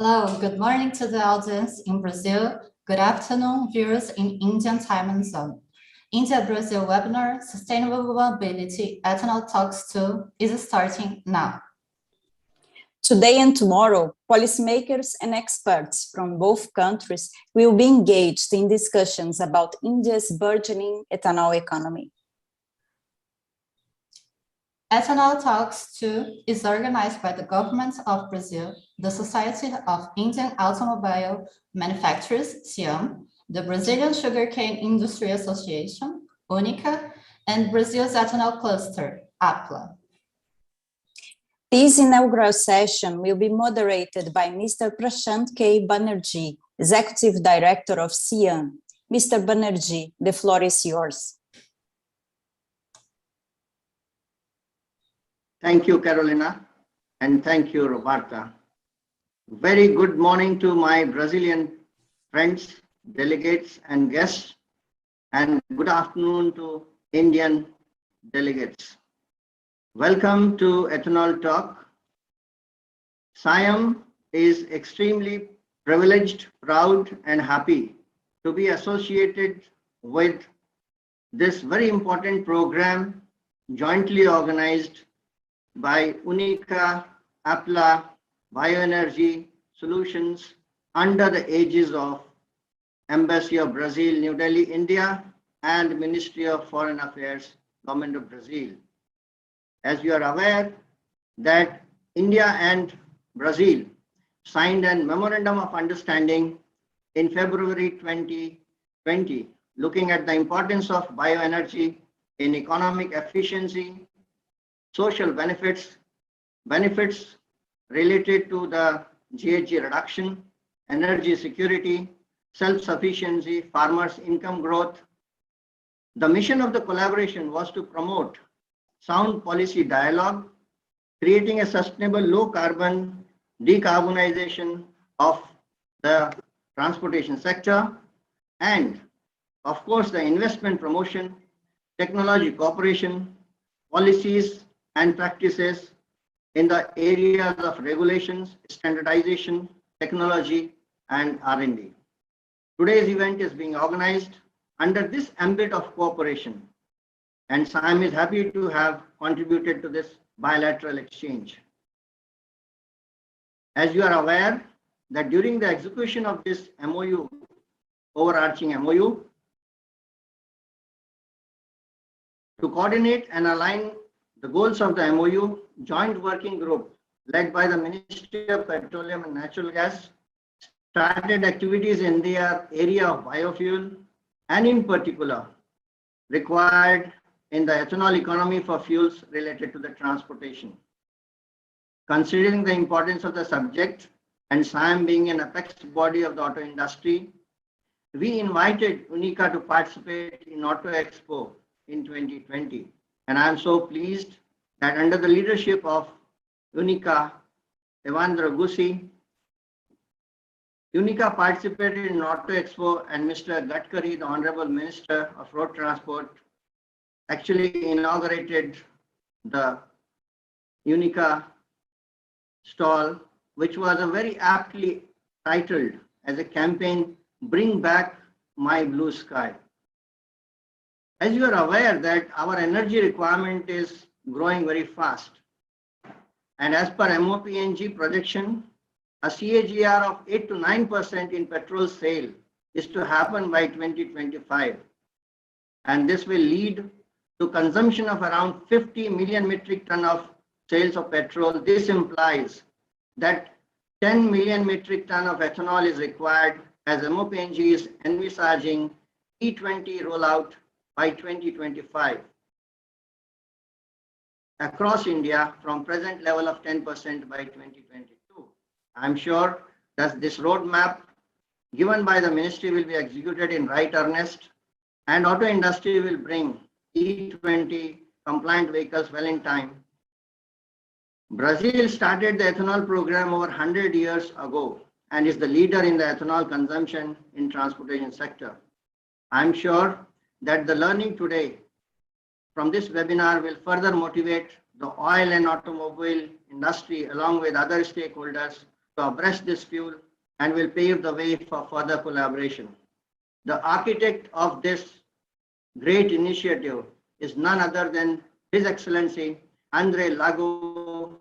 Hello, good morning to the audience in Brazil. Good afternoon, viewers in Indian time zone. India-Brazil webinar, Sustainable Mobility Ethanol Talks 2 is starting now. Today and tomorrow, policymakers and experts from both countries will be engaged in discussions about India's burgeoning ethanol economy. Ethanol Talks 2 is organized by the Government of Brazil, the Society of Indian Automobile Manufacturers, SIAM, the Brazilian Sugarcane Industry Association, UNICA, and Brazil's Ethanol Cluster, APLA. This inaugural session will be moderated by Mr. Prashant K. Banerjee, Executive Director of SIAM. Mr. Banerjee, the floor is yours. Thank you, Carolina, and thank you, Roberta. Very good morning to my Brazilian friends, delegates, and guests, and good afternoon to Indian delegates. Welcome to Ethanol Talk. SIAM is extremely privileged, proud, and happy to be associated with this very important program jointly organized by UNICA, APLA, Bioenergy Solutions under the aegis of Embassy of Brazil, New Delhi, India, and Ministry of Foreign Affairs, Government of Brazil. As you are aware that India and Brazil signed a memorandum of understanding in February 2020, looking at the importance of bioenergy in economic efficiency, social benefits related to the GHG reduction, energy security, self-sufficiency, farmers' income growth. The mission of the collaboration was to promote sound policy dialogue, creating a sustainable low-carbon decarbonization of the transportation sector, and of course the investment promotion, technology cooperation, policies and practices in the areas of regulations, standardization, technology, and R&D. Today's event is being organized under this ambit of cooperation, and SIAM is happy to have contributed to this bilateral exchange. As you are aware that during the execution of this MOU, overarching MOU, to coordinate and align the goals of the MOU, joint working group led by the Ministry of Petroleum and Natural Gas started activities in their area of biofuel and in particular required in the ethanol economy for fuels related to the transportation. Considering the importance of the subject and SIAM being an apex body of the auto industry, we invited UNICA to participate in Auto Expo in 2020. And I'm so pleased that under the leadership of UNICA, Evandro Gussi, UNICA participated in Auto Expo, and Mr. Gadkari, the Honorable Minister of Road Transport, actually inaugurated the UNICA stall, which was a very aptly titled as a campaign, Bring Back My Blue Sky. As you are aware that our energy requirement is growing very fast. And as per MOPNG projection, a CAGR of 8 to 9% in petrol sale is to happen by 2025. And this will lead to consumption of around 50 million metric ton of sales of petrol. This implies that 10 million metric ton of ethanol is required as MOPNG is envisaging E20 rollout by 2025 across India from present level of 10% by 2022. I'm sure that this roadmap given by the ministry will be executed in right earnest, and auto industry will bring E20 compliant vehicles well in time. Brazil started the ethanol program over 100 years ago and is the leader in the ethanol consumption in transportation sector. I'm sure that the learning today from this webinar will further motivate the oil and automobile industry along with other stakeholders to abreast this fuel and will pave the way for further collaboration. The architect of this great initiative is none other than His Excellency André Lago,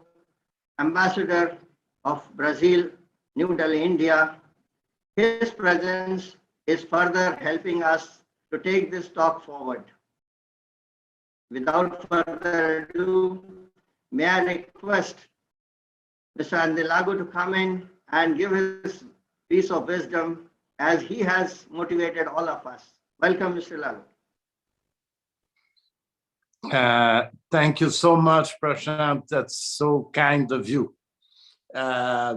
Ambassador of Brazil, New Delhi, India. His presence is further helping us to take this talk forward. Without further ado, may I request Mr. André Lago to come in and give his piece of wisdom as he has motivated all of us. Welcome, Mr. Lago. Thank you so much, Prashant. That's so kind of you. I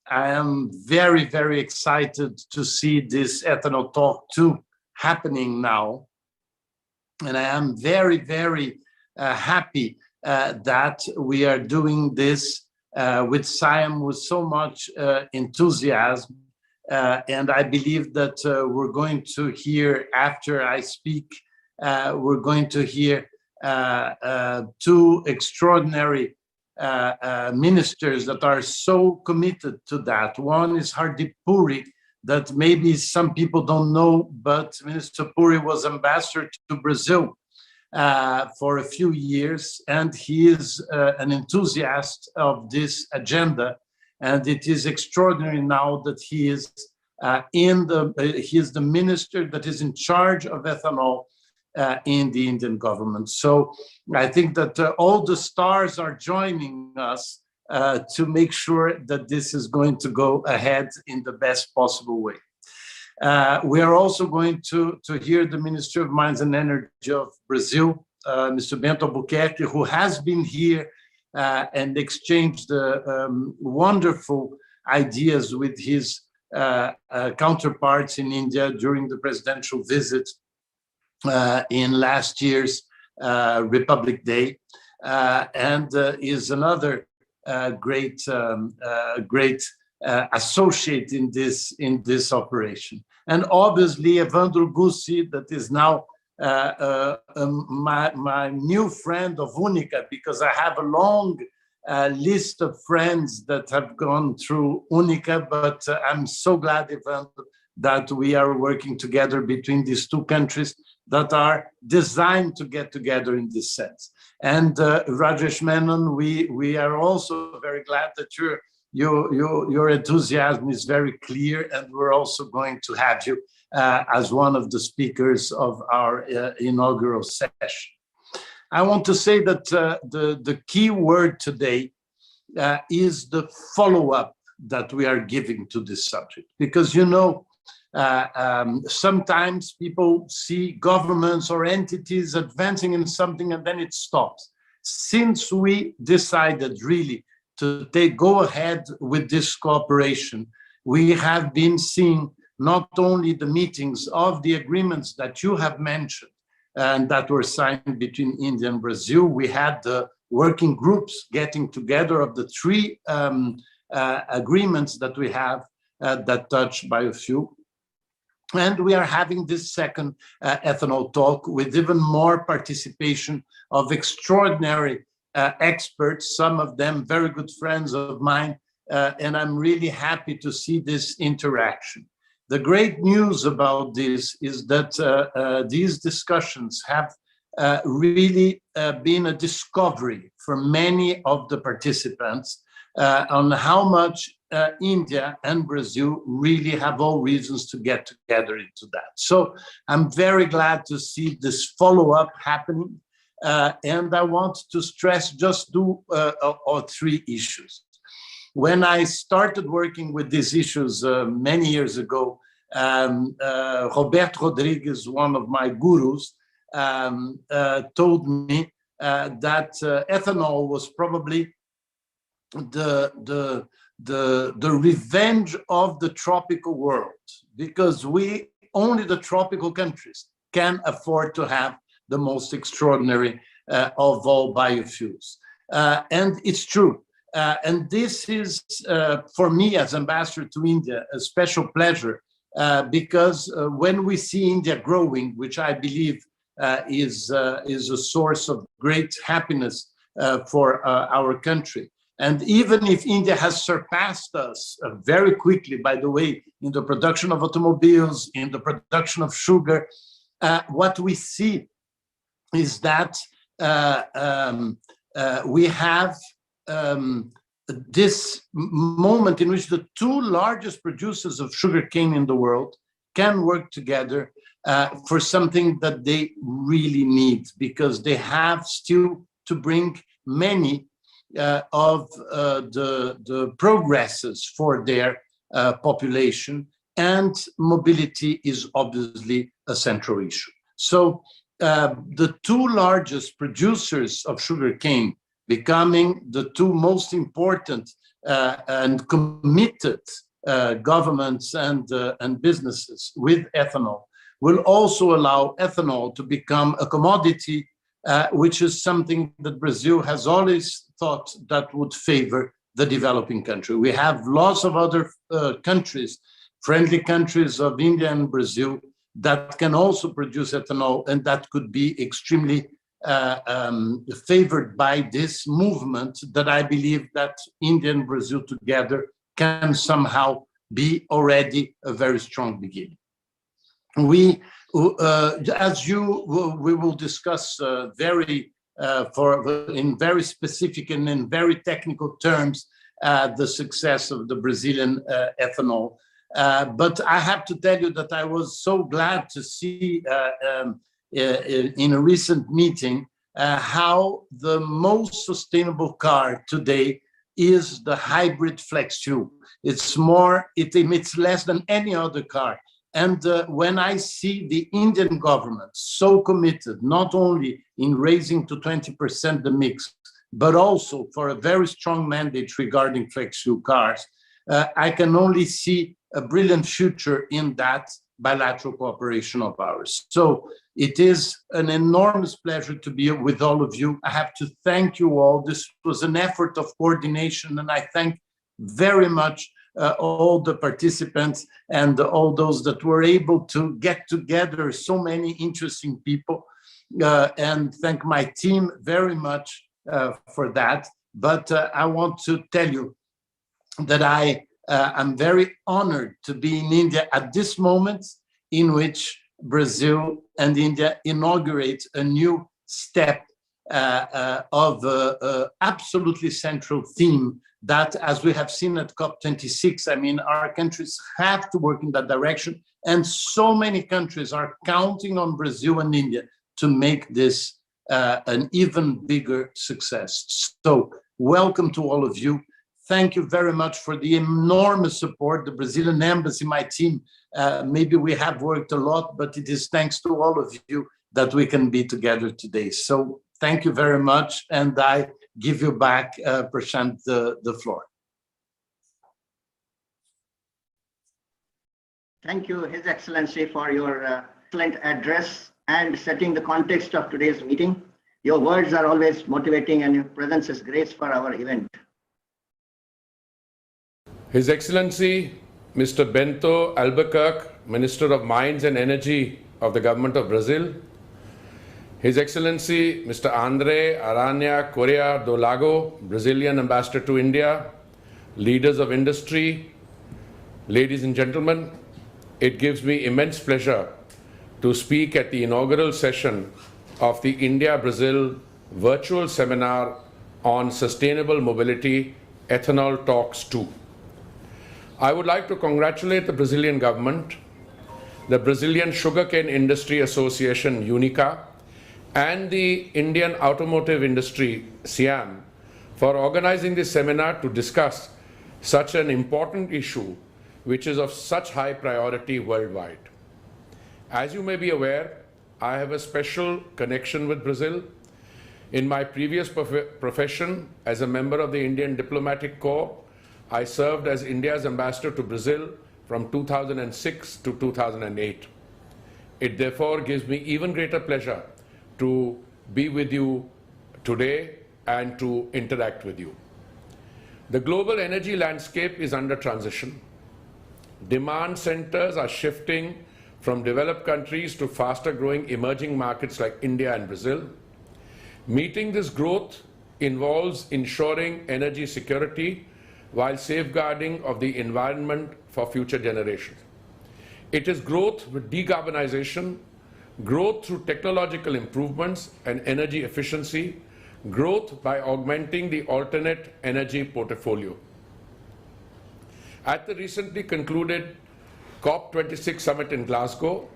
am very, very excited to see this Ethanol Talk 2 happening now. And I am very, very happy that we are doing this with Siam with so much enthusiasm. And I believe that we're going to hear, after I speak, we're going to hear two extraordinary ministers that are so committed to that. One is Hardeep Puri, that maybe some people don't know, but Minister Puri was ambassador to Brazil for a few years, and he is an enthusiast of this agenda. And it is extraordinary now that he is he is the minister that is in charge of ethanol in the Indian government. So I think that all the stars are joining us to make sure that this is going to go ahead in the best possible way. We are also going to hear the Minister of Mines and Energy of Brazil, Mr. Bento Albuquerque, who has been here and exchanged wonderful ideas with his counterparts in India during the presidential visit in last year's Republic Day, and is another great associate in this operation. And obviously Evandro Gussi, that is now my new friend of Unica, because I have a long list of friends that have gone through Unica, but I'm so glad, Evandro, that we are working together between these two countries that are designed to get together in this sense. And Rajesh Menon, we are also very glad that your enthusiasm is very clear, and we're also going to have you as one of the speakers of our inaugural session. I want to say that the key word today is the follow-up that we are giving to this subject, because sometimes people see governments or entities advancing in something and then it stops. Since we decided really to go ahead with this cooperation, we have been seeing not only the meetings of the agreements that you have mentioned and that were signed between India and Brazil. We had the working groups getting together of the three agreements that we have that touch biofuel. And we are having this second ethanol talk with even more participation of extraordinary experts, some of them very good friends of mine, and I'm really happy to see this interaction. The great news about this is that these discussions have really been a discovery for many of the participants on how much India and Brazil really have all reasons to get together into that. So I'm very glad to see this follow-up happening. And I want to stress just two or three issues. When I started working with these issues many years ago, Roberto Rodrigues, one of my gurus, told me that ethanol was probably the revenge of the tropical world, because only the tropical countries can afford to have the most extraordinary of all biofuels. And it's true. And this is, for me as ambassador to India, a special pleasure, because when we see India growing, which I believe is a source of great happiness for our country, And even if India has surpassed us very quickly, by the way, in the production of automobiles, in the production of sugar, what we see is that we have this moment in which the two largest producers of sugarcane in the world can work together for something that they really need, because they have still to bring many of the progresses for their population, and mobility is obviously a central issue. So the two largest producers of sugarcane becoming the two most important and committed governments and businesses with ethanol will also allow ethanol to become a commodity, which is something that Brazil has always thought that would favor the developing country. We have lots of other countries, friendly countries of India and Brazil, that can also produce ethanol, and that could be extremely favored by this movement that I believe that India and Brazil together can somehow be already a very strong beginning. We, we will discuss in very specific and in very technical terms the success of the Brazilian ethanol. But I have to tell you that I was so glad to see in a recent meeting how the most sustainable car today is the hybrid flex fuel. It's more, it emits less than any other car. And when I see the Indian government so committed, not only in raising to 20% the mix, but also for a very strong mandate regarding flex fuel cars, I can only see a brilliant future in that bilateral cooperation of ours. So it is an enormous pleasure to be with all of you. I have to thank you all. This was an effort of coordination, and I thank very much all the participants and all those that were able to get together, so many interesting people, and thank my team very much for that. But I want to tell you that I'm very honored to be in India at this moment in which Brazil and India inaugurate a new step of absolutely central theme that, as we have seen at COP26, I mean, our countries have to work in that direction, and so many countries are counting on Brazil and India to make this an even bigger success. So welcome to all of you. Thank you very much for the enormous support. The Brazilian embassy, my team, maybe we have worked a lot, but it is thanks to all of you that we can be together today. So thank you very much, and I give you back, Prashant, the floor. Thank you, His Excellency, for your excellent address and setting the context of today's meeting. Your words are always motivating, and your presence is grace for our event. His Excellency, Mr. Bento Albuquerque, Minister of Mines and Energy of the Government of Brazil, His Excellency, Mr. Andre Aranha Correa do Lago, Brazilian Ambassador to India, leaders of industry, ladies and gentlemen, it gives me immense pleasure to speak at the inaugural session of the India-Brazil virtual seminar on sustainable mobility, Ethanol Talks 2. I would like to congratulate the Brazilian government, the Brazilian Sugarcane Industry Association, UNICA, and the Indian Automotive Industry, SIAM, for organizing this seminar to discuss such an important issue which is of such high priority worldwide. As you may be aware, I have a special connection with Brazil. In my previous profession as a member of the Indian Diplomatic Corps, I served as India's ambassador to Brazil from 2006 to 2008. It therefore gives me even greater pleasure to be with you today and to interact with you. The global energy landscape is under transition. Demand centers are shifting from developed countries to faster growing emerging markets like India and Brazil. Meeting this growth involves ensuring energy security while safeguarding of the environment for future generations. It is growth with decarbonization, growth through technological improvements and energy efficiency, growth by augmenting the alternate energy portfolio. At the recently concluded COP26 summit in Glasgow,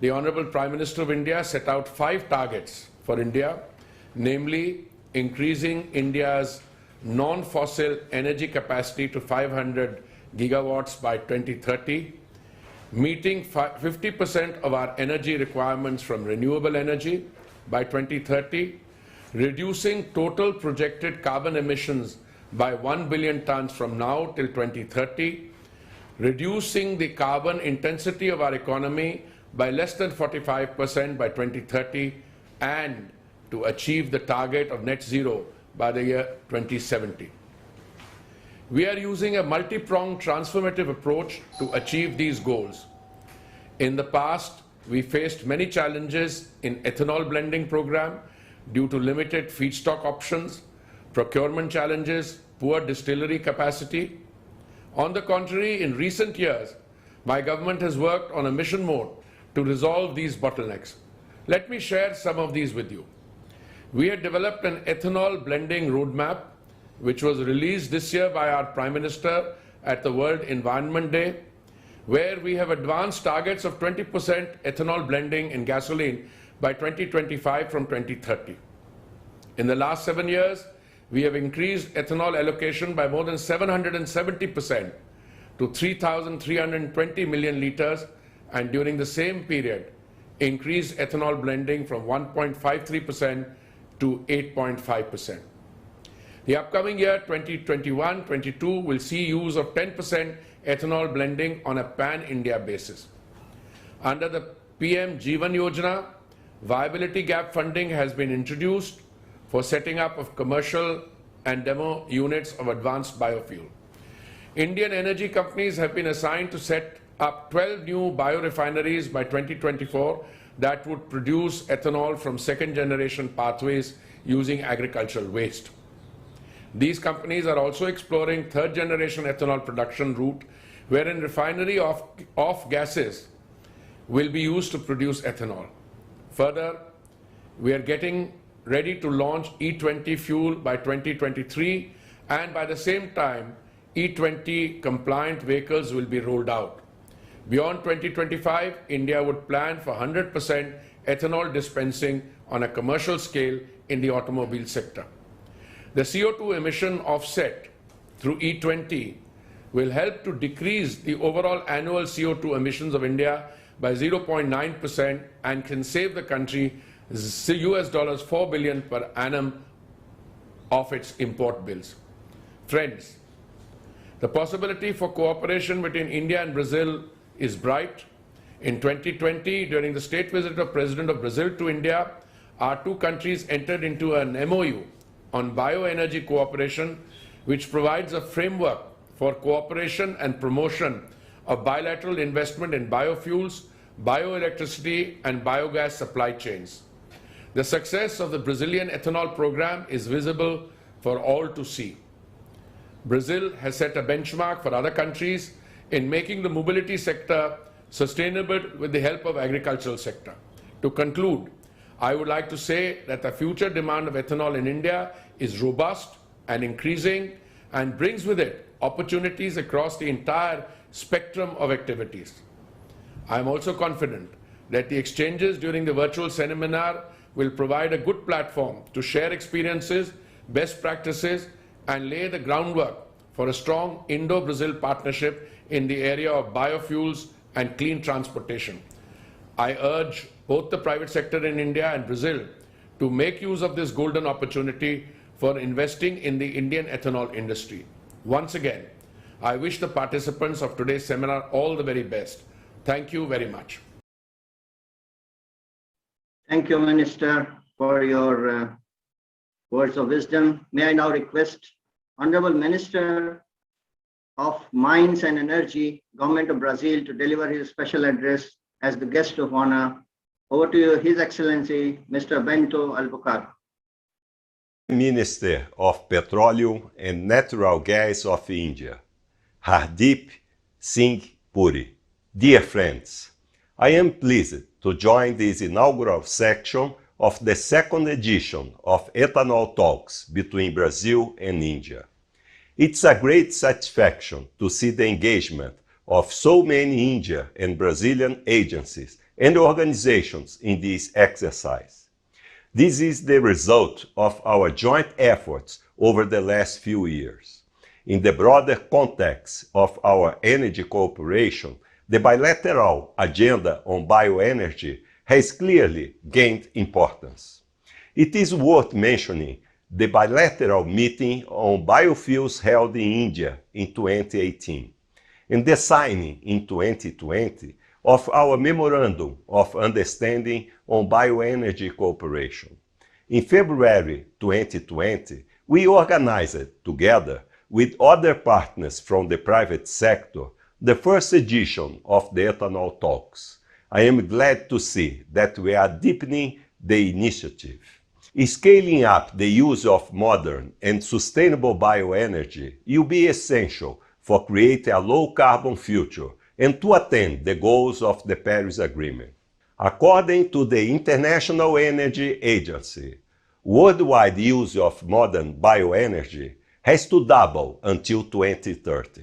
the Honorable Prime Minister of India set out 5 targets for India, namely increasing India's non-fossil energy capacity to 500 gigawatts by 2030, meeting 50% of our energy requirements from renewable energy by 2030, reducing total projected carbon emissions by 1 billion tons from now till 2030, reducing the carbon intensity of our economy by less than 45% by 2030, and to achieve the target of net zero by the year 2070. We are using a multi-pronged transformative approach to achieve these goals. In the past, we faced many challenges in ethanol blending program due to limited feedstock options, procurement challenges, poor distillery capacity. On the contrary, in recent years, my government has worked on a mission mode to resolve these bottlenecks. Let me share some of these with you. We had developed an ethanol blending roadmap, which was released this year by our Prime Minister at the World Environment Day, where we have advanced targets of 20% ethanol blending in gasoline by 2025 from 2030. In the last 7 years, we have increased ethanol allocation by more than 770% to 3,320 million liters, and during the same period, increased ethanol blending from 1.53% to 8.5%. The upcoming year 2021-22 will see use of 10% ethanol blending on a pan-India basis. Under the PM Jeevan Yojana, viability gap funding has been introduced for setting up of commercial and demo units of advanced biofuel. Indian energy companies have been assigned to set up 12 new biorefineries by 2024 that would produce ethanol from second-generation pathways using agricultural waste. These companies are also exploring third-generation ethanol production route, wherein refinery off gases will be used to produce ethanol. Further, we are getting ready to launch E20 fuel by 2023, and by the same time, E20 compliant vehicles will be rolled out. Beyond 2025, India would plan for 100% ethanol dispensing on a commercial scale in the automobile sector. The CO2 emission offset through E20 will help to decrease the overall annual CO2 emissions of India by 0.9% and can save the country US $4 billion per annum of its import bills. Friends, the possibility for cooperation between India and Brazil is bright. In 2020, during the state visit of President of Brazil to India, our two countries entered into an MOU on bioenergy cooperation, which provides a framework for cooperation and promotion of bilateral investment in biofuels, bioelectricity, and biogas supply chains. The success of the Brazilian ethanol program is visible for all to see. Brazil has set a benchmark for other countries in making the mobility sector sustainable with the help of agricultural sector. To conclude, I would like to say that the future demand of ethanol in India is robust and increasing and brings with it opportunities across the entire spectrum of activities. I am also confident that the exchanges during the virtual seminar will provide a good platform to share experiences, best practices, and lay the groundwork for a strong Indo-Brazil partnership in the area of biofuels and clean transportation. I urge both the private sector in India and Brazil to make use of this golden opportunity for investing in the Indian ethanol industry. Once again, I wish the participants of today's seminar all the very best. Thank you very much. Thank you, Minister, for your words of wisdom. May I now request Honorable Minister of Mines and Energy, Government of Brazil, to deliver his special address as the guest of honor. Over to you, His Excellency, Mr. Bento Albuquerque. Minister of Petroleum and Natural Gas of India, Hardeep Singh Puri. Dear friends, I am pleased to join this inaugural section of the second edition of Ethanol Talks between Brazil and India. It's a great satisfaction to see the engagement of so many Indian and Brazilian agencies and organizations in this exercise. This is the result of our joint efforts over the last few years. In the broader context of our energy cooperation, the bilateral agenda on bioenergy has clearly gained importance. It is worth mentioning the bilateral meeting on biofuels held in India in 2018, and the signing in 2020 of our Memorandum of Understanding on Bioenergy Cooperation. In February 2020, we organized, together with other partners from the private sector, the first edition of the Ethanol Talks. I am glad to see that we are deepening the initiative. Scaling up the use of modern and sustainable bioenergy will be essential for creating a low-carbon future and to attain the goals of the Paris Agreement. According to the International Energy Agency, worldwide use of modern bioenergy has to double until 2030,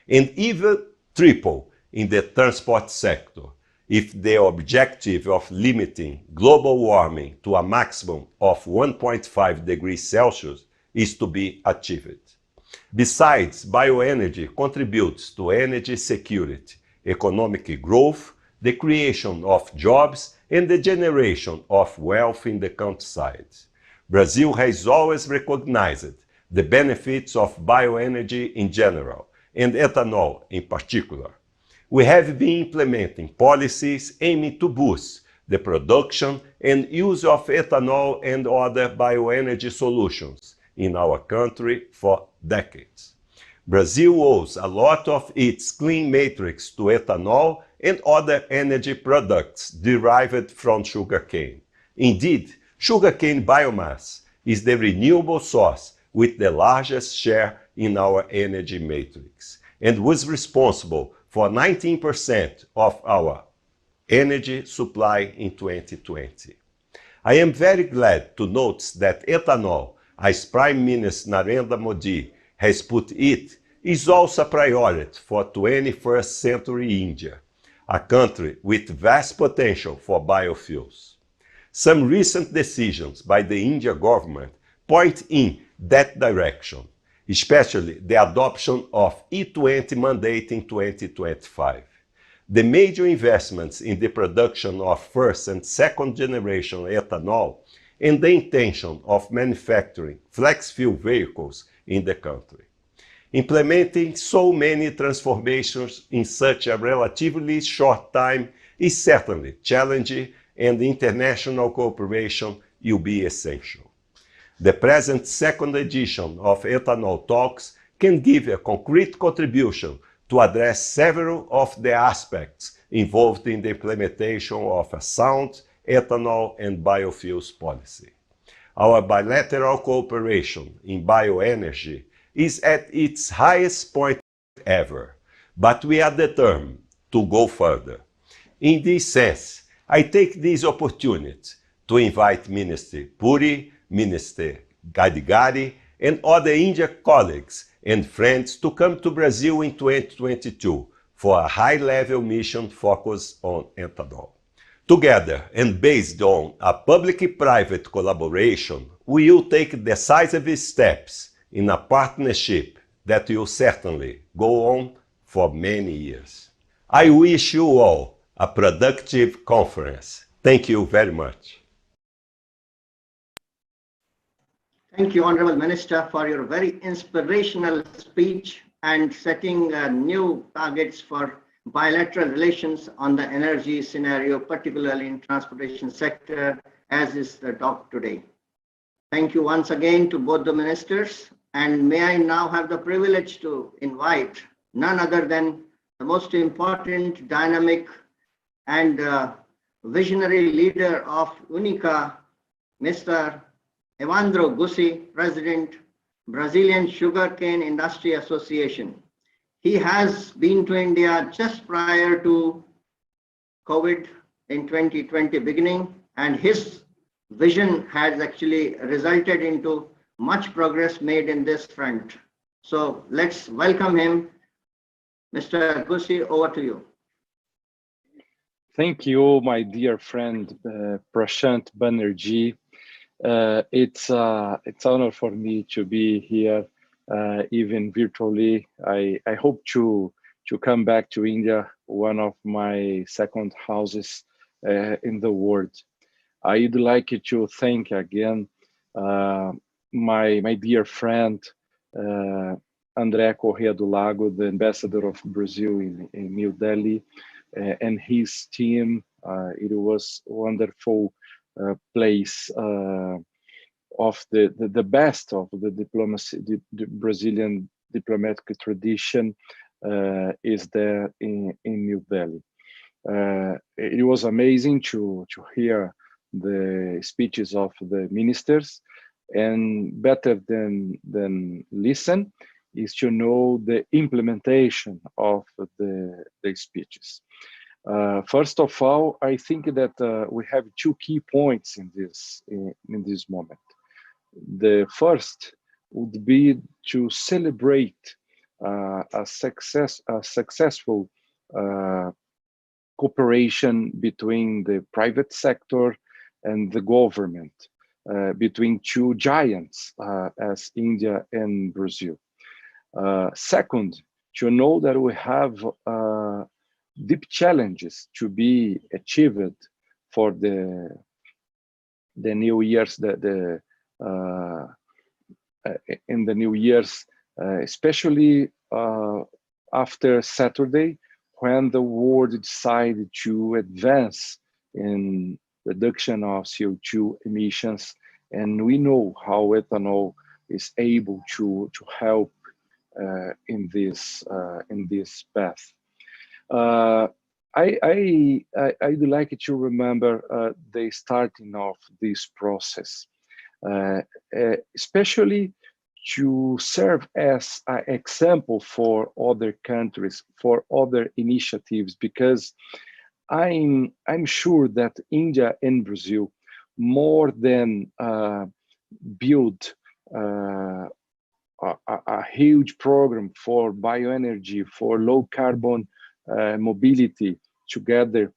and even triple in the transport sector, if the objective of limiting global warming to a maximum of 1.5 degrees Celsius is to be achieved. Besides, bioenergy contributes to energy security, economic growth, the creation of jobs, and the generation of wealth in the countryside. Brazil has always recognized the benefits of bioenergy in general, and ethanol in particular. We have been implementing policies aiming to boost the production and use of ethanol and other bioenergy solutions in our country for decades. Brazil owes a lot of its clean matrix to ethanol and other energy products derived from sugarcane. Indeed, sugarcane biomass is the renewable source with the largest share in our energy matrix, and was responsible for 19% of our energy supply in 2020. I am very glad to note that ethanol, as Prime Minister Narendra Modi has put it, is also a priority for 21st century India, a country with vast potential for biofuels. Some recent decisions by the Indian government point in that direction, especially the adoption of E20 mandate in 2025. The major investments in the production of first and second generation ethanol and the intention of manufacturing flex fuel vehicles in the country. Implementing so many transformations in such a relatively short time is certainly challenging, and international cooperation will be essential. The present second edition of Ethanol Talks can give a concrete contribution to address several of the aspects involved in the implementation of a sound ethanol and biofuels policy. Our bilateral cooperation in bioenergy is at its highest point ever, but we are determined to go further. In this sense, I take this opportunity to invite Minister Puri, Minister Gadkari, and other Indian colleagues and friends to come to Brazil in 2022 for a high-level mission focused on ethanol. Together, and based on a public-private collaboration, we will take decisive steps in a partnership that will certainly go on for many years. I wish you all a productive conference. Thank you very much. Thank you, Honorable Minister, for your very inspirational speech and setting new targets for bilateral relations on the energy scenario, particularly in transportation sector, as is the talk today. Thank you once again to both the ministers, and may I now have the privilege to invite none other than the most important, dynamic, and visionary leader of UNICA, Mr. Evandro Gussi, President, Brazilian Sugarcane Industry Association. He has been to India just prior to COVID in 2020 beginning, and his vision has actually resulted into much progress made in this front. So let's welcome him. Mr. Gussi, over to you. Thank you, my dear friend, Prashant Banerjee. It's an honor for me to be here, even virtually. I hope to come back to India, one of my second houses in the world. I'd like to thank again my dear friend, André Corrêa do Lago, the ambassador of Brazil in New Delhi, and his team. It was a wonderful place of the best of the diplomacy, the Brazilian diplomatic tradition is there in New Delhi. It was amazing to hear the speeches of the ministers, and better than listen is to know the implementation of the speeches. First of all, I think that we have two key points in this moment. The first would be to celebrate a successful cooperation between the private sector and the government, between two giants as India and Brazil. Second, to know that we have deep challenges to be achieved for the new years, in the new years, especially after Saturday, when the world decided to advance in reduction of CO2 emissions, and we know how ethanol is able to help in this path. I'd like to remember the starting of this process, especially to serve as an example for other countries, for other initiatives, because I'm sure that India and Brazil, more than build a huge program for bioenergy, for low carbon mobility together,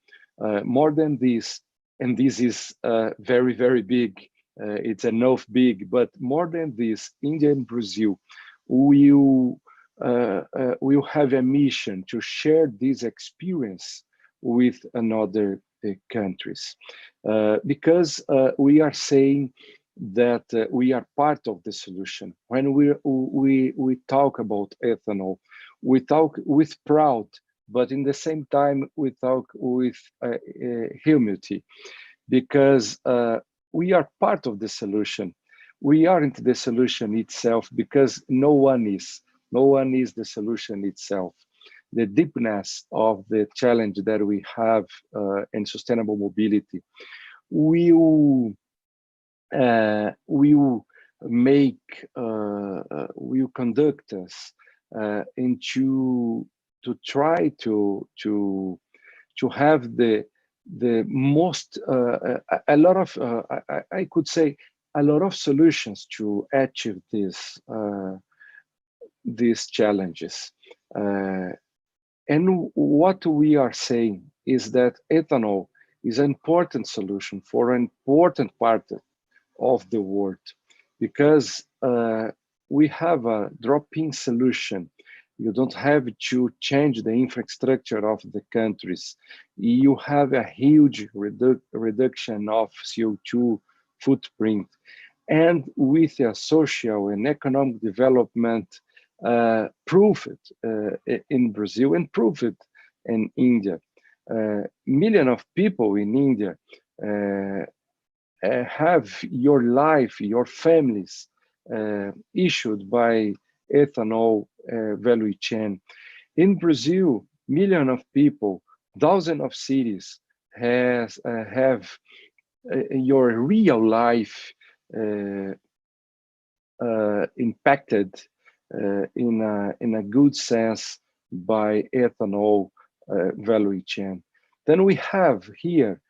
more than this, and this is very, very big, it's enough big, but more than this, India and Brazil will have a mission to share this experience with another countries, because we are saying that we are part of the solution. When we talk about ethanol, we talk with proud, but in the same time we talk with humility, because we are part of the solution. We aren't the solution itself, because no one is the solution itself. The deepness of the challenge that we have in sustainable mobility will conduct us into to try to have the most a lot of I could say a lot of solutions to achieve these challenges. And what we are saying is that ethanol is an important solution for an important part of the world, because we have a drop-in solution. You don't have to change the infrastructure of the countries. You have a huge reduction of CO2 footprint, and with a social and economic development, prove it in Brazil and prove it in India. Millions of people in India have your life, your families issued by ethanol value chain. In Brazil, millions of people, thousands of cities have your real life impacted in a good sense by ethanol value chain. Then we have here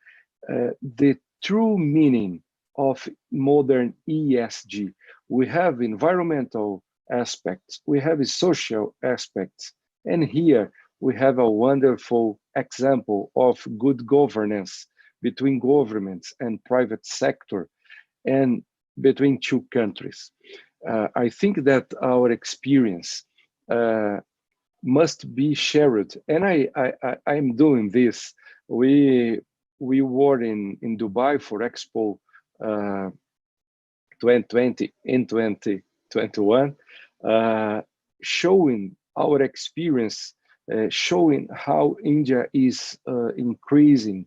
the true meaning of modern ESG. We have environmental aspects, we have social aspects, and here we have a wonderful example of good governance between governments and private sector and between two countries. I think that our experience must be shared, and I'm doing this. We were in Dubai for Expo 2020 in 2021, showing our experience, showing how India is increasing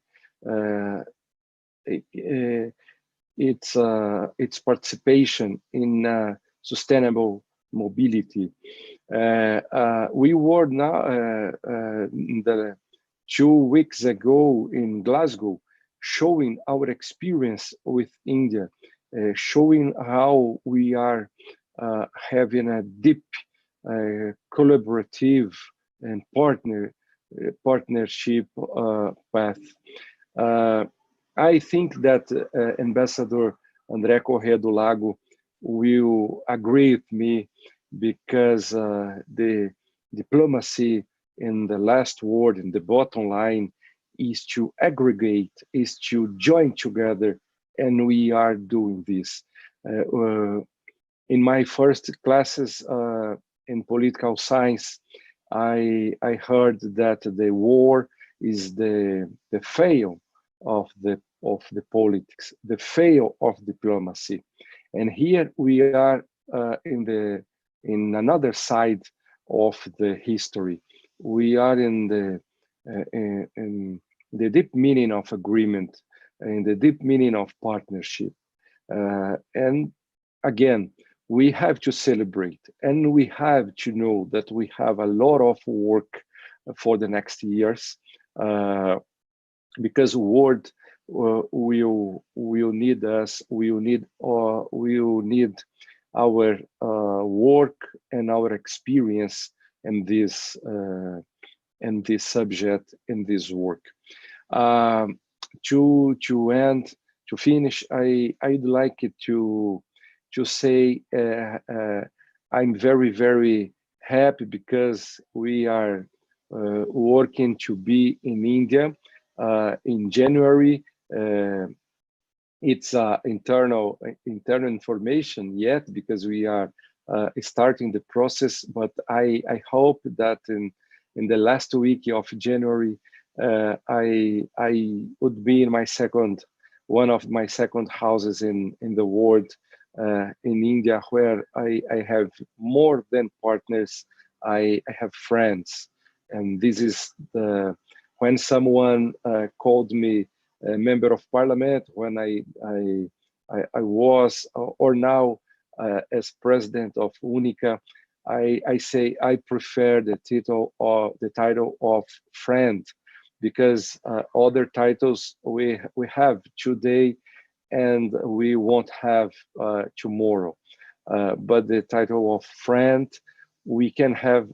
its participation in sustainable mobility. We were now the 2 weeks ago in Glasgow, showing our experience with India, showing how we are having a deep collaborative and partnership path. I think that Ambassador André Corrêa do Lago will agree with me, because the diplomacy in the last word, in the bottom line, is to aggregate, is to join together, and we are doing this. In my first classes in political science, I heard that the war is the fail of the politics, the fail of diplomacy, and here we are in another side of the history. We are in the deep meaning of agreement, in the deep meaning of partnership, and again, we have to celebrate, and we have to know that we have a lot of work for the next years, because world will need us, will need our work and our experience in this subject, in this work. To end, to finish, I'd like to say I'm very, very happy because we are working to be in India in January. It's internal information yet, because we are starting the process, but I hope that in the last week of January I would be in one of my second houses in the world, in India, where I have more than partners, I have friends. And this is when someone called me a member of parliament, when I was, or now as president of UNICA, I say I prefer the title of friend, because other titles we have today and we won't have tomorrow, but the title of friend we can have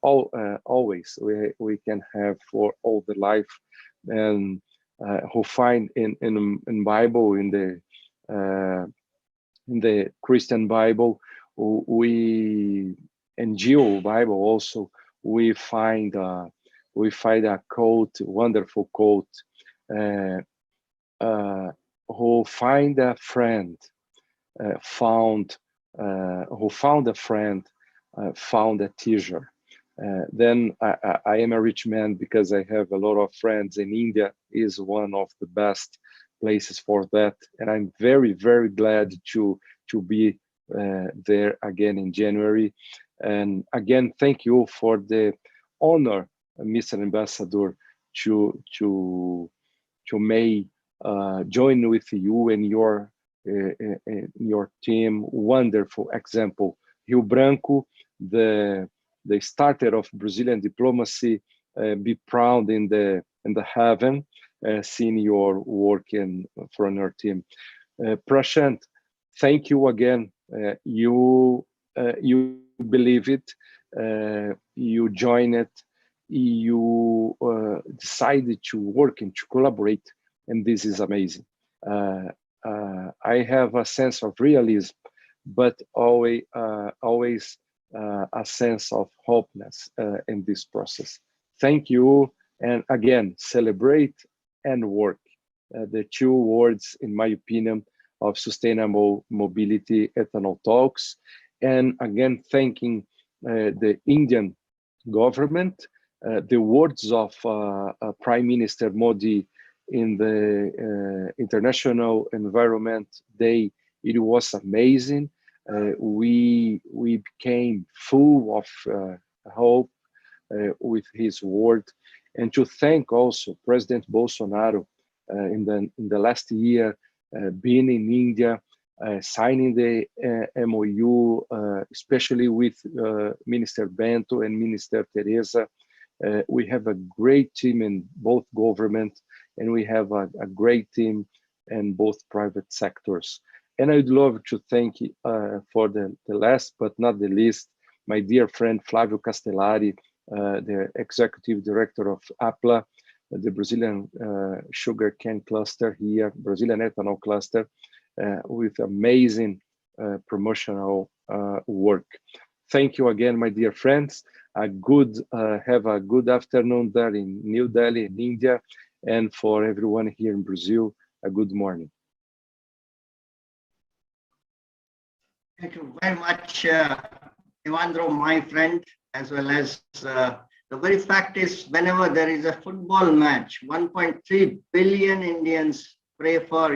always. We can have for all the life, and who find in Bible, in the Christian Bible, in Jew Bible also, we find a quote, wonderful quote, who find a friend who found a friend found a teacher. Then I am a rich man, because I have a lot of friends, and India is one of the best places for that. And I'm very, very glad to be there again in January. And again, thank you for the honor, Mr. Ambassador, to may join with you and your team. Wonderful example. Rio Branco, the starter of Brazilian diplomacy, be proud in the heaven, seeing your work from your team. Prashant, thank you again. You believe it, you join it, you decided to work and to collaborate, and this is amazing. I have a sense of realism, but always a sense of hopeness in this process. Thank you, and again, celebrate and work. The two words, in my opinion, of sustainable mobility ethanol talks. And again, thanking the Indian government, the words of Prime Minister Modi in the International Environment Day, it was amazing. We became full of hope with his word, and to thank also President Bolsonaro in the last year, being in India, signing the MOU, especially with Minister Bento and Minister Teresa. We have a great team in both government, and we have a great team in both private sectors. And I'd love to thank for the last but not the least, my dear friend Flavio Castellari, the Executive Director of APLA, the Brazilian sugarcane cluster here, Brazilian ethanol cluster, with amazing promotional work. Thank you again, my dear friends. Have a good afternoon there in New Delhi, in India, and for everyone here in Brazil, a good morning. Thank you very much, Evandro, my friend, as well as the very fact is, whenever there is a football match, 1.3 billion Indians pray for,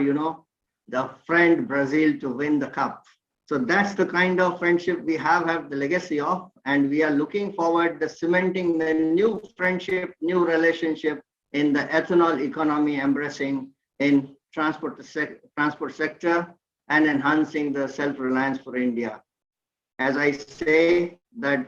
the friend Brazil to win the cup. So that's the kind of friendship we have the legacy of, and we are looking forward to cementing the new friendship, new relationship in the ethanol economy, embracing in transport sector and enhancing the self-reliance for India. As I say, that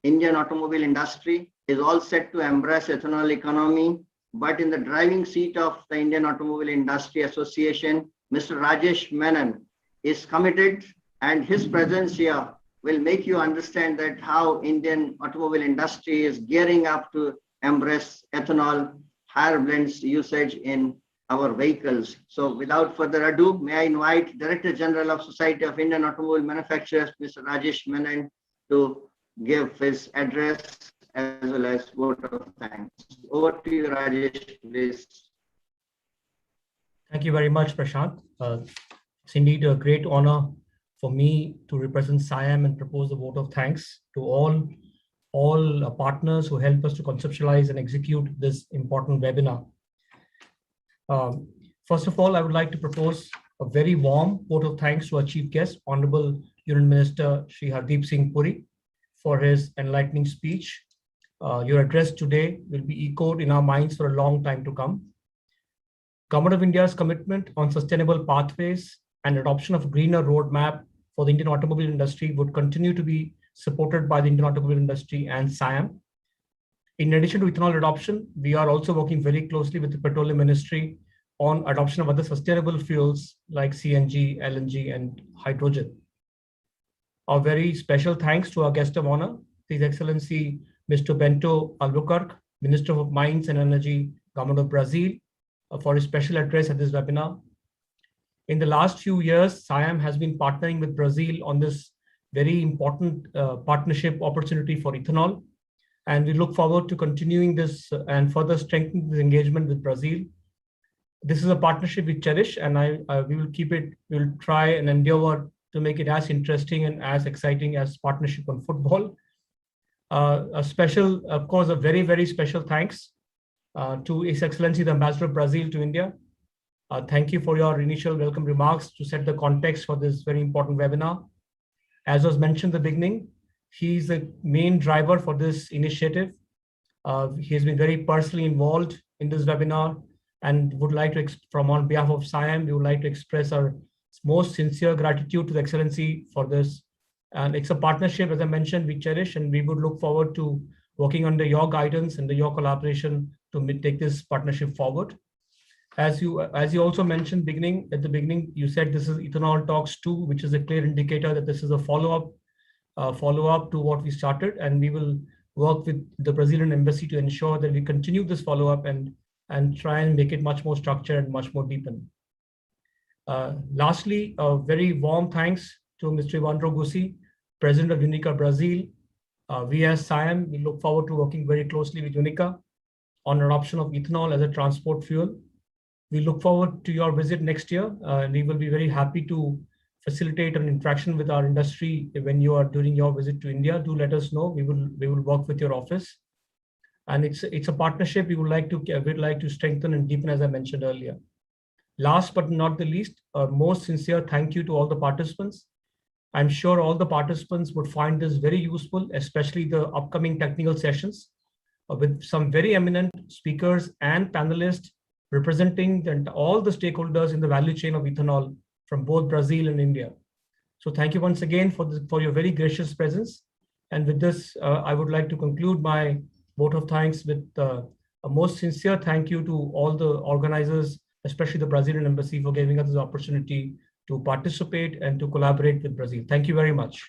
Indian automobile industry is all set to embrace ethanol economy, but in the driving seat of the Indian Automobile Industry Association, Mr. Rajesh Menon is committed, and his presence here will make you understand that how Indian automobile industry is gearing up to embrace ethanol, higher blends usage in our vehicles. So without further ado, may I invite Director General of Society of Indian Automobile Manufacturers, Mr. Rajesh Menon, to give his address as well as vote of thanks. Over to you, Rajesh, please. Thank you very much, Prashant. It's indeed a great honor for me to represent SIAM and propose a vote of thanks to all partners who help us to conceptualize and execute this important webinar. First of all, I would like to propose a very warm vote of thanks to our chief guest, Honorable Union Minister Shri Hardeep Singh Puri, for his enlightening speech. Your address today will be echoed in our minds for a long time to come. Government of India's commitment on sustainable pathways and adoption of a greener roadmap for the Indian automobile industry would continue to be supported by the Indian automobile industry and SIAM. In addition to ethanol adoption, we are also working very closely with the Petroleum Ministry on adoption of other sustainable fuels like CNG, LNG, and hydrogen. A very special thanks to our guest of honor, His Excellency Mr. Bento Albuquerque, Minister of Mines and Energy, Government of Brazil, for his special address at this webinar. In the last few years, SIAM has been partnering with Brazil on this very important partnership opportunity for ethanol. And we look forward to continuing this and further strengthening this engagement with Brazil. This is a partnership we cherish, and we will keep it, we'll try and endeavor to make it as interesting and as exciting as partnership on football. A special, of course, a very, very special thanks to His Excellency the Ambassador of Brazil to India. Thank you for your initial welcome remarks to set the context for this very important webinar. As was mentioned at the beginning, he is the main driver for this initiative. He has been very personally involved in this webinar and would like to, from on behalf of SIAM, we would like to express our most sincere gratitude to the Excellency for this. And it's a partnership, as I mentioned, we cherish, and we would look forward to working under your guidance and your collaboration to take this partnership forward. As you also mentioned at the beginning, you said this is Ethanol Talks 2, which is a clear indicator that this is a follow-up to what we started, and we will work with the Brazilian embassy to ensure that we continue this follow-up and try and make it much more structured and much more deepened. Lastly, a very warm thanks to Mr. Evandro Gussi, President of Unica Brazil. We as SIAM, we look forward to working very closely with Unica on adoption of ethanol as a transport fuel. We look forward to your visit next year, and we will be very happy to facilitate an interaction with our industry when you are during your visit to India. Do let us know. We will work with your office, and it's a partnership we'd like to strengthen and deepen, as I mentioned earlier. Last but not the least, a most sincere thank you to all the participants. I'm sure all the participants would find this very useful, especially the upcoming technical sessions with some very eminent speakers and panelists representing all the stakeholders in the value chain of ethanol from both Brazil and India. So thank you once again for your very gracious presence. And with this, I would like to conclude my vote of thanks with a most sincere thank you to all the organizers, especially the Brazilian embassy, for giving us this opportunity to participate and to collaborate with Brazil. Thank you very much.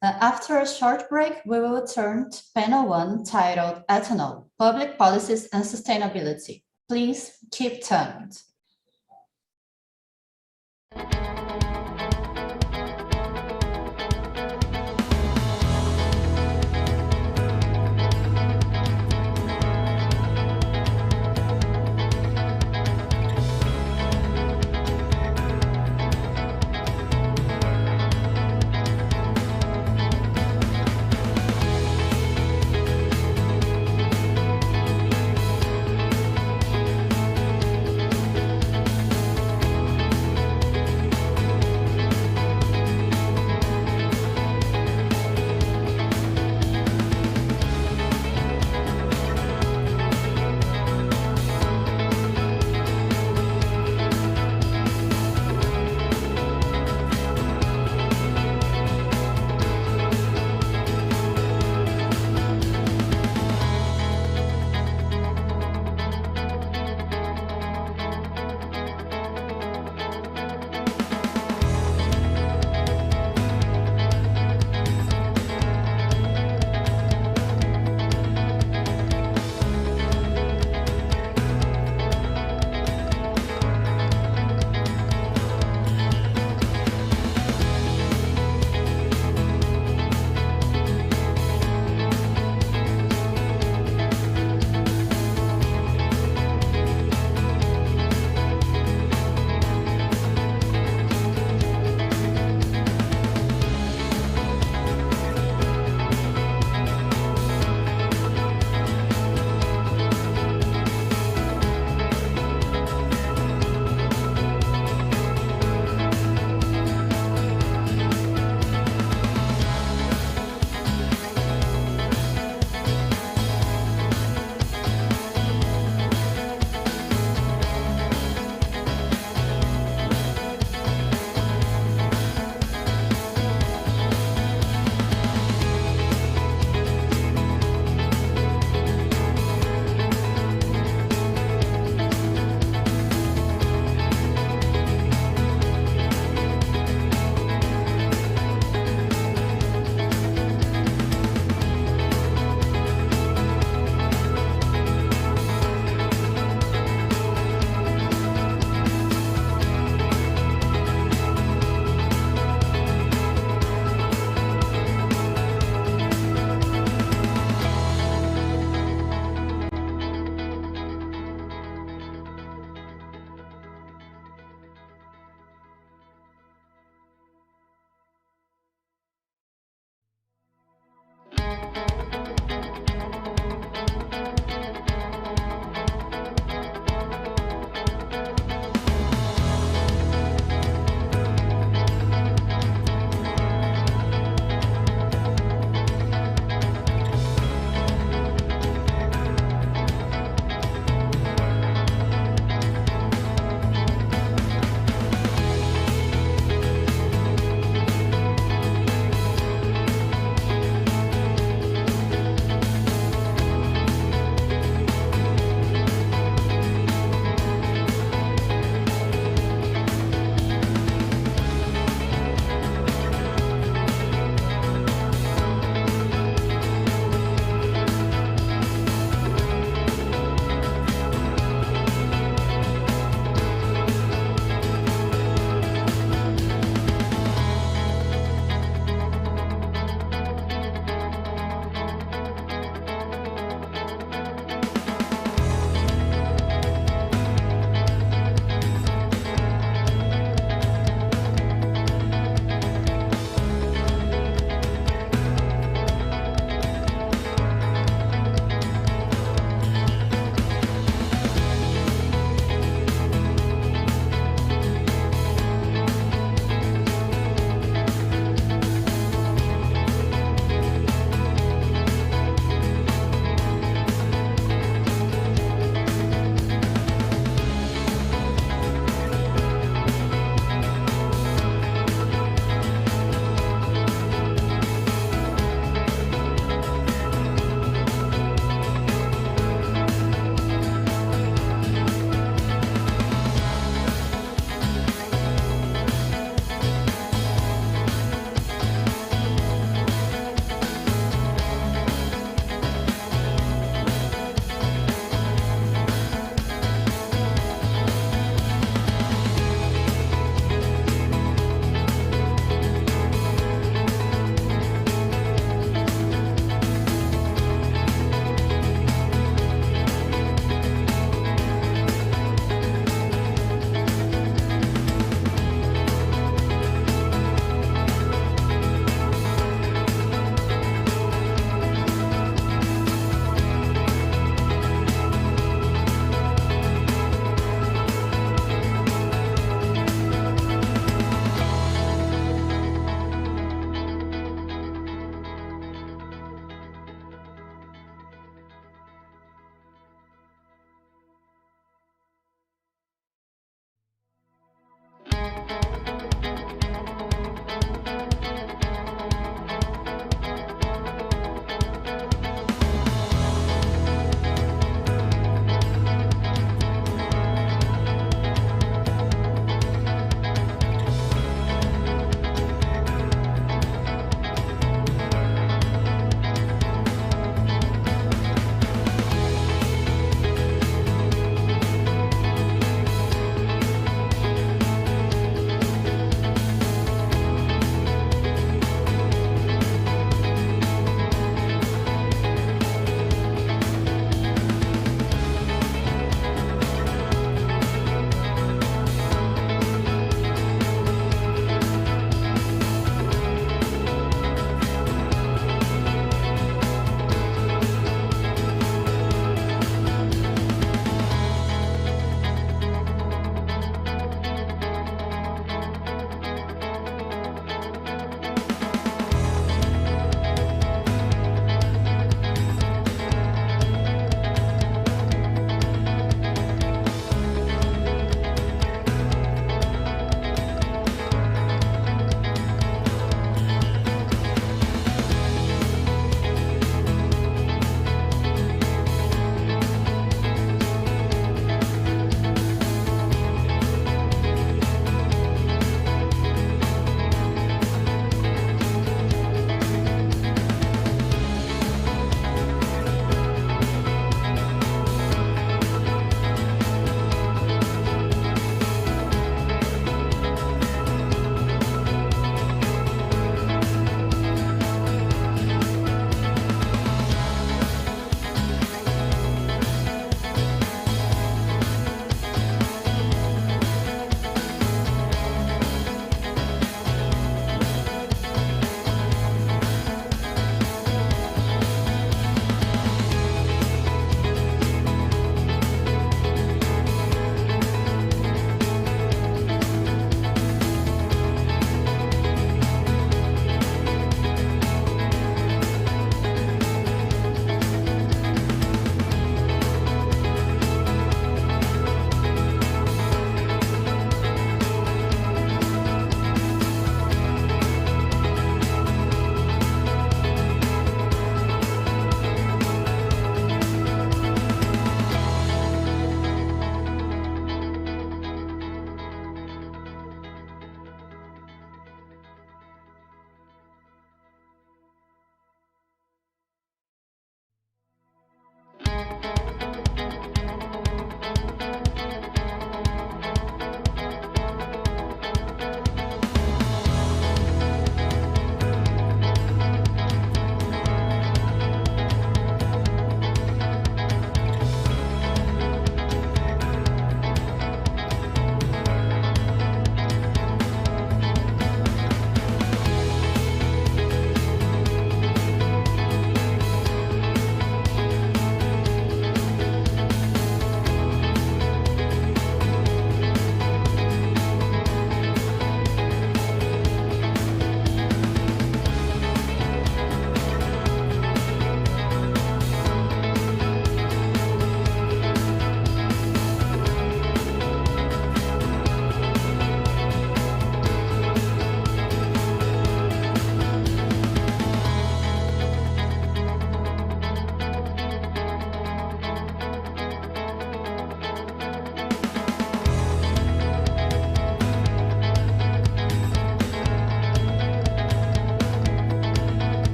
After a short break, we will return to panel 1 titled Ethanol, Public Policies and Sustainability. Please keep tuned.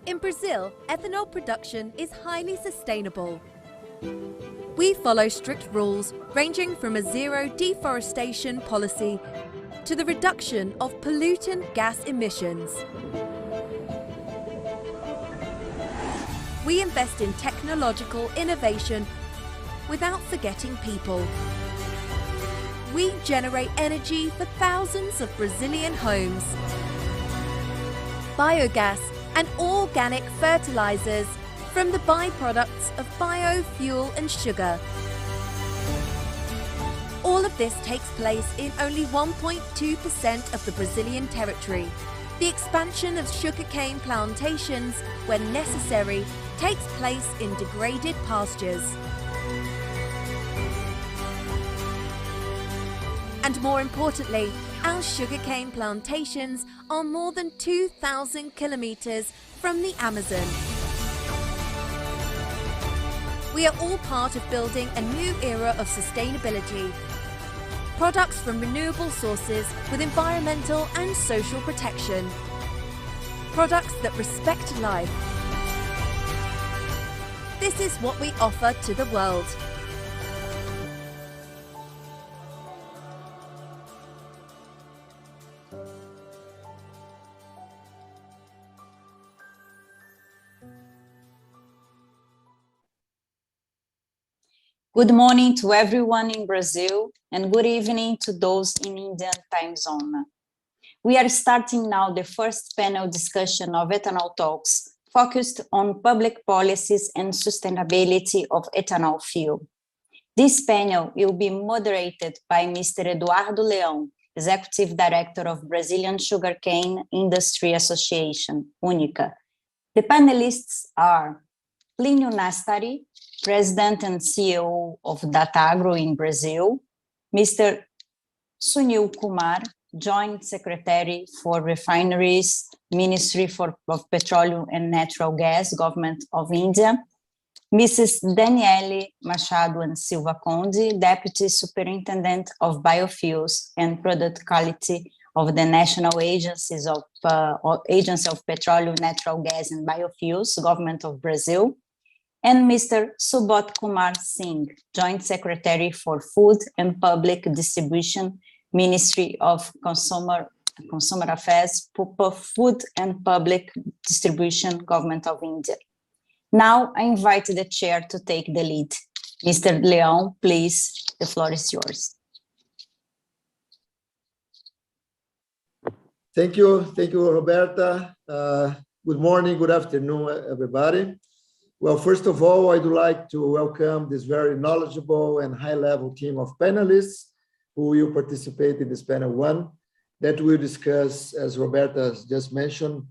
In Brazil, ethanol production is highly sustainable. We follow strict rules ranging from a zero deforestation policy to the reduction of pollutant gas emissions. We invest in technological innovation without forgetting people. We generate energy for thousands of Brazilian homes. Biogas and organic fertilizers from the byproducts of biofuel and sugar. All of this takes place in only 1.2% of the Brazilian territory. The expansion of sugarcane plantations, when necessary, takes place in degraded pastures. And more importantly, our sugarcane plantations are more than 2,000 kilometers from the Amazon. We are all part of building a new era of sustainability. Products from renewable sources with environmental and social protection. Products that respect life. This is what we offer to the world. Good morning to everyone in Brazil and good evening to those in Indian time zone. We are starting now the first panel discussion of Ethanol Talks focused on public policies and sustainability of ethanol fuel. This panel will be moderated by Mr. Eduardo Leão, Executive Director of Brazilian Sugarcane Industry Association, UNICA. The panelists are Plínio Nastari, President and CEO of Datagro in Brazil, Mr. Sunil Kumar, Joint Secretary for Refineries, Ministry of Petroleum and Natural Gas, Government of India, Mrs. Daniele Machado and Silva Conde, Deputy Superintendent of Biofuels and Product Quality of the National Agency of Petroleum, Natural Gas and Biofuels, Government of Brazil, and Mr. Subodh Kumar Singh, Joint Secretary for Food and Public Distribution, Ministry of Consumer Affairs, Food and Public Distribution, Government of India. Now I invite the chair to take the lead. Mr. Leão, please, the floor is yours. Thank you, Roberta. Good morning, good afternoon, everybody. Well, first of all, I'd like to welcome this very knowledgeable and high-level team of panelists who will participate in this panel one that will discuss, as Roberta has just mentioned,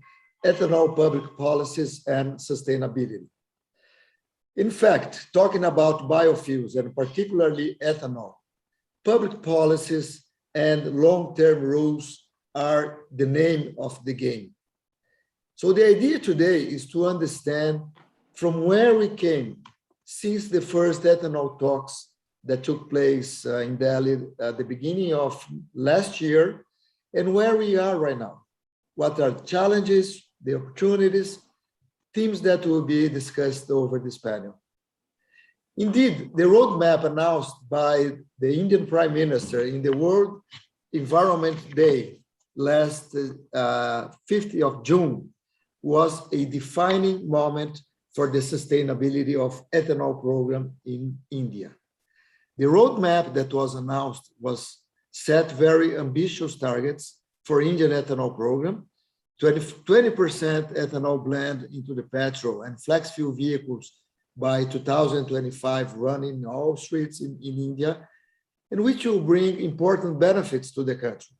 ethanol public policies and sustainability. In fact, talking about biofuels and particularly ethanol, public policies and long-term rules are the name of the game. So the idea today is to understand from where we came since the first ethanol talks that took place in Delhi at the beginning of last year and where we are right now. What are the challenges, the opportunities, themes that will be discussed over this panel. Indeed, the roadmap announced by the Indian Prime Minister in the World Environment Day last 5th of June was a defining moment for the sustainability of ethanol program in India. The roadmap that was announced was set very ambitious targets for Indian ethanol program, 20% ethanol blend into the petrol and flex fuel vehicles by 2025 running all streets in India, and which will bring important benefits to the country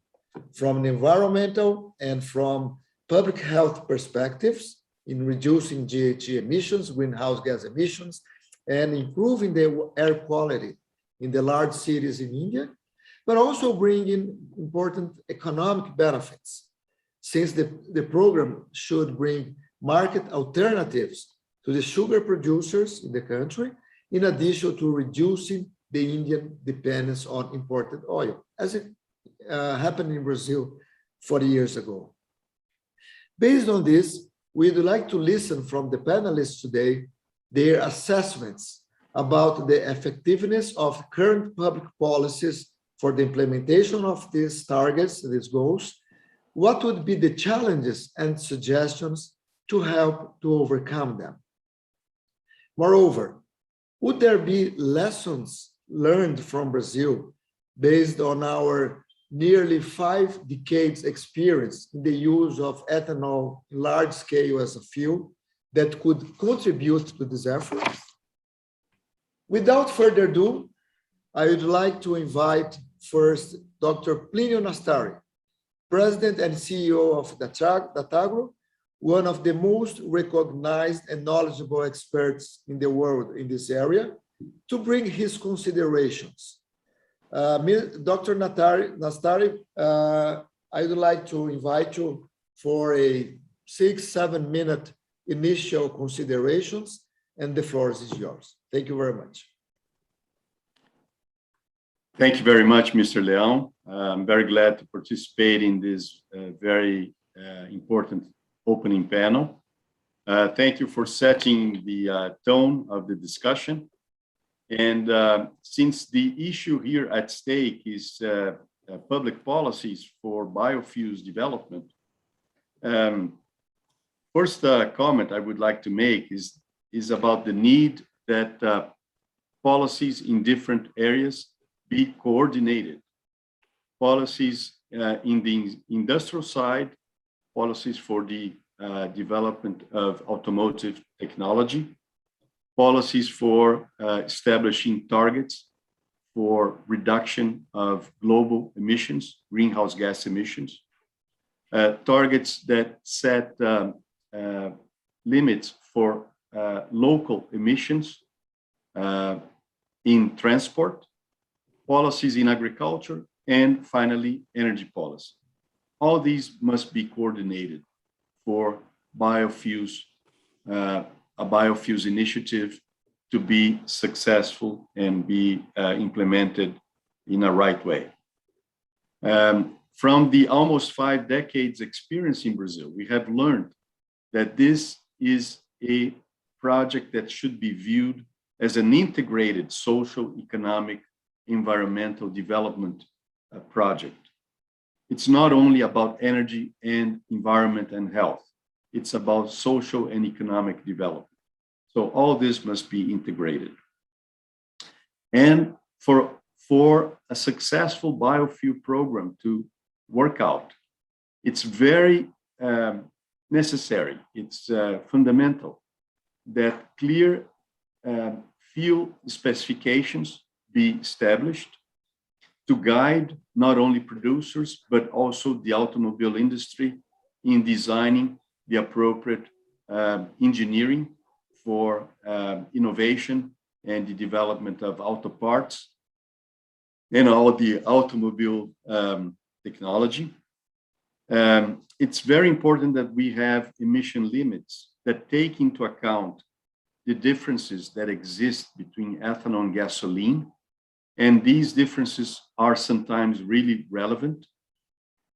from the environmental and from public health perspectives in reducing GHG emissions, greenhouse gas emissions, and improving the air quality in the large cities in India, but also bringing important economic benefits, since the program should bring market alternatives to the sugar producers in the country, in addition to reducing the Indian dependence on imported oil, as it happened in Brazil 40 years ago. Based on this, we'd like to listen from the panelists today their assessments about the effectiveness of current public policies for the implementation of these targets, these goals. What would be the challenges and suggestions to help to overcome them? Moreover, would there be lessons learned from Brazil based on our nearly 5 decades experience in the use of ethanol in large scale as a fuel that could contribute to this effort? Without further ado, I would like to invite first Dr. Plinio Nastari, President and CEO of Datagro, one of the most recognized and knowledgeable experts in the world in this area, to bring his considerations. Dr. Nastari, I would like to invite you for a 6-7 minute initial considerations, and the floor is yours. Thank you very much. Thank you very much, Mr. Leão. I'm very glad to participate in this very important opening panel. Thank you for setting the tone of the discussion. And since the issue here at stake is public policies for biofuels development, first comment I would like to make is about the need that policies in different areas be coordinated. Policies in the industrial side, policies for the development of automotive technology, policies for establishing targets for reduction of global emissions, greenhouse gas emissions, targets that set limits for local emissions in transport, policies in agriculture, and finally, energy policy. All these must be coordinated for biofuels, a biofuels initiative to be successful and be implemented in a right way. From the almost 5 decades experience in Brazil, we have learned that this is a project that should be viewed as an integrated social, economic, environmental development project. It's not only about energy and environment and health, it's about social and economic development. So all this must be integrated. And for a successful biofuel program to work out, it's very necessary, it's fundamental that clear fuel specifications be established to guide not only producers, but also the automobile industry in designing the appropriate engineering for innovation and the development of auto parts and all the automobile technology. It's very important that we have emission limits that take into account the differences that exist between ethanol and gasoline. And these differences are sometimes really relevant.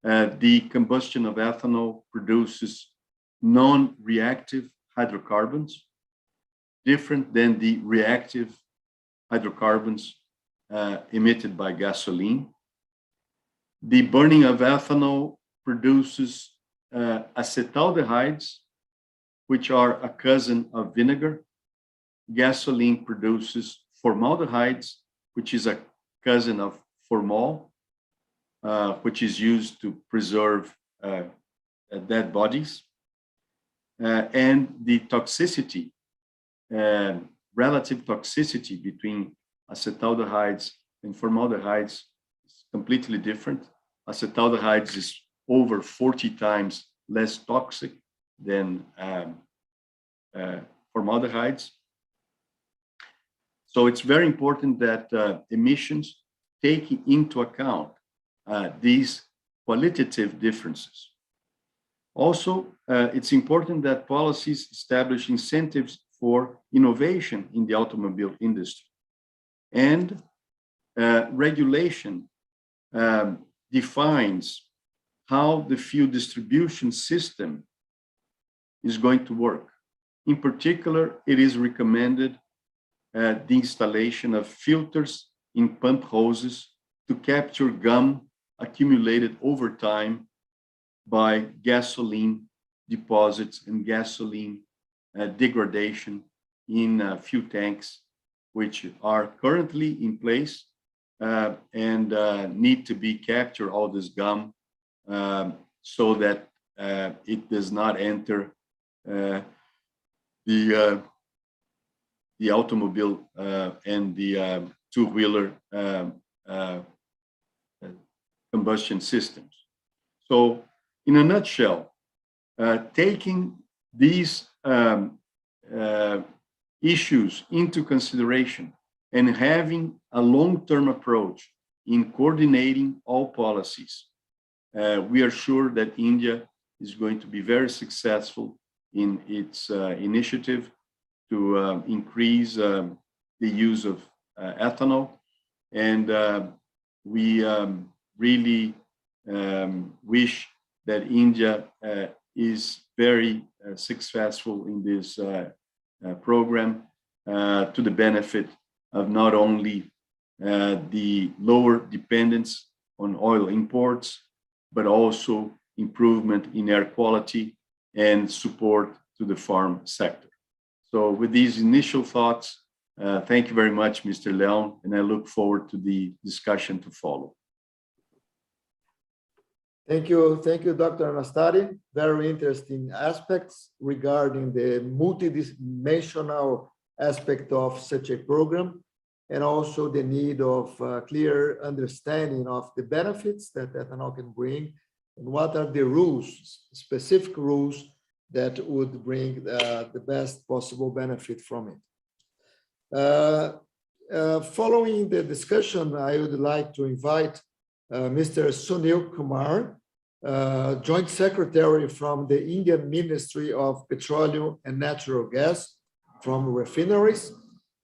The combustion of ethanol produces non-reactive hydrocarbons, different than the reactive hydrocarbons emitted by gasoline. The burning of ethanol produces acetaldehydes, which are a cousin of vinegar. Gasoline produces formaldehydes, which is a cousin of formol, which is used to preserve dead bodies. And the toxicity, relative toxicity between acetaldehydes and formaldehydes is completely different. Acetaldehydes is over 40 times less toxic than formaldehydes. So it's very important that emissions take into account these qualitative differences. Also, it's important that policies establish incentives for innovation in the automobile industry. And regulation defines how the fuel distribution system is going to work. In particular, it is recommended the installation of filters in pump hoses to capture gum accumulated over time by gasoline deposits and gasoline degradation in fuel tanks, which are currently in place and need to be captured, all this gum, so that it does not enter the automobile and the two-wheeler combustion systems. So in a nutshell, taking these issues into consideration and having a long-term approach in coordinating all policies, we are sure that India is going to be very successful in its initiative to increase the use of ethanol. And we really wish that India is very successful in this program to the benefit of not only the lower dependence on oil imports, but also improvement in air quality and support to the farm sector. So with these initial thoughts, thank you very much, Mr. Leon, and I look forward to the discussion to follow. Thank you, Dr. Anastari. Very interesting aspects regarding the multidimensional aspect of such a program, and also the need of clear understanding of the benefits that ethanol can bring, and what are the rules, specific rules that would bring the best possible benefit from it. Following the discussion, I would like to invite Mr. Sunil Kumar, Joint Secretary from the Indian Ministry of Petroleum and Natural Gas from refineries,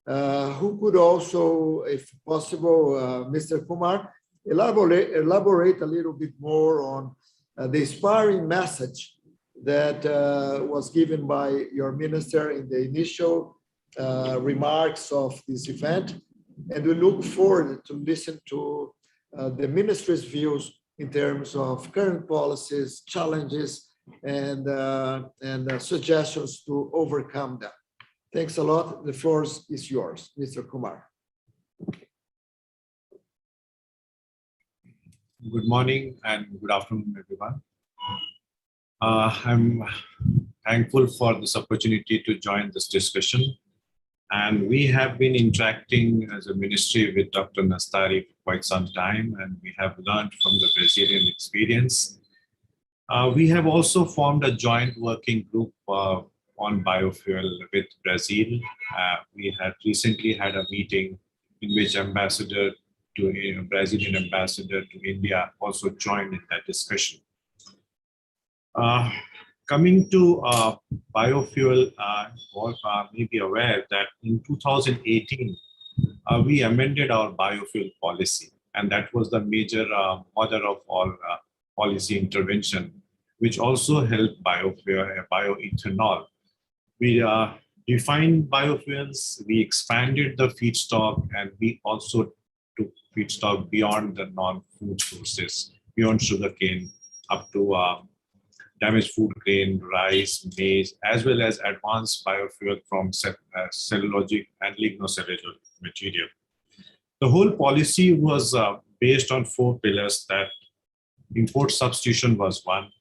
who could also, if possible, Mr. Kumar, elaborate a little bit more on the inspiring message that was given by your minister in the initial remarks of this event. And we look forward to listen to the ministry's views in terms of current policies, challenges, and suggestions to overcome them. Thanks a lot. The floor is yours, Mr. Kumar. Good morning and good afternoon, everyone. I'm thankful for this opportunity to join this discussion. And we have been interacting as a ministry with Dr. Nastari for quite some time, and we have learned from the Brazilian experience. We have also formed a joint working group on biofuel with Brazil. We had recently had a meeting in which Brazilian ambassador to India also joined in that discussion. Coming to biofuel, all may be aware that in 2018, we amended our biofuel policy, and that was the major mother of all policy intervention, which also helped bioethanol. We defined biofuels, we expanded the feedstock, and we also took feedstock beyond the non-food sources, beyond sugarcane, up to damaged food grain, rice, maize, as well as advanced biofuel from cellulosic and lignocellulosic material. The whole policy was based on 4 pillars: that import substitution was one,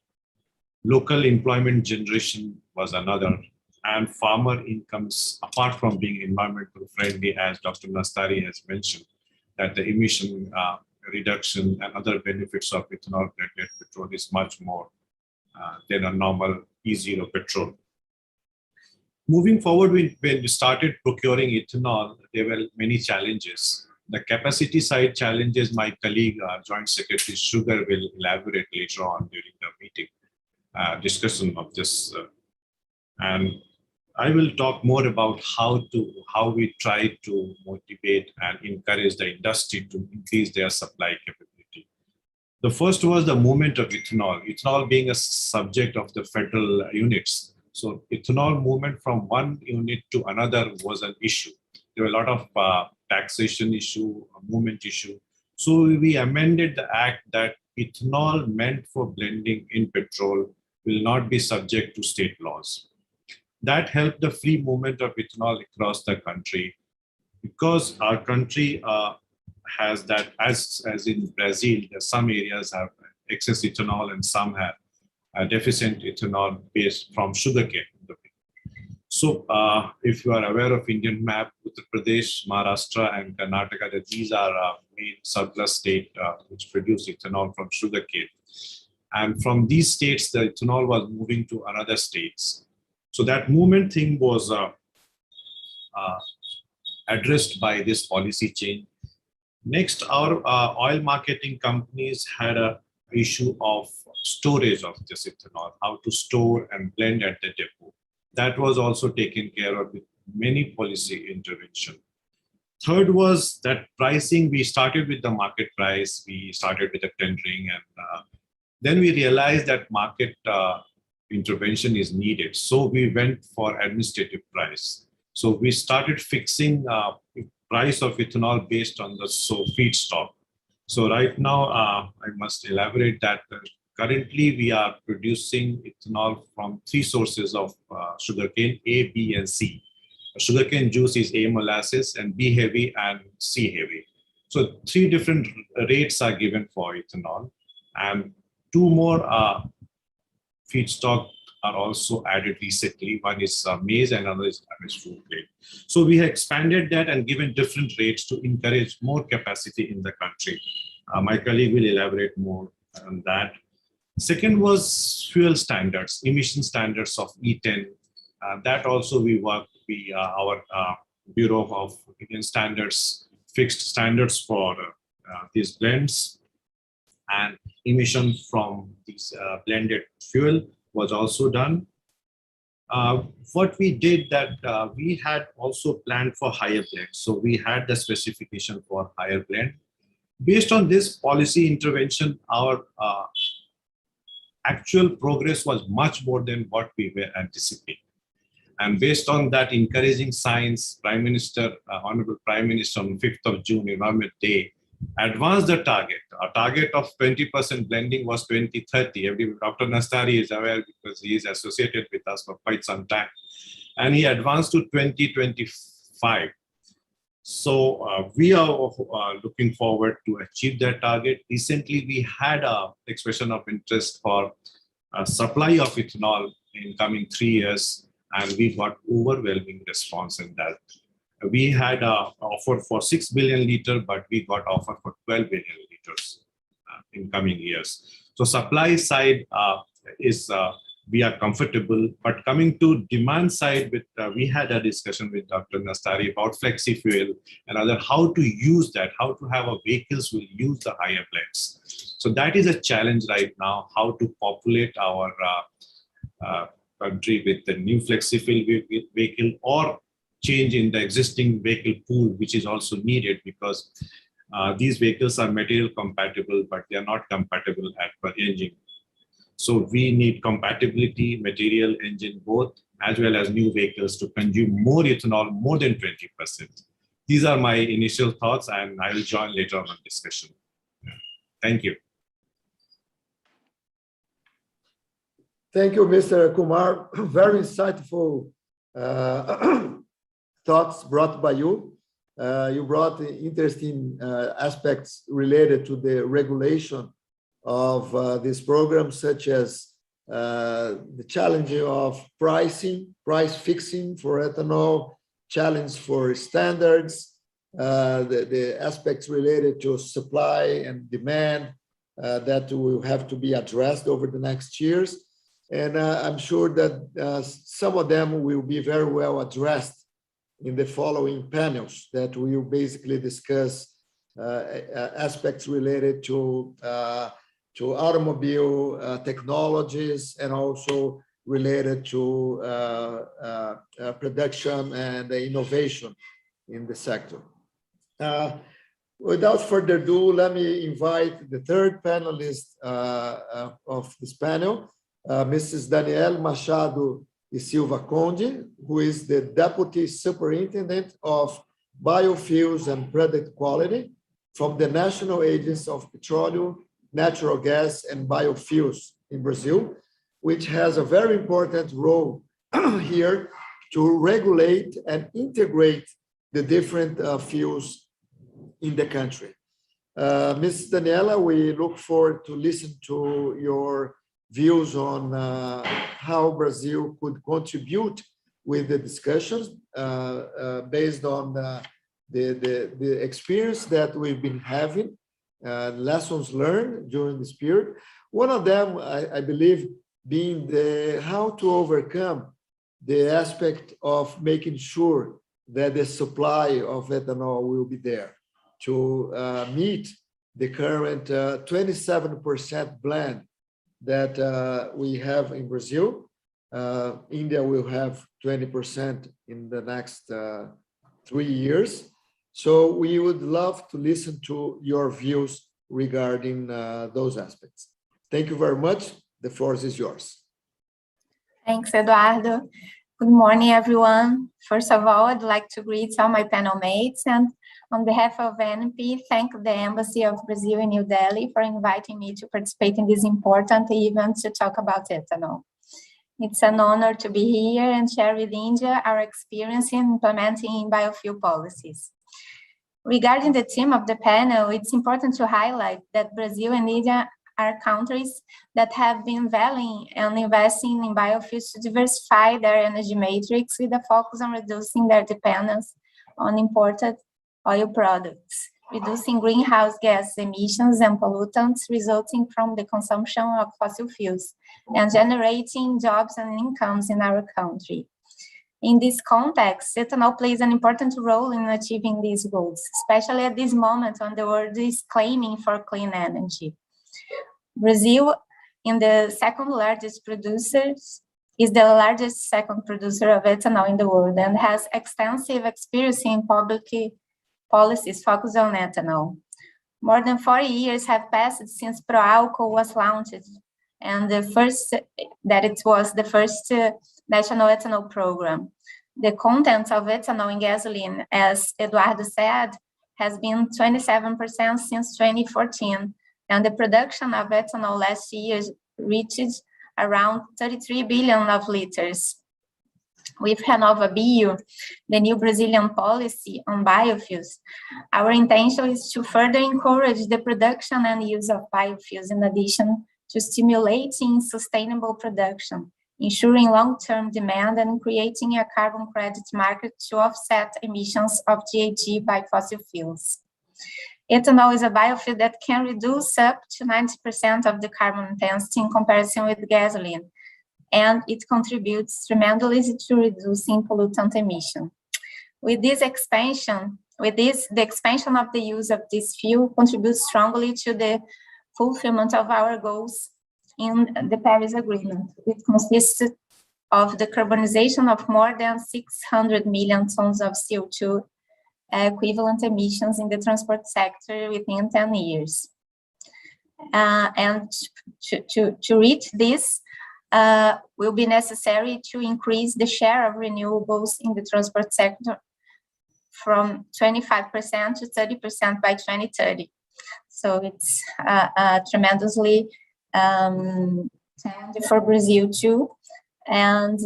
local employment generation was another, and farmer incomes, apart from being environmental friendly, as Dr. Nastari has mentioned, that the emission reduction and other benefits of ethanol-blended petrol is much more than a normal E0 petrol. Moving forward, when we started procuring ethanol, there were many challenges. The capacity side challenges, my colleague, Joint Secretary Sugar, will elaborate later on during the meeting discussion of this. And I will talk more about how we try to motivate and encourage the industry to increase their supply capability. The first was the movement of ethanol. Ethanol being a subject of the federal units, So ethanol movement from one unit to another was an issue. There were a lot of taxation issue, movement issue. So we amended the act that ethanol meant for blending in petrol will not be subject to state laws. That helped the free movement of ethanol across the country, because our country has that, as in Brazil, some areas have excess ethanol and some have deficient ethanol based from sugarcane. So if you are aware of Indian map, Uttar Pradesh, Maharashtra and Karnataka, that these are main surplus state which produce ethanol from sugarcane. And from these states, the ethanol was moving to another states. So that movement thing was addressed by this policy change. Next, our oil marketing companies had an issue of storage of this ethanol, how to store and blend at the depot. That was also taken care of with many policy intervention. Third was that pricing. We started with the market price. We started with the tendering, and then we realized that market intervention is needed. So we went for administrative price. So we started fixing price of ethanol based on the feedstock. So right now, I must elaborate that currently we are producing ethanol from 3 sources of sugarcane, A, B, and C. Sugarcane juice is A molasses, and B heavy and C heavy. So 3 different rates are given for ethanol, and 2 more feedstock are also added recently. One is maize and another is food grade. So we have expanded that and given different rates to encourage more capacity in the country. My colleague will elaborate more on that. Second was fuel standards, emission standards of E10. That also we work, our Bureau of Indian Standards fixed standards for these blends, and emission from these blended fuel was also done. What we did that we had also planned for higher blend. So we had the specification for higher blend. Based on this policy intervention, our actual progress was much more than what we were anticipating. And based on that encouraging science, Prime Minister, Honorable Prime Minister on 5th of June, Environment Day, advanced the target. Our target of 20% blending was 2030. Dr. Nastari is aware because he is associated with us for quite some time. And he advanced to 2025. So we are looking forward to achieve that target. Recently, we had an expression of interest for supply of ethanol in coming 3 years, and we got overwhelming response in that. We had an offer for 6 billion liters, but we got offer for 12 billion liters in coming years. So supply side is we are comfortable, but coming to demand side, with we had a discussion with Dr. Nastari about flexi fuel and other, how to use that, how to have a vehicles will use the higher blends. So that is a challenge right now, how to populate our country with the new flexi fuel vehicle, or change in the existing vehicle pool, which is also needed, because these vehicles are material compatible, but they are not compatible at per engine. So we need compatibility, material, engine, both, as well as new vehicles to consume more ethanol, more than 20%. These are my initial thoughts, and I will join later on discussion. Thank you. Thank you, Mr. Kumar. Very insightful thoughts brought by you. You brought interesting aspects related to the regulation of this program, such as the challenge of price fixing for ethanol, challenge for standards, the aspects related to supply and demand that will have to be addressed over the next years. And I'm sure that some of them will be very well addressed in the following panels that will basically discuss aspects related to automobile technologies, and also related to production and innovation in the sector. Without further ado, let me invite the third panelist of this panel, Mrs. Danielle Machado Silva Conde, who is the Deputy Superintendent of Biofuels and Product Quality from the National Agency of Petroleum, Natural Gas and Biofuels in Brazil, which has a very important role here to regulate and integrate the different fuels in the country. Ms. Daniela, we look forward to listen to your views on how Brazil could contribute with the discussions based on the experience that we've been having, lessons learned during this period. One of them, I believe, being how to overcome the aspect of making sure that the supply of ethanol will be there to meet the current 27% blend that we have in Brazil. India will have 20% in the next 3 years. So we would love to listen to your views regarding those aspects. Thank you very much. The floor is yours. Thanks, Eduardo. Good morning, everyone. First of all, I'd like to greet all my panel mates, and on behalf of NP, thank the Embassy of Brazil in New Delhi for inviting me to participate in this important event to talk about ethanol. It's an honor to be here and share with India our experience in implementing biofuel policies. Regarding the theme of the panel, it's important to highlight that Brazil and India are countries that have been valuing and investing in biofuels to diversify their energy matrix with a focus on reducing their dependence on imported oil products, reducing greenhouse gas emissions and pollutants resulting from the consumption of fossil fuels, and generating jobs and incomes in our country. In this context, ethanol plays an important role in achieving these goals, especially at this moment when the world is claiming for clean energy. Brazil, is the largest second producer of ethanol in the world and has extensive experience in public policies focused on ethanol. More than 40 years have passed since ProAlco was launched, and it was the first national ethanol program. The content of ethanol in gasoline, as Eduardo said, has been 27% since 2014. And the production of ethanol last year reached around 33 billion of liters. With RenovaBio, the new Brazilian policy on biofuels, our intention is to further encourage the production and use of biofuels in addition to stimulating sustainable production, ensuring long-term demand and creating a carbon credit market to offset emissions of GHG by fossil fuels. Ethanol is a biofuel that can reduce up to 90% of the carbon intensity in comparison with gasoline, and it contributes tremendously to reducing pollutant emission. With this expansion, the expansion of the use of this fuel contributes strongly to the fulfillment of our goals in the Paris Agreement, which consists of the carbonization of more than 600 million tons of CO2 equivalent emissions in the transport sector within 10 years. And to reach this, will be necessary to increase the share of renewables in the transport sector from 25% to 30% by 2030. So it's tremendously challenging for Brazil too. And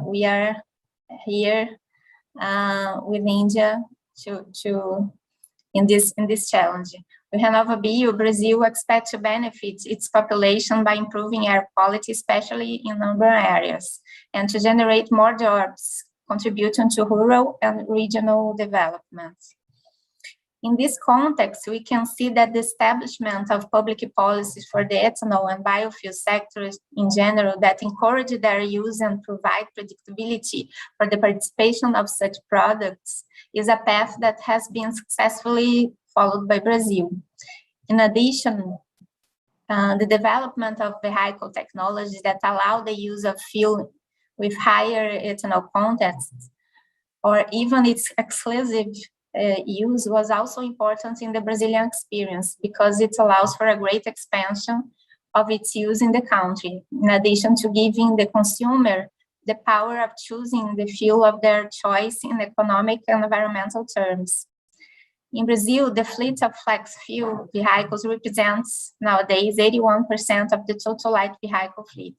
we are here with India in this challenge. With RenovaBio, Brazil expects to benefit its population by improving air quality, especially in urban areas, and to generate more jobs, contributing to rural and regional development. In this context, we can see that the establishment of public policies for the ethanol and biofuel sectors in general that encourage their use and provide predictability for the participation of such products is a path that has been successfully followed by Brazil. In addition, the development of vehicle technologies that allow the use of fuel with higher ethanol content, or even its exclusive use, was also important in the Brazilian experience because it allows for a great expansion of its use in the country, in addition to giving the consumer the power of choosing the fuel of their choice in economic and environmental terms. In Brazil, the fleet of flex fuel vehicles represents nowadays 81% of the total light vehicle fleet.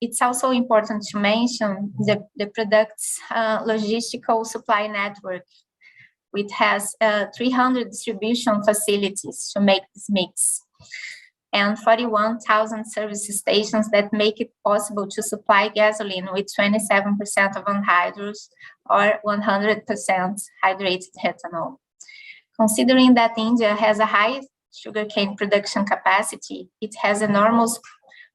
It's also important to mention the product's logistical supply network, which has 300 distribution facilities to make this mix, and 41,000 service stations that make it possible to supply gasoline with 27% of anhydrous or 100% hydrated ethanol. Considering that India has a high sugarcane production capacity, it has enormous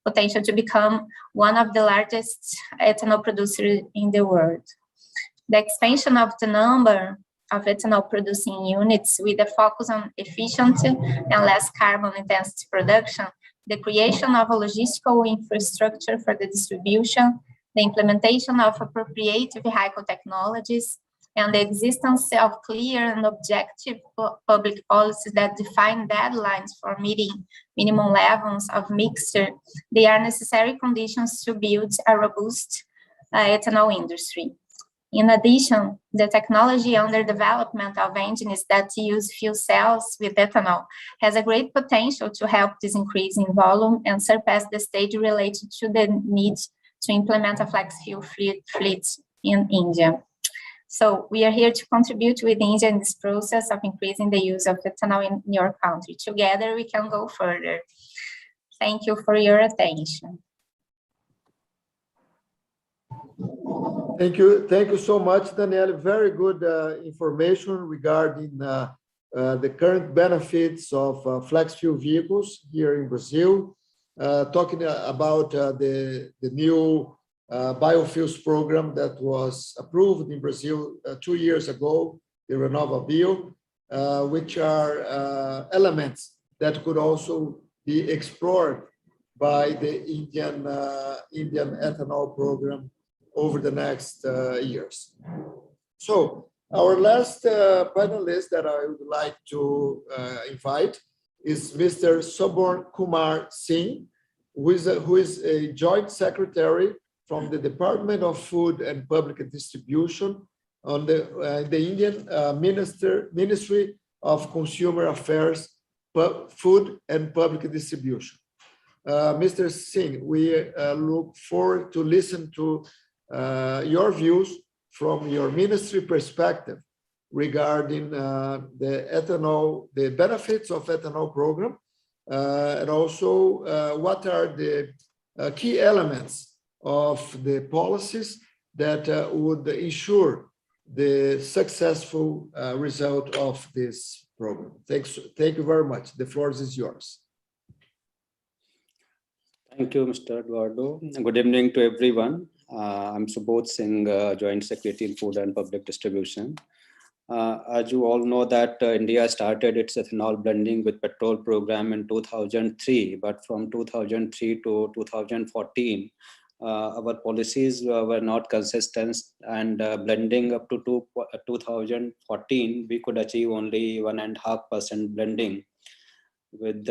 potential to become one of the largest ethanol producers in the world. The expansion of the number of ethanol producing units with a focus on efficient and less carbon intensity production, the creation of a logistical infrastructure for the distribution, the implementation of appropriate vehicle technologies, and the existence of clear and objective public policies that define deadlines for meeting minimum levels of mixture, they are necessary conditions to build a robust ethanol industry. In addition, the technology under development of engines that use fuel cells with ethanol has a great potential to help this increase in volume and surpass the stage related to the need to implement a flex fuel fleet in India. So we are here to contribute with India in this process of increasing the use of ethanol in your country. Together, we can go further. Thank you for your attention. Thank you so much, Danielle. Very good information regarding the current benefits of flex fuel vehicles here in Brazil. Talking about the new biofuels program that was approved in Brazil 2 years ago, the Renova Bill, which are elements that could also be explored by the Indian ethanol program over the next years. So our last panelist that I would like to invite is Mr. Soborn Kumar Singh, who is a joint secretary from the Department of Food and Public Distribution on the Indian Ministry of Consumer Affairs, Food and Public Distribution. Mr. Singh, we look forward to listen to your views from your ministry perspective regarding the benefits of ethanol program, and also what are the key elements of the policies that would ensure the successful result of this program. Thank you very much. The floor is yours. Thank you, Mr. Eduardo. Good evening to everyone. I'm Subodh Singh, Joint Secretary in Food and Public Distribution. As you all know that India started its ethanol blending with petrol program in 2003, but from 2003 to 2014, our policies were not consistent, and blending up to 2014, we could achieve only 1.5% blending with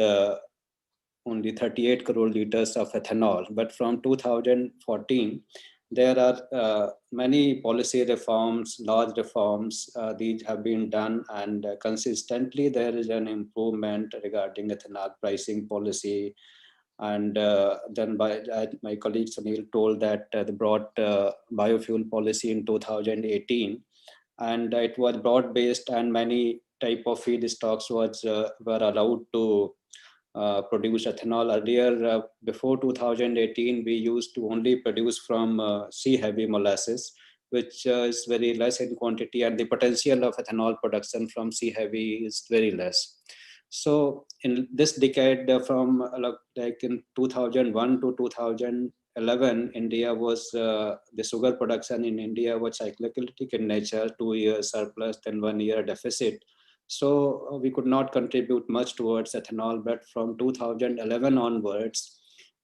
only 38 crore liters of ethanol. But from 2014, there are many policy reforms, large reforms, these have been done, and consistently there is an improvement regarding ethanol pricing policy. And then my colleague Sunil told that they brought biofuel policy in 2018, and it was broad-based, and many type of feedstocks were allowed to produce ethanol. Earlier, before 2018, we used to only produce from C-heavy molasses, which is very less in quantity, and the potential of ethanol production from C-heavy is very less. So in this decade, from like in 2001 to 2011, India was, the sugar production in India was cyclic in nature, 2 years surplus, then 1 year deficit. So we could not contribute much towards ethanol, but from 2011 onwards,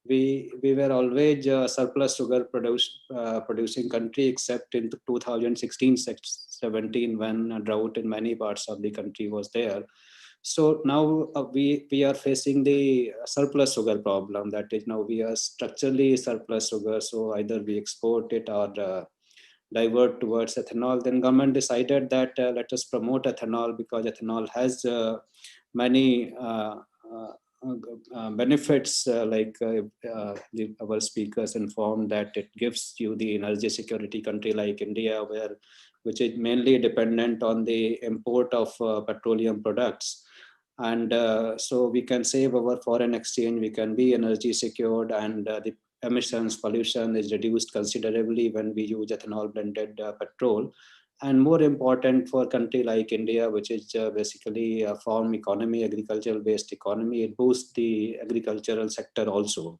we were always a surplus sugar producing country, except in 2016-17 when a drought in many parts of the country was there. So now we are facing the surplus sugar problem. That is, now we are structurally surplus sugar. So either we export it or divert towards ethanol. Then government decided that let us promote ethanol, because ethanol has many benefits, our speakers informed that it gives you the energy security. Country like India, which is mainly dependent on the import of petroleum products. And so we can save our foreign exchange, we can be energy secured, and the emissions pollution is reduced considerably when we use ethanol blended petrol. And more important for a country like India, which is basically a farm economy, agricultural based economy, it boosts the agricultural sector also.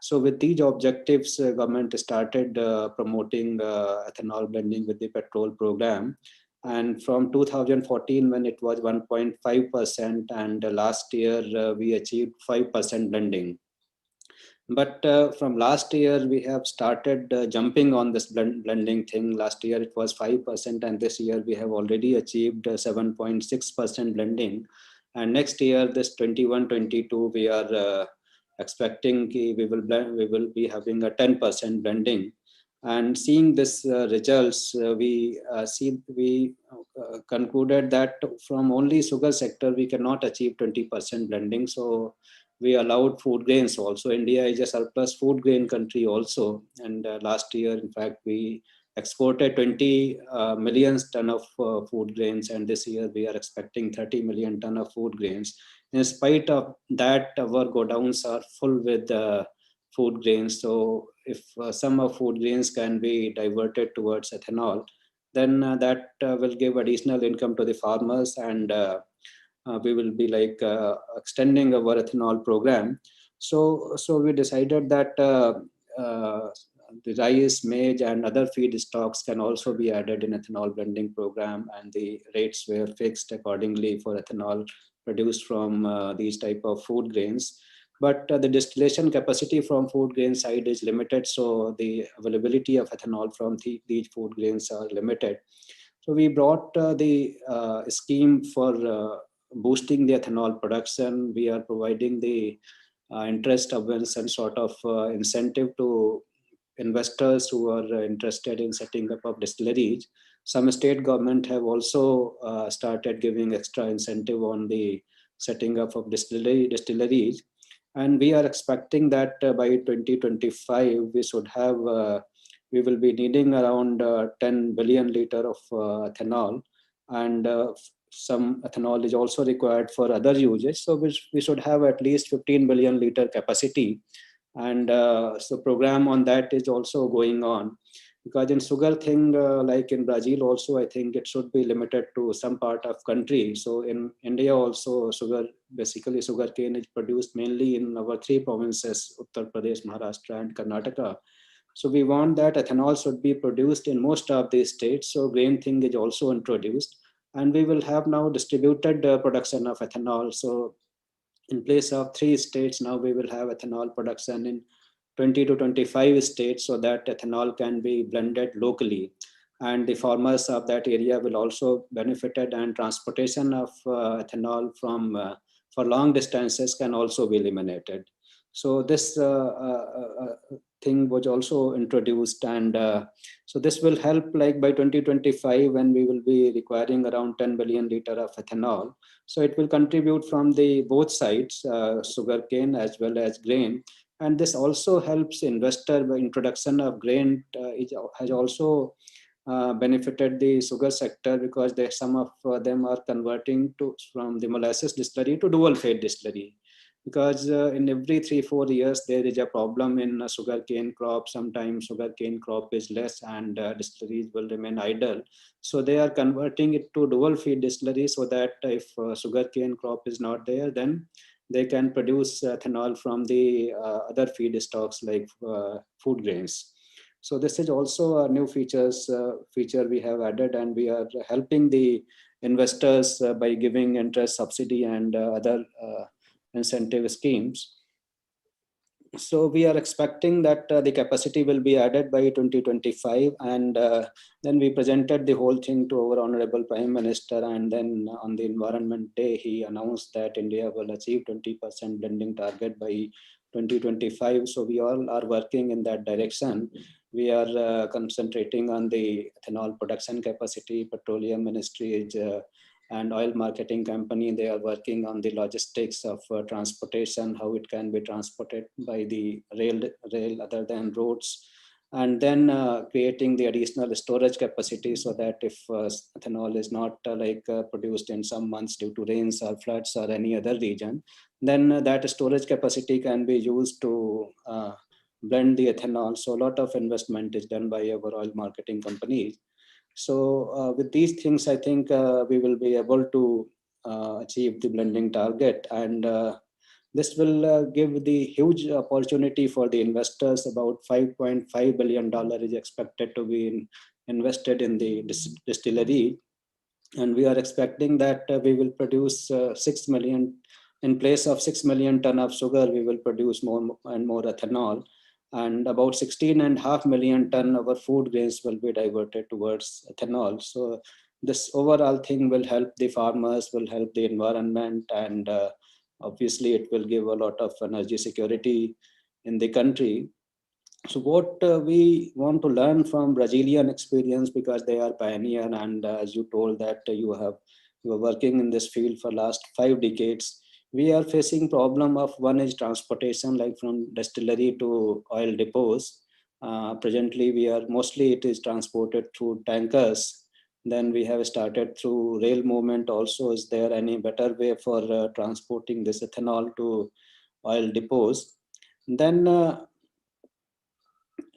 So with these objectives, government started promoting ethanol blending with the petrol program. And from 2014, when it was 1.5%, and last year we achieved 5% blending. But from last year, we have started jumping on this blending thing. Last year it was 5%, and this year we have already achieved 7.6% blending. And next year, this 21-22, we are expecting we will be having a 10% blending. And seeing this results, we concluded that from only sugar sector we cannot achieve 20% blending. So we allowed food grains also. India is a surplus food grain country also. And last year, in fact, we exported 20 million ton of food grains. And this year we are expecting 30 million ton of food grains. In spite of that, our godowns are full with food grains. So if some of food grains can be diverted towards ethanol, then that will give additional income to the farmers, and we will be like extending our ethanol program. So we decided that the rice, maize, and other feed stocks can also be added in ethanol blending program, and the rates were fixed accordingly for ethanol produced from these type of food grains. But the distillation capacity from food grain side is limited, so the availability of ethanol from these food grains are limited. So we brought the scheme for boosting the ethanol production. We are providing the interest subvention sort of incentive to investors who are interested in setting up of distilleries. Some state government have also started giving extra incentive on the setting up of distilleries. And we are expecting that by 2025, we should have, we will be needing around 10 billion liter of ethanol. And some ethanol is also required for other uses. So we should have at least 15 billion liter capacity. And so program on that is also going on. Because in sugar thing, like in Brazil also, I think it should be limited to some part of country. So in India also, basically sugarcane is produced mainly in our three provinces, Uttar Pradesh, Maharashtra, and Karnataka. So we want that ethanol should be produced in most of these states. So grain thing is also introduced. And we will have now distributed production of ethanol. So in place of 3 states, now we will have ethanol production in 20 to 25 states, so that ethanol can be blended locally. And the farmers of that area will also benefited, and transportation of ethanol from for long distances can also be eliminated. So this thing was also introduced, and so this will help, like by 2025, when we will be requiring around 10 billion liter of ethanol. So it will contribute from the both sides, sugarcane as well as grain. And this also helps investor by introduction of grain. It has also benefited the sugar sector, because some of them are converting from the molasses distillery to dual feed distillery. Because in every 3-4 years there is a problem in sugarcane crop. Sometimes sugarcane crop is less, and distilleries will remain idle. So they are converting it to dual feed distillery, so that if sugarcane crop is not there, then they can produce ethanol from the other feed stocks like food grains. So this is also a new feature we have added, and we are helping the investors by giving interest subsidy and other incentive schemes. So we are expecting that the capacity will be added by 2025, and then we presented the whole thing to our Honorable Prime Minister, and then on the Environment Day, he announced that India will achieve 20% blending target by 2025. So we all are working in that direction. We are concentrating on the ethanol production capacity. Petroleum Ministry and oil marketing company, they are working on the logistics of transportation, how it can be transported by the rail other than roads, and then creating the additional storage capacity so that if ethanol is not produced in some months due to rains or floods or any other region, then that storage capacity can be used to blend the ethanol. So a lot of investment is done by our oil marketing companies. So with these things, I think we will be able to achieve the blending target, and this will give the huge opportunity for the investors. About $5.5 billion is expected to be invested in the distillery, and we are expecting that we will produce 6 million, in place of 6 million ton of sugar, we will produce more and more ethanol. And about 16.5 million ton of our food grains will be diverted towards ethanol. So this overall thing will help the farmers, will help the environment, and obviously it will give a lot of energy security in the country. So what we want to learn from Brazilian experience, because they are pioneer, and as you told that you are working in this field for last 5 decades. We are facing problem of, one is transportation, like from distillery to oil depots. Presently, mostly it is transported through tankers. Then we have started through rail movement also. Is there any better way for transporting this ethanol to oil depots? Then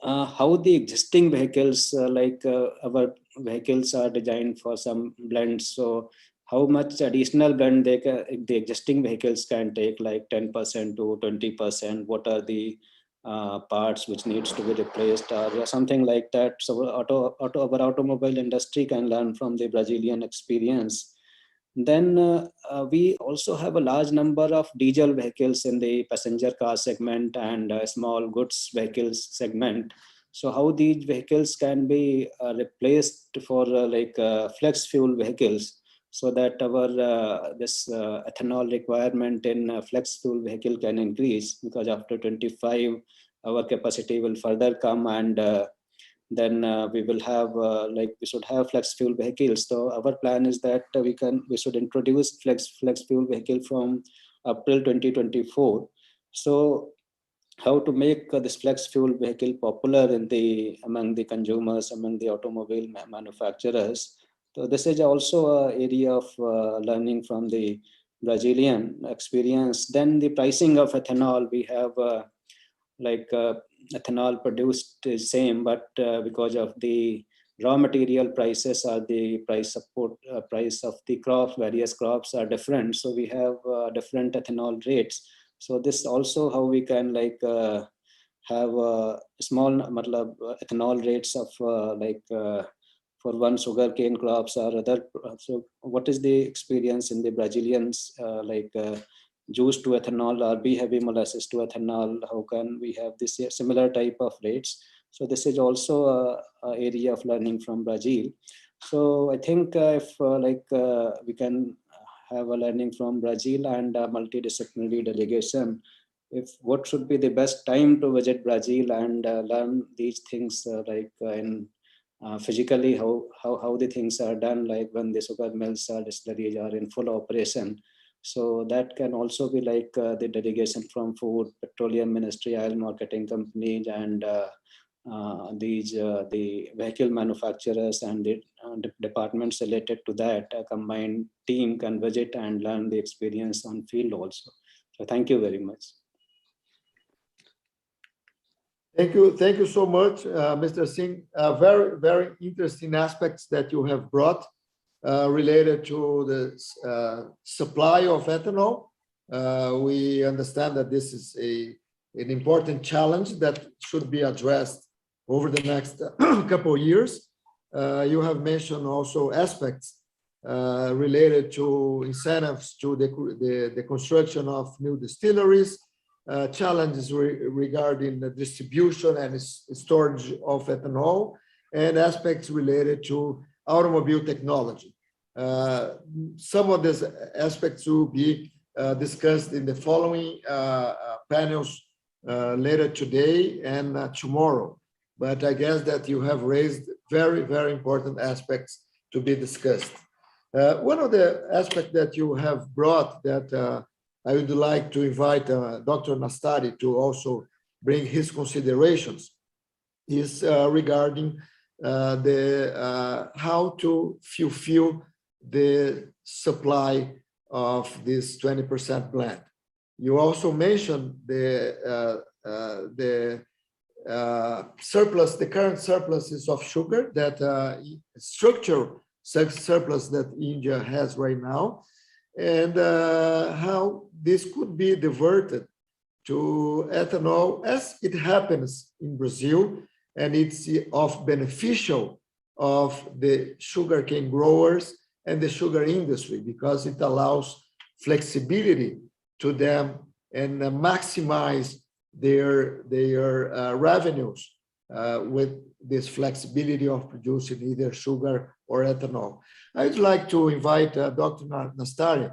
how the existing vehicles, our vehicles are designed for some blends. So how much additional blend the existing vehicles can take, like 10% to 20%? What are the parts which needs to be replaced or something like that? So our automobile industry can learn from the Brazilian experience. Then we also have a large number of diesel vehicles in the passenger car segment and small goods vehicles segment. So how these vehicles can be replaced for flex fuel vehicles, so that our ethanol requirement in flex fuel vehicle can increase, because after 25 our capacity will further come, and then we will have we should have flex fuel vehicles. So our plan is that we should introduce flex fuel vehicle from April 2024. So how to make this flex fuel vehicle popular among the consumers, among the automobile manufacturers. So this is also an area of learning from the Brazilian experience. Then the pricing of ethanol, we have ethanol produced is same, but because of the raw material prices or the price of the crop, various crops are different. So we have different ethanol rates. So this also how we can have small ethanol rates of for one sugarcane crops or other. So what is the experience in the Brazilians juice to ethanol or B-heavy molasses to ethanol? How can we have this similar type of rates? So this is also a area of learning from Brazil. So I think if we can have a learning from Brazil and a multidisciplinary delegation, if what should be the best time to visit Brazil and learn these things physically, how the things are done, like when the sugar mills or distilleries are in full operation. So that can also be the delegation from Food, Petroleum Ministry, oil marketing companies, and the vehicle manufacturers and the departments related to that. A combined team can visit and learn the experience on field also. So thank you very much. Thank you so much, Mr. Singh. Very, very interesting aspects that you have brought related to the supply of ethanol. We understand that this is an important challenge that should be addressed over the next couple of years. You have mentioned also aspects related to incentives to the construction of new distilleries, challenges regarding the distribution and storage of ethanol, and aspects related to automobile technology. Some of these aspects will be discussed in the following panels later today and tomorrow. But I guess that you have raised very, very important aspects to be discussed. One of the aspects that you have brought that I would like to invite Dr. Nastari to also bring his considerations is regarding how to fulfill the supply of this 20% blend. You also mentioned the surplus, the current surpluses of sugar, that structural surplus that India has right now, and how this could be diverted to ethanol as it happens in Brazil, and it's of beneficial of the sugarcane growers and the sugar industry, because it allows flexibility to them and maximize their revenues with this flexibility of producing either sugar or ethanol. I'd like to invite Dr. Nastari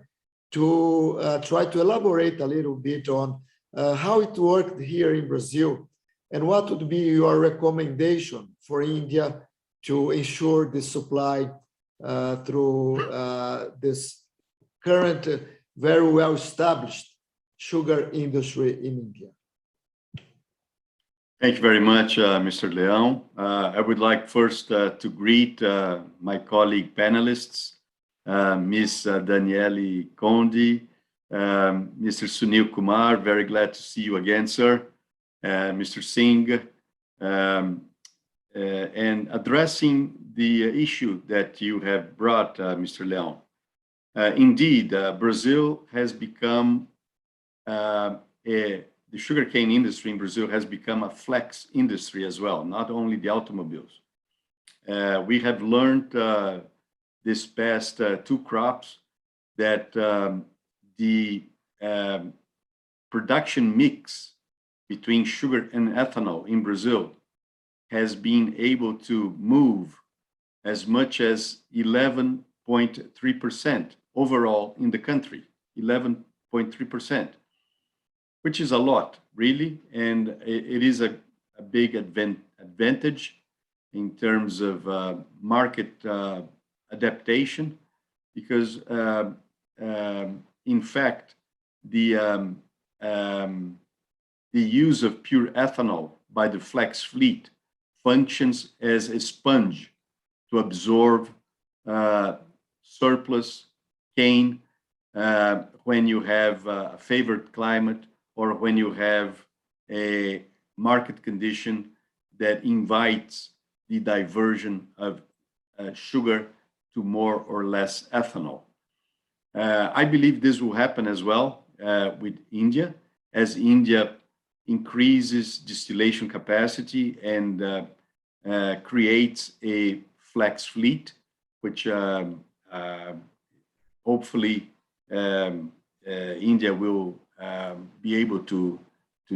to try to elaborate a little bit on how it worked here in Brazil, and what would be your recommendation for India to ensure the supply through this current very well-established sugar industry in India. Thank you very much, Mr. Leão. I would like first to greet my colleague panelists, Ms. Daniele Condi, Mr. Sunil Kumar, very glad to see you again, sir, Mr. Singh, and addressing the issue that you have brought, Mr. Leão. Indeed, Brazil has become the sugarcane industry in Brazil has become a flex industry as well, not only the automobiles. We have learned this past two crops that the production mix between sugar and ethanol in Brazil has been able to move as much as 11.3% overall in the country, 11.3%. Which is a lot, really, and it is a big advantage in terms of market adaptation, because in fact the use of pure ethanol by the flex fleet functions as a sponge to absorb surplus cane when you have a favored climate, or when you have a market condition that invites the diversion of sugar to more or less ethanol. I believe this will happen as well with India, as India increases distillation capacity and creates a flex fleet, which hopefully India will be able to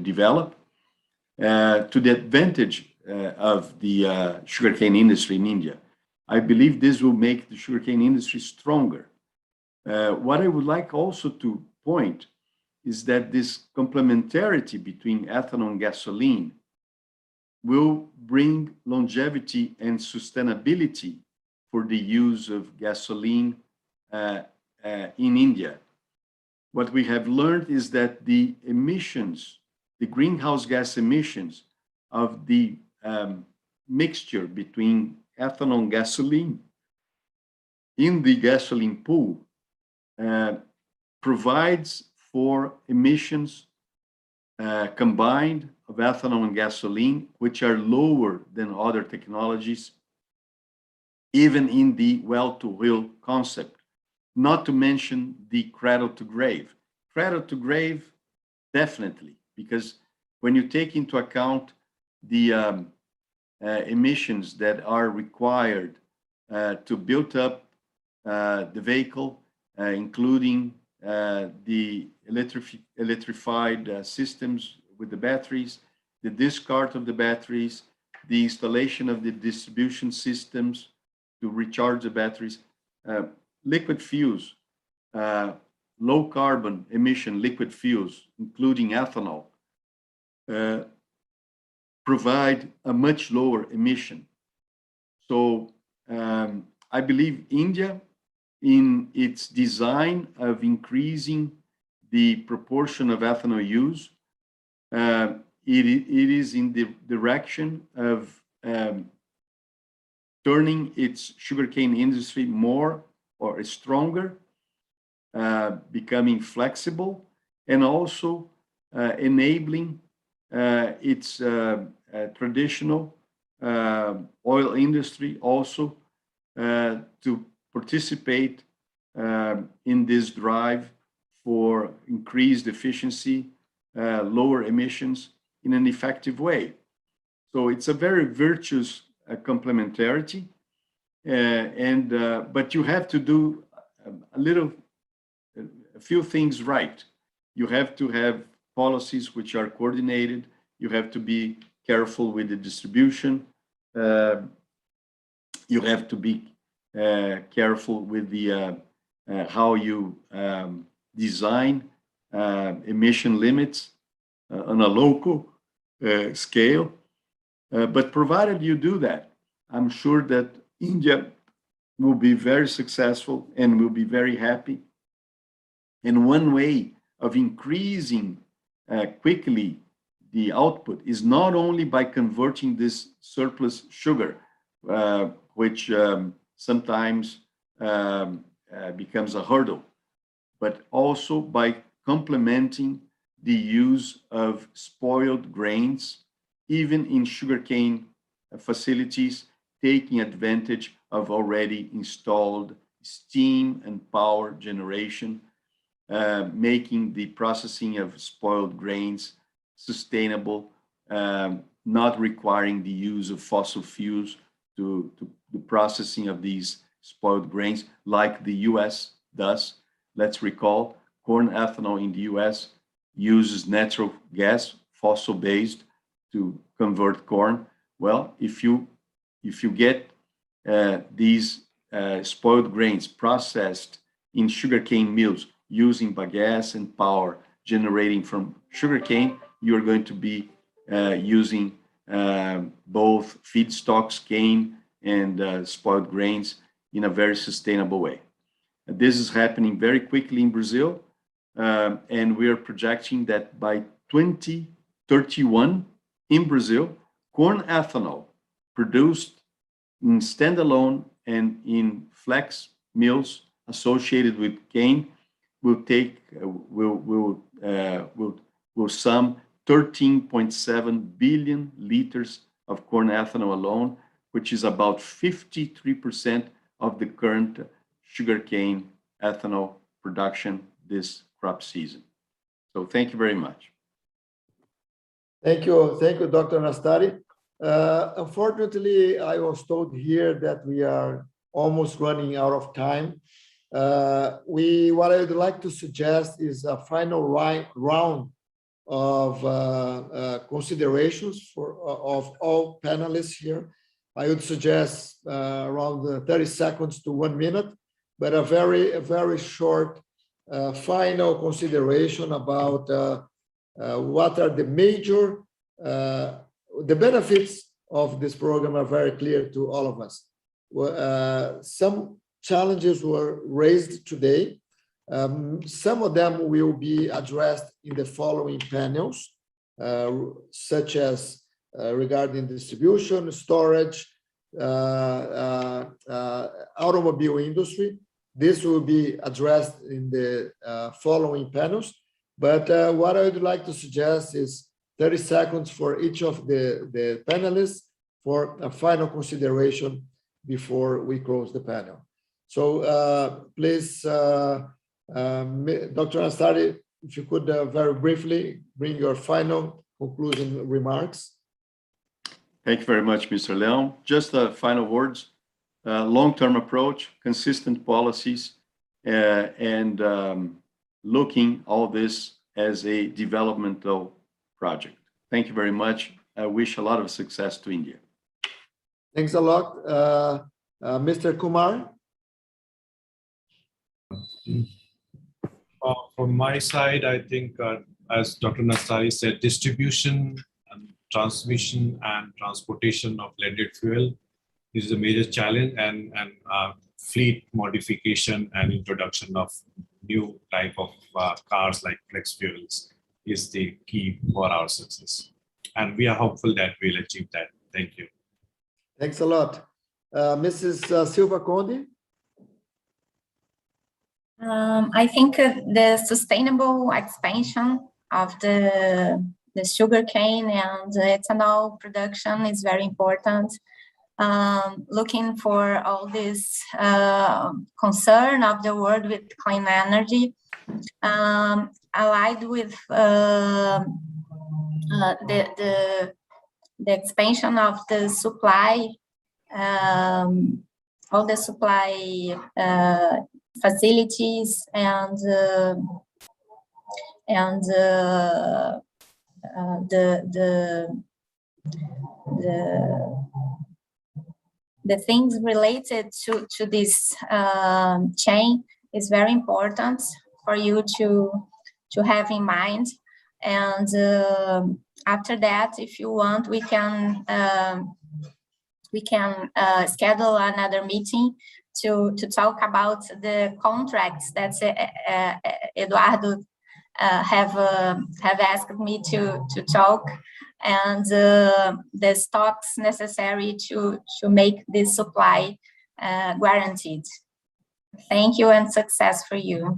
develop to the advantage of the sugarcane industry in India. I believe this will make the sugarcane industry stronger. What I would like also to point is that this complementarity between ethanol and gasoline will bring longevity and sustainability for the use of gasoline in India. What we have learned is that the emissions, the greenhouse gas emissions of the mixture between ethanol and gasoline in the gasoline pool provides for emissions combined of ethanol and gasoline, which are lower than other technologies, even in the well-to-wheel concept. Not to mention the cradle to grave. Cradle to grave, definitely, because when you take into account the emissions that are required to build up the vehicle, including the electrified systems with the batteries, the discard of the batteries, the installation of the distribution systems to recharge the batteries, liquid fuels, low carbon emission liquid fuels, including ethanol, provide a much lower emission. So I believe India, in its design of increasing the proportion of ethanol use, it is in the direction of turning its sugarcane industry more or stronger, becoming flexible, and also enabling its traditional oil industry also to participate in this drive for increased efficiency, lower emissions in an effective way. So it's a very virtuous complementarity, but you have to do a few things right. You have to have policies which are coordinated. You have to be careful with the distribution. You have to be careful with the how you design emission limits on a local scale. But provided you do that, I'm sure that India will be very successful and will be very happy. And one way of increasing quickly the output is not only by converting this surplus sugar, which sometimes becomes a hurdle, but also by complementing the use of spoiled grains, even in sugarcane facilities, taking advantage of already installed steam and power generation, making the processing of spoiled grains sustainable, not requiring the use of fossil fuels to the processing of these spoiled grains like the US does. Let's recall, corn ethanol in the US uses natural gas, fossil-based, to convert corn. Well, if you get these spoiled grains processed in sugarcane mills using bagasse and power generating from sugarcane, you're going to be using both feedstocks, cane, and spoiled grains in a very sustainable way. This is happening very quickly in Brazil, and we are projecting that by 2031 in Brazil, corn ethanol produced in standalone and in flex mills associated with cane will sum 13.7 billion liters of corn ethanol alone, which is about 53% of the current sugarcane ethanol production this crop season. So thank you very much. Thank you, Dr. Nastari. Unfortunately, I was told here that we are almost running out of time. What I would like to suggest is a final round of considerations of all panelists here. I would suggest around 30 seconds to 1 minute, but a very short final consideration about what are the major, the benefits of this program are very clear to all of us. Some challenges were raised today. Some of them will be addressed in the following panels, such as regarding distribution, storage, automobile industry. This will be addressed in the following panels. But what I would like to suggest is 30 seconds for each of the panelists for a final consideration before we close the panel. So please, Dr. Nastari, if you could very briefly bring your final concluding remarks. Thank you very much, Mr. Leon. Just final words, long-term approach, consistent policies, and looking all this as a developmental project. Thank you very much. I wish a lot of success to India. Thanks a lot. Mr. Kumar? From my side, I think, as Dr. Nastari said, distribution and transmission and transportation of blended fuel is a major challenge, and fleet modification and introduction of new type of cars like flex fuels is the key for our success. And we are hopeful that we'll achieve that. Thank you. Thanks a lot. Mrs. Silva Conde? I think the sustainable expansion of the sugarcane and the ethanol production is very important. Looking for all this concern of the world with clean energy, allied with the expansion of the supply, all the supply facilities and the things related to this chain is very important for you to have in mind. And after that, if you want, we can schedule another meeting to talk about the contracts that Eduardo have asked me to talk, and the stocks necessary to make this supply guaranteed. Thank you and success for you.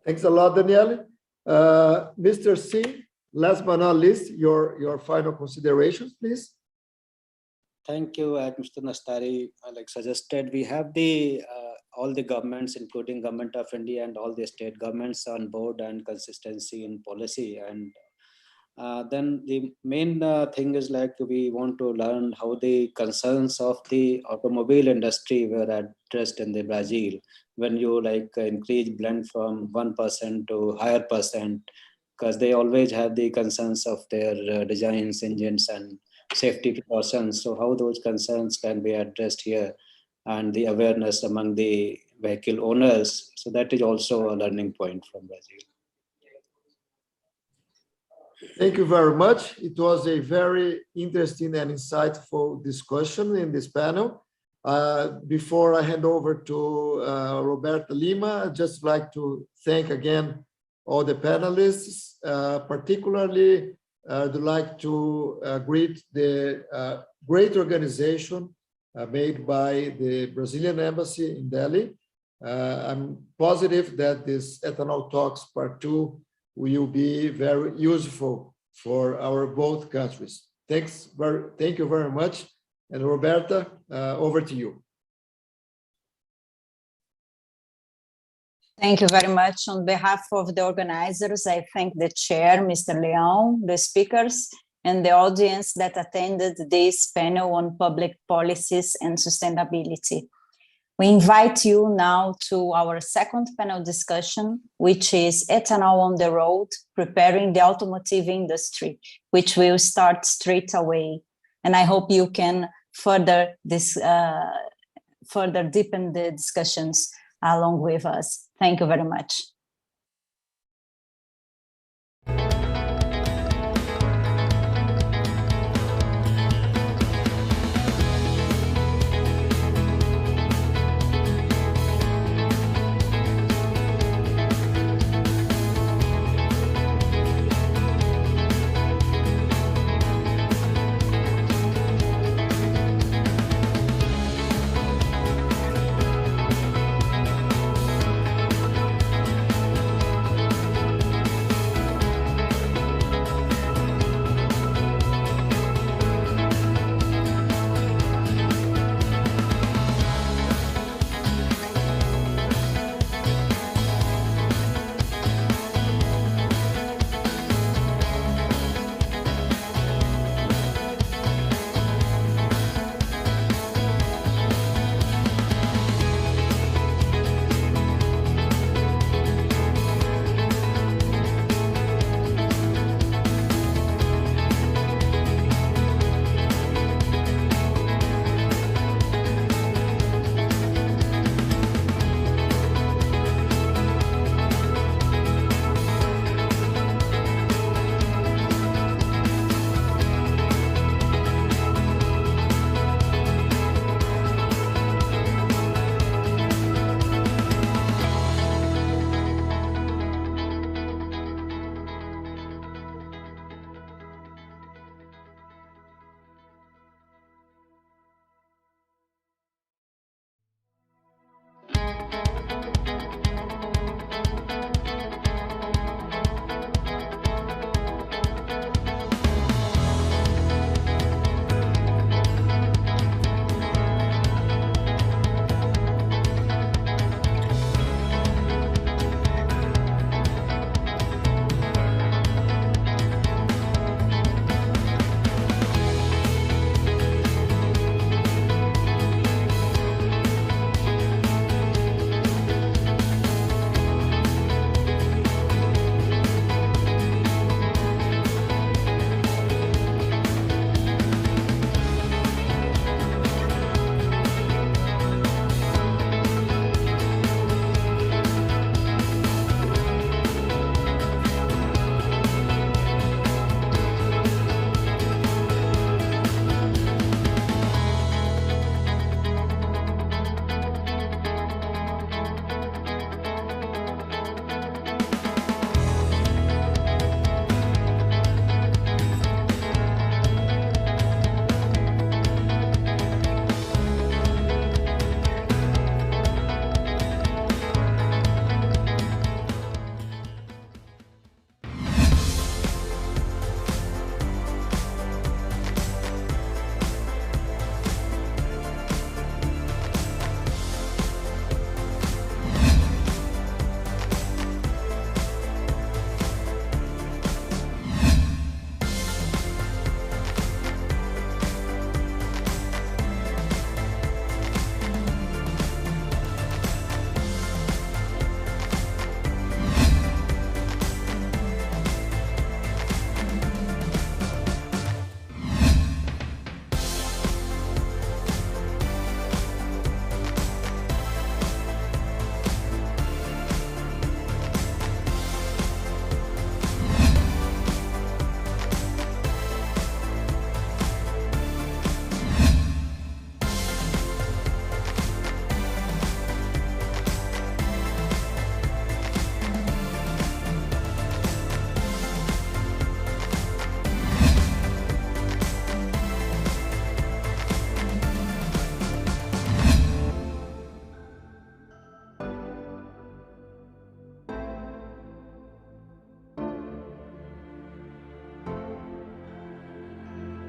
Thanks a lot, Danielle. Mr. Singh, last but not least, your final considerations, please. Thank you, Mr. Nastari. Like suggested, we have all the governments, including Government of India and all the state governments, on board and consistency in policy. And then the main thing is like we want to learn how the concerns of the automobile industry were addressed in the Brazil when you like increase blend from 1% to higher percent, because they always have the concerns of their designs, engines, and safety precautions. So how those concerns can be addressed here, and the awareness among the vehicle owners. So that is also a learning point from Brazil. Thank you very much. It was a very interesting and insightful discussion in this panel. Before I hand over to Roberta Lima, I'd just like to thank again all the panelists. Particularly, I'd like to greet the great organization made by the Brazilian Embassy in Delhi. I'm positive that this Ethanol Talks Part 2 will be very useful for our both countries. Thank you very much. And Roberta, over to you. Thank you very much. On behalf of the organizers, I thank the chair, Mr. Leão, the speakers, and the audience that attended this panel on public policies and sustainability. We invite you now to our second panel discussion, which is Ethanol on the Road, Preparing the Automotive Industry, which will start straight away. And I hope you can further deepen the discussions along with us. Thank you very much.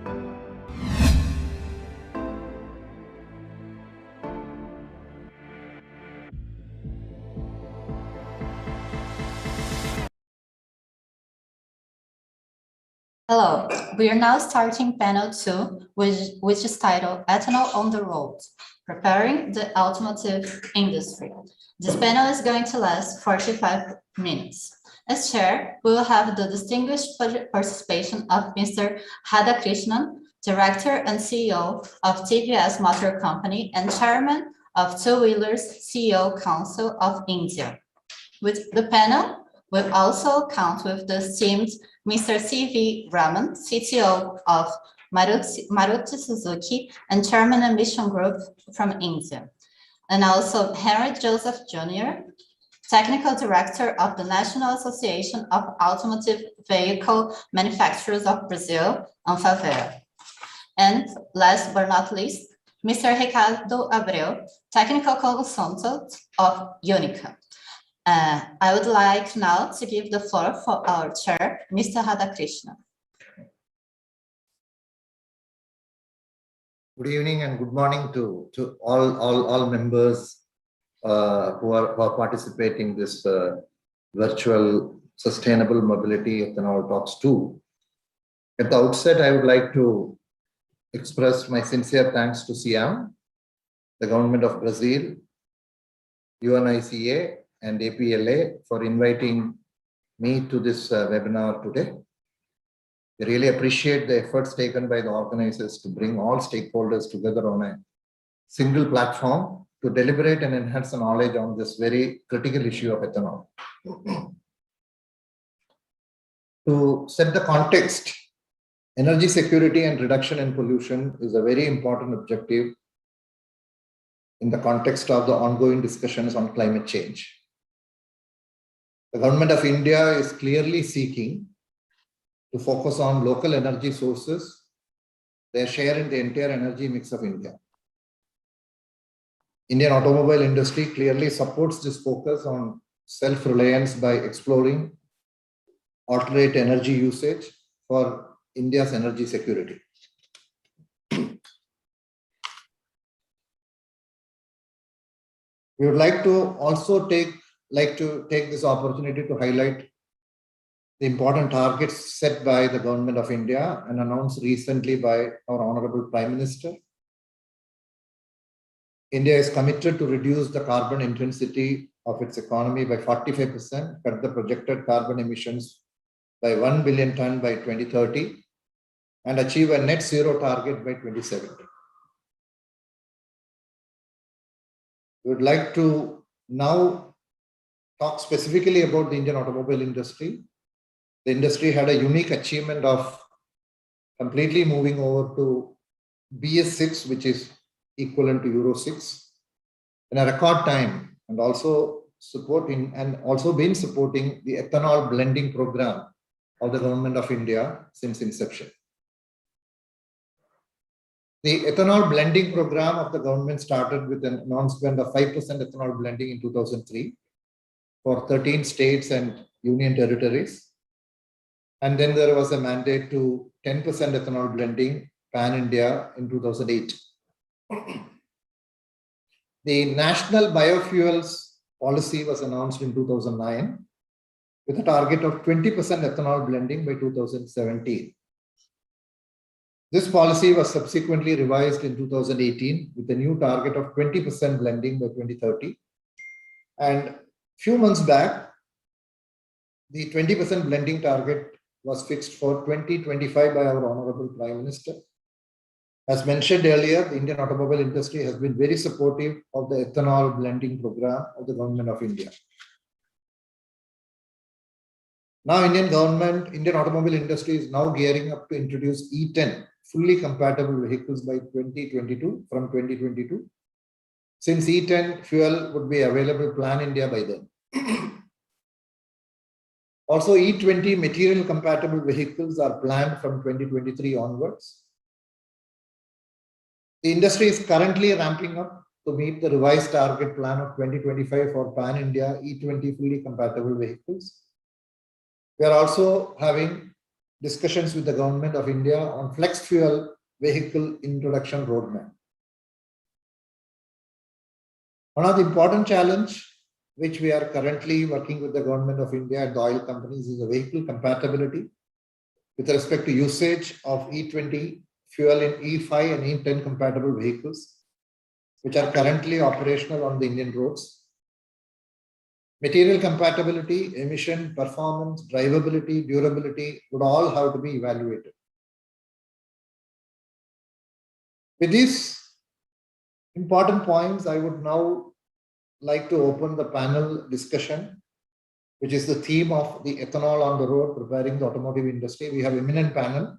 Hello, we are now starting panel 2, which is titled Ethanol on the Road, Preparing the Automotive Industry. This panel is going to last 45 minutes. As chair, we will have the distinguished participation of Mr. Radhakrishnan, Director and CEO of TVS Motor Company and Chairman of Two Wheelers CEO Council of India. With the panel, we'll also count with the esteemed Mr. C.V. Raman, CTO of Maruti Suzuki and Chairman Ambition Group from India. And also Henry Joseph Jr., Technical Director of the National Association of Automotive Vehicle Manufacturers of Brazil, Anfavea. And last but not least, Mr. Ricardo Abreu, Technical Consultant of Unica. I would like now to give the floor for our chair, Mr. Radhakrishnan. Good evening and good morning to all members who are participating in this virtual Sustainable Mobility Ethanol Talks 2. At the outset, I would like to express my sincere thanks to SIAM, the government of Brazil, UNICA, and APLA for inviting me to this webinar today. I really appreciate the efforts taken by the organizers to bring all stakeholders together on a single platform to deliberate and enhance the knowledge on this very critical issue of ethanol. To set the context, energy security and reduction in pollution is a very important objective in the context of the ongoing discussions on climate change. The government of India is clearly seeking to focus on local energy sources, their share in the entire energy mix of India. Indian automobile industry clearly supports this focus on self-reliance by exploring alternate energy usage for India's energy security. We would like to also take this opportunity to highlight the important targets set by the government of India and announced recently by our Honorable Prime Minister. India is committed to reduce the carbon intensity of its economy by 45%, cut the projected carbon emissions by 1 billion ton by 2030, and achieve a net zero target by 2070. We would like to now talk specifically about the Indian automobile industry. The industry had a unique achievement of completely moving over to BS6, which is equivalent to Euro 6, in a record time, and also been supporting the ethanol blending program of the government of India since inception. The ethanol blending program of the government started with an announcement of 5% ethanol blending in 2003 for 13 states and union territories. And then there was a mandate to 10% ethanol blending pan-India in 2008. The National Biofuels Policy was announced in 2009 with a target of 20% ethanol blending by 2017. This policy was subsequently revised in 2018 with a new target of 20% blending by 2030. And a few months back, the 20% blending target was fixed for 2025 by our Honorable Prime Minister. As mentioned earlier, the Indian automobile industry has been very supportive of the ethanol blending program of the government of India. Now, Indian automobile industry is now gearing up to introduce E10 fully compatible vehicles by 2022, from 2022, since E10 fuel would be available pan-India by then. Also, E20 material compatible vehicles are planned from 2023 onwards. The industry is currently ramping up to meet the revised target plan of 2025 for pan-India E20 fully compatible vehicles. We are also having discussions with the Government of India on flex fuel vehicle introduction roadmap. One of the important challenge which we are currently working with the Government of India and the oil companies is the vehicle compatibility with respect to usage of E20 fuel in E5 and E10 compatible vehicles, which are currently operational on the Indian roads. Material compatibility, emission, performance, drivability, durability would all have to be evaluated. With these important points, I would now like to open the panel discussion, which is the theme of the ethanol on the road, preparing the automotive industry. We have eminent panel.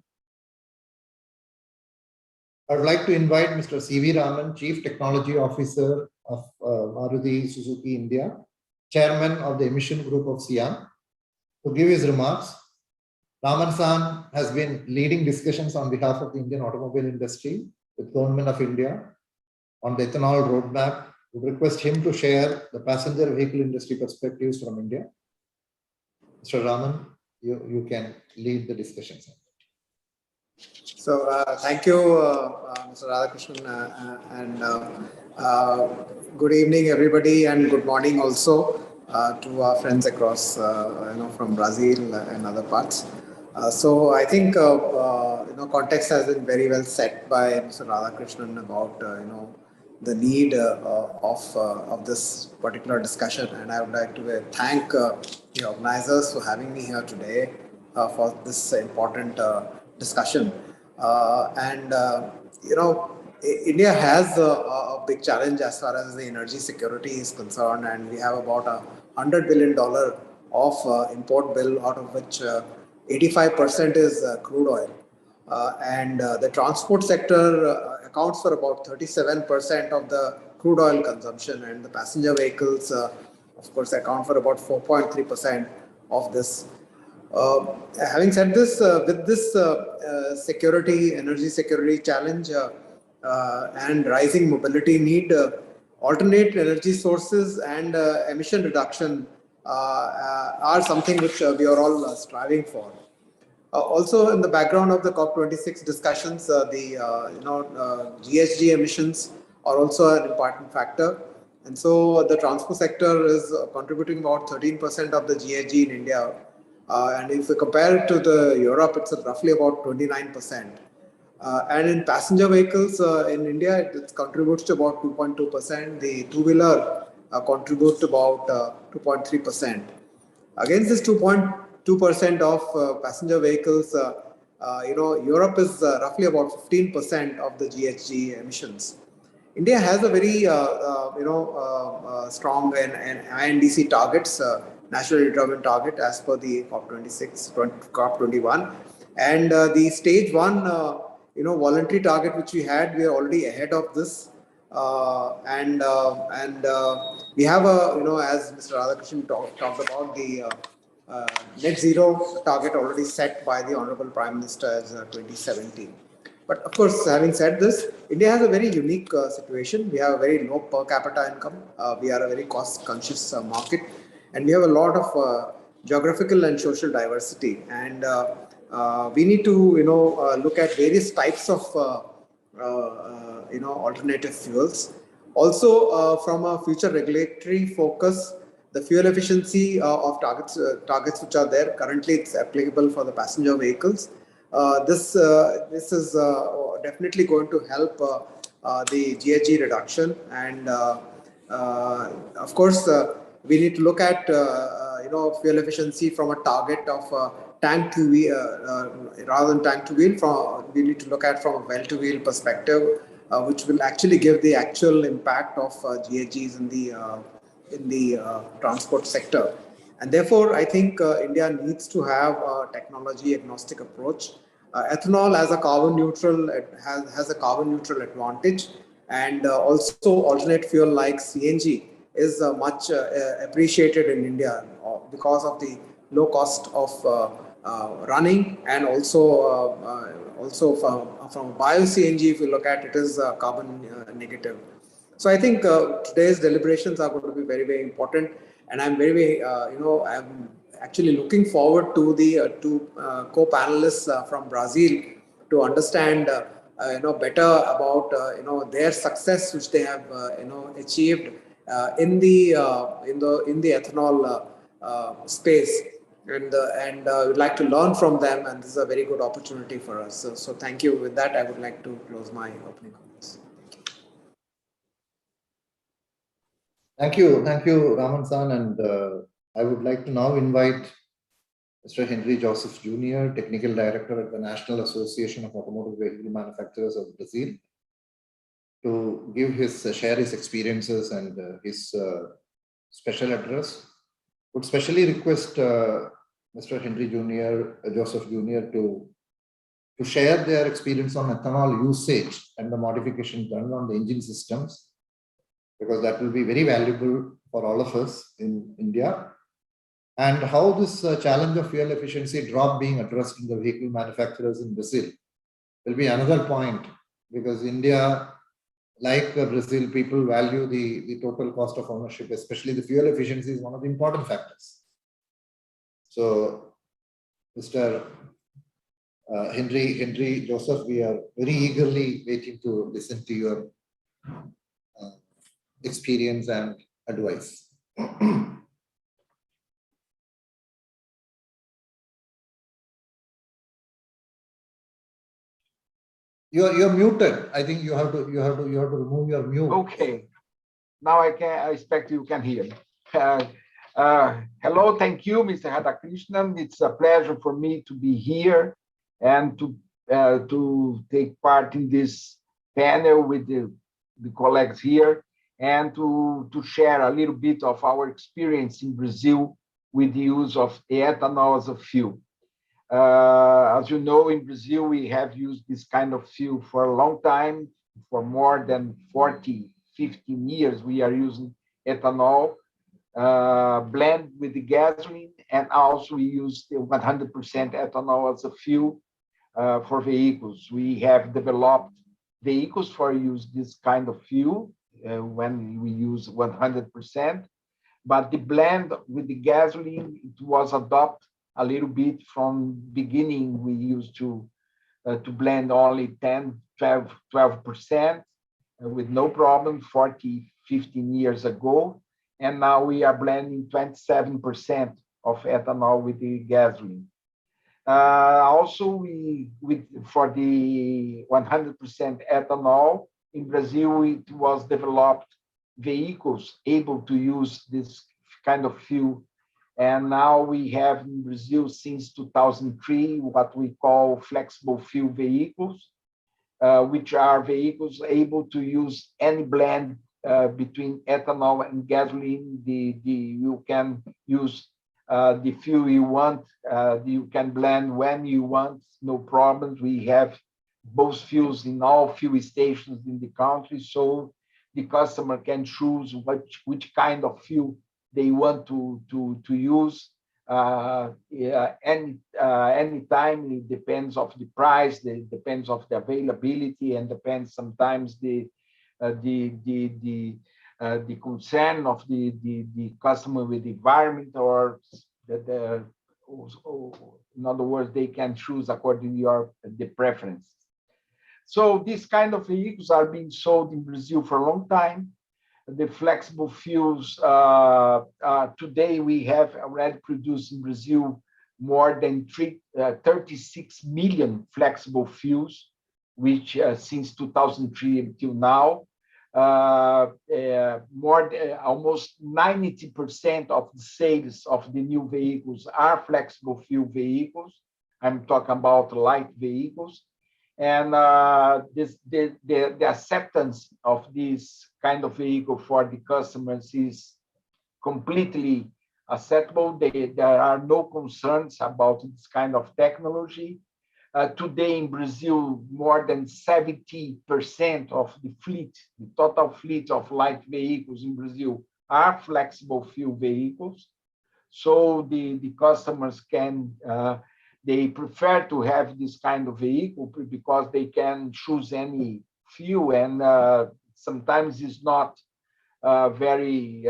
I would like to invite Mr. C.V. Raman, Chief Technology Officer of Maruti Suzuki India, Chairman of the Emission Group of SIAM, to give his remarks. Raman-san has been leading discussions on behalf of the Indian automobile industry with Government of India on the ethanol roadmap. We request him to share the passenger vehicle industry perspectives from India. Mr. Raman, you can lead the discussions. So thank you, Mr. Radhakrishnan, and good evening, everybody, and good morning also to our friends across, from Brazil and other parts. So I think context has been very well set by Mr. Radhakrishnan about the need of this particular discussion, and I would like to thank the organizers for having me here today for this important discussion. India has a big challenge as far as the energy security is concerned, and we have about $100 billion of import bill, out of which 85% is crude oil. And the transport sector accounts for about 37% of the crude oil consumption, and the passenger vehicles, of course, account for about 4.3% of this. Having said this, with this energy security challenge and rising mobility need, alternate energy sources and emission reduction are something which we are all striving for. Also, in the background of the COP26 discussions, the GHG emissions are also an important factor. And so the transport sector is contributing about 13% of the GHG in India. And if we compare it to the Europe, it's roughly about 29%. And in passenger vehicles in India, it contributes to about 2.2%. The two-wheeler contributes to about 2.3%. Against this 2.2% of passenger vehicles, Europe is roughly about 15% of the GHG emissions. India has a very strong and INDC targets, nationally determined target as per the COP21, and the stage 1 voluntary target which we had, we are already ahead of this, and we have as Mr. Radhakrishnan talked about, the net zero target already set by the Honorable Prime Minister as 2017. But of course, having said this, India has a very unique situation. We have a very low per capita income. We are a very cost-conscious market, and we have a lot of geographical and social diversity. And we need to, look at various types of, alternative fuels. Also, from a future regulatory focus, the fuel efficiency of targets which are there currently, it's applicable for the passenger vehicles. This is definitely going to help the GHG reduction, and of course we need to look at fuel efficiency from a target of tank to wheel rather than tank to wheel. We need to look at from a well to wheel perspective, which will actually give the actual impact of GHGs in the transport sector. And therefore, I think India needs to have a technology agnostic approach. Ethanol as a carbon neutral has a carbon neutral advantage, and also alternate fuel like CNG is much appreciated in India because of the low cost of running, and also from bio CNG, if you look at it, is carbon negative. So I think today's deliberations are going to be very, very important, and I'm very, I'm actually looking forward to the two co-panelists from Brazil to understand better about their success which they have achieved in the ethanol space, and we'd like to learn from them, and this is a very good opportunity for us. So thank you. With that, I would like to close my opening comments. Thank you, Raman-san, and I would like to now invite Mr. Henry Joseph Jr., Technical Director at the National Association of Automotive Vehicle Manufacturers of Brazil, to share his experiences and his special address. Would specially request Mr. Henry Joseph Jr. to share their experience on ethanol usage and the modification done on the engine systems, because that will be very valuable for all of us in India, and how this challenge of fuel efficiency drop being addressed in the vehicle manufacturers in Brazil will be another point, because India, like Brazil, people value the total cost of ownership, especially the fuel efficiency is one of the important factors. So, Mr. Henry Joseph, we are very eagerly waiting to listen to your experience and advice. You're muted. I think you have to remove your mute. Okay. Now I expect you can hear me. Hello, thank you, Mr. Radhakrishnan. It's a pleasure for me to be here and to take part in this panel with the colleagues here, and to share a little bit of our experience in Brazil with the use of ethanol as a fuel. As you know, in Brazil, we have used this kind of fuel for a long time. For more than 40, 15 years, we are using ethanol blend with the gasoline, and also we use the 100% ethanol as a fuel for vehicles. We have developed vehicles for use this kind of fuel when we use 100%, but the blend with the gasoline, it was adopted a little bit from beginning. We used to blend only 10, 12% with no problem 40, 15 years ago. And now we are blending 27% of ethanol with the gasoline. Also, for the 100% ethanol, in Brazil, it was developed vehicles able to use this kind of fuel. And now we have in Brazil since 2003 what we call flexible fuel vehicles, which are vehicles able to use any blend between ethanol and gasoline. You can use the fuel you want. You can blend when you want, no problems. We have both fuels in all fuel stations in the country, so the customer can choose which kind of fuel they want to use any time. It depends of the price, it depends of the availability, and depends sometimes the concern of the customer with the environment, or in other words, they can choose according to the preference. So these kind of vehicles are being sold in Brazil for a long time. The flexible fuels, today we have already produced in Brazil more than 36 million flexible fuels, which since 2003 until now, almost 90% of the sales of the new vehicles are flexible fuel vehicles. I'm talking about light vehicles. And the acceptance of this kind of vehicle for the customers is completely acceptable. There are no concerns about this kind of technology. Today in Brazil, more than 70% of the total fleet of light vehicles in Brazil are flexible fuel vehicles. So the customers can they prefer to have this kind of vehicle because they can choose any fuel, and sometimes it's not very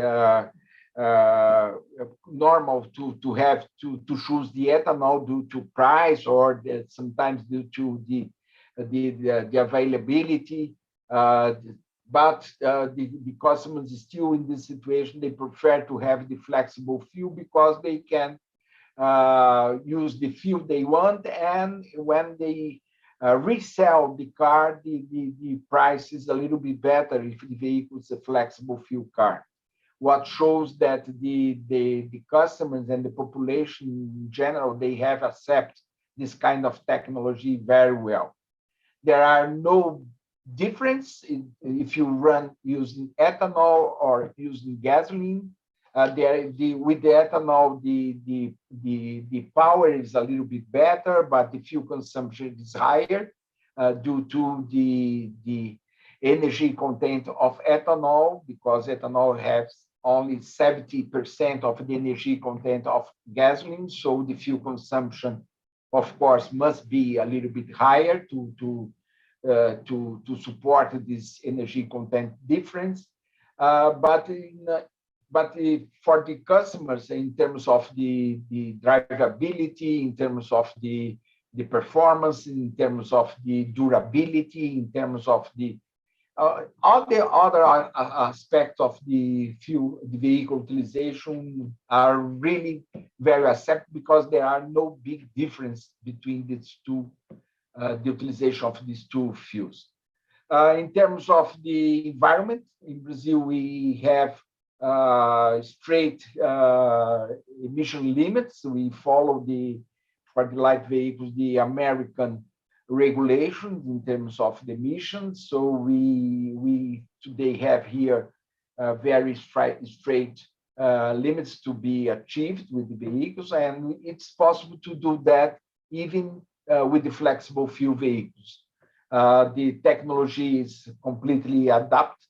normal to have to choose the ethanol due to price or sometimes due to the availability. But the customers still in this situation, they prefer to have the flexible fuel because they can use the fuel they want, and when they resell the car, the price is a little bit better if the vehicle is a flexible fuel car. What shows that the customers and the population in general, they have accepted this kind of technology very well. There are no difference if you run using ethanol or using gasoline. With the ethanol, the power is a little bit better, but the fuel consumption is higher due to the energy content of ethanol, because ethanol has only 70% of the energy content of gasoline. So the fuel consumption, of course, must be a little bit higher to support this energy content difference. But for the customers, in terms of the drivability, in terms of the performance, in terms of the durability, in terms of the all the other aspects of the vehicle utilization are really very accepted, because there are no big difference between these two, the utilization of these two fuels. In terms of the environment, in Brazil, we have straight emission limits. We follow for the light vehicles, the American regulations in terms of the emissions. So we today have here very straight limits to be achieved with the vehicles, and it's possible to do that even with the flexible fuel vehicles. The technology is completely adapted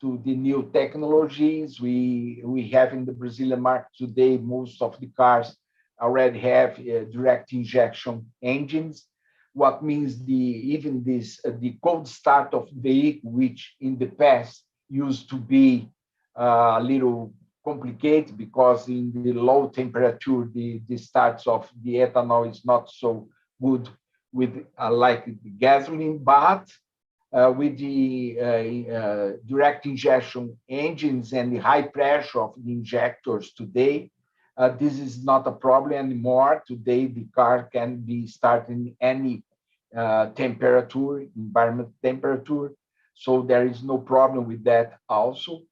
to the new technologies. We have in the Brazilian market today, most of the cars already have direct injection engines, what means even the cold start of the vehicle, which in the past used to be a little complicated, because in the low temperature, the starts of the ethanol is not so good with like the gasoline, but with the direct injection engines and the high pressure of the injectors today, this is not a problem anymore. Today, the car can be started in any temperature, environment temperature, so there is no problem with that also.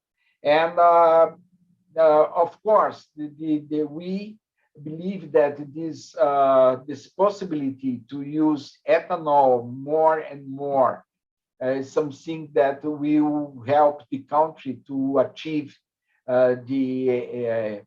And of course, we believe that this possibility to use ethanol more and more is something that will help the country to achieve the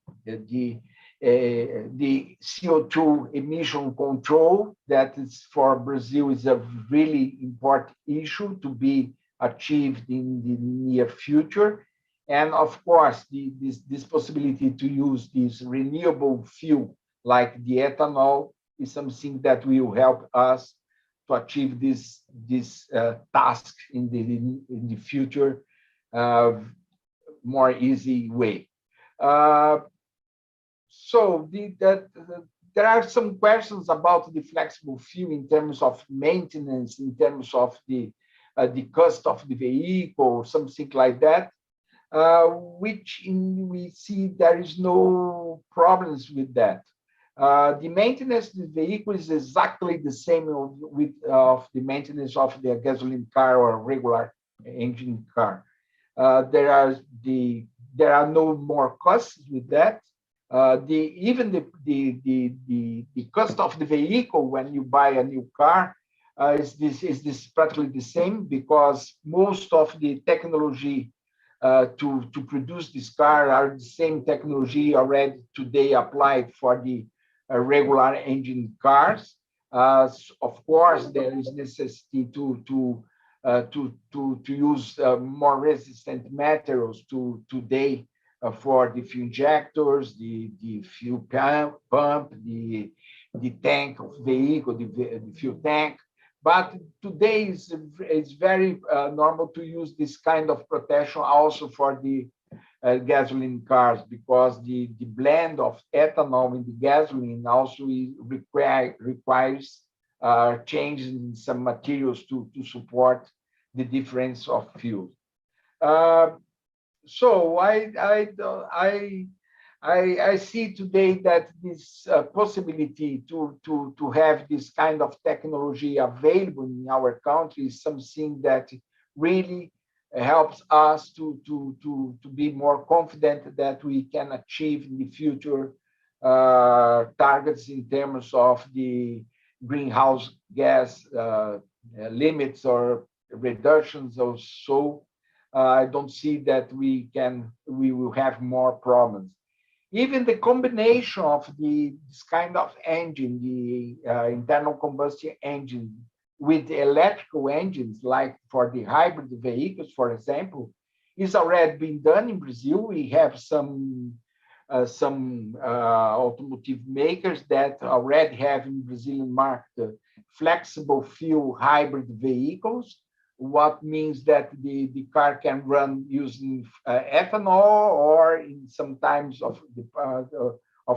CO2 emission control. That is, for Brazil, is a really important issue to be achieved in the near future. And of course, this possibility to use this renewable fuel like the ethanol is something that will help us to achieve this task in the future more easy way. So there are some questions about the flexible fuel in terms of maintenance, in terms of the cost of the vehicle, something like that, which we see there is no problems with that. The maintenance of the vehicle is exactly the same of the maintenance of the gasoline car or regular engine car. There are no more costs with that. Even the cost of the vehicle when you buy a new car is practically the same, because most of the technology to produce this car are the same technology already today applied for the regular engine cars. Of course, there is necessity to use more resistant materials today for the fuel injectors, the fuel pump, the tank of vehicle, the fuel tank. But today it's very normal to use this kind of protection also for the gasoline cars, because the blend of ethanol in the gasoline also requires changes in some materials to support the difference of fuel. So I see today that this possibility to have this kind of technology available in our country is something that really helps us to be more confident that we can achieve in the future targets in terms of the greenhouse gas limits or reductions or so. I don't see that we will have more problems. Even the combination of this kind of engine, the internal combustion engine, with electrical engines, like for the hybrid vehicles, for example, is already being done in Brazil. We have some automotive makers that already have in Brazilian market flexible fuel hybrid vehicles, what means that the car can run using ethanol, or in sometimes of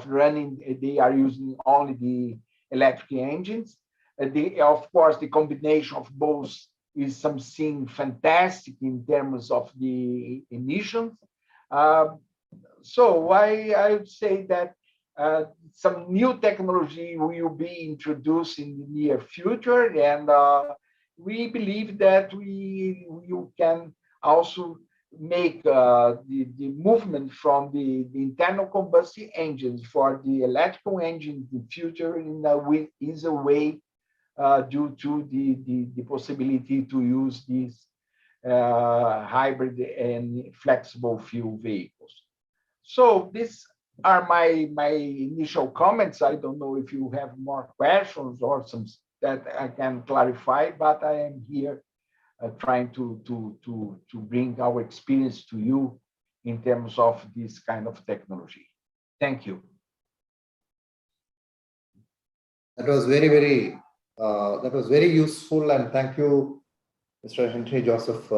running, they are using only the electric engines. Of course, the combination of both is something fantastic in terms of the emissions. So I would say that some new technology will be introduced in the near future, and we believe that we can also make the movement from the internal combustion engines for the electrical engines in the future in a easier way due to the possibility to use these hybrid and flexible fuel vehicles. So these are my initial comments. I don't know if you have more questions or some that I can clarify, but I am here trying to bring our experience to you in terms of this kind of technology. Thank you. That was very useful, and thank you, Mr. Henry Joseph.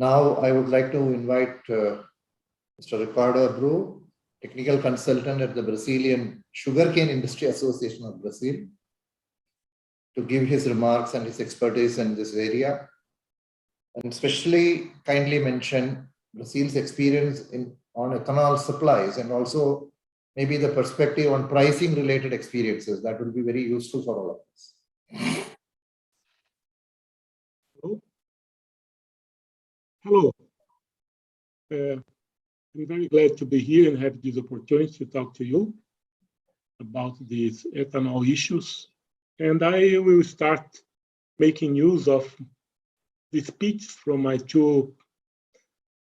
Now I would like to invite Mr. Ricardo Abreu, technical consultant at the Brazilian Sugarcane Industry Association of Brazil, to give his remarks and his expertise in this area, and especially kindly mention Brazil's experience on ethanol supplies, and also maybe the perspective on pricing related experiences. That will be very useful for all of us. Hello. I'm very glad to be here and have this opportunity to talk to you about these ethanol issues. And I will start making use of the speech from my two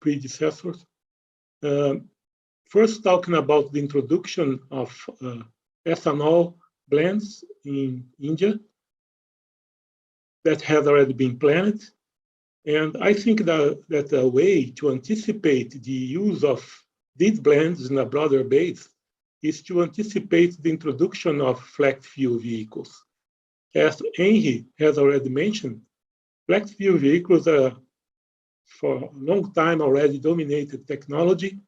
predecessors. First, talking about the introduction of ethanol blends in India that has already been planned. And I think that a way to anticipate the use of these blends in a broader base is to anticipate the introduction of flex fuel vehicles. As Henry has already mentioned, flex fuel vehicles are for a long time already dominated technology.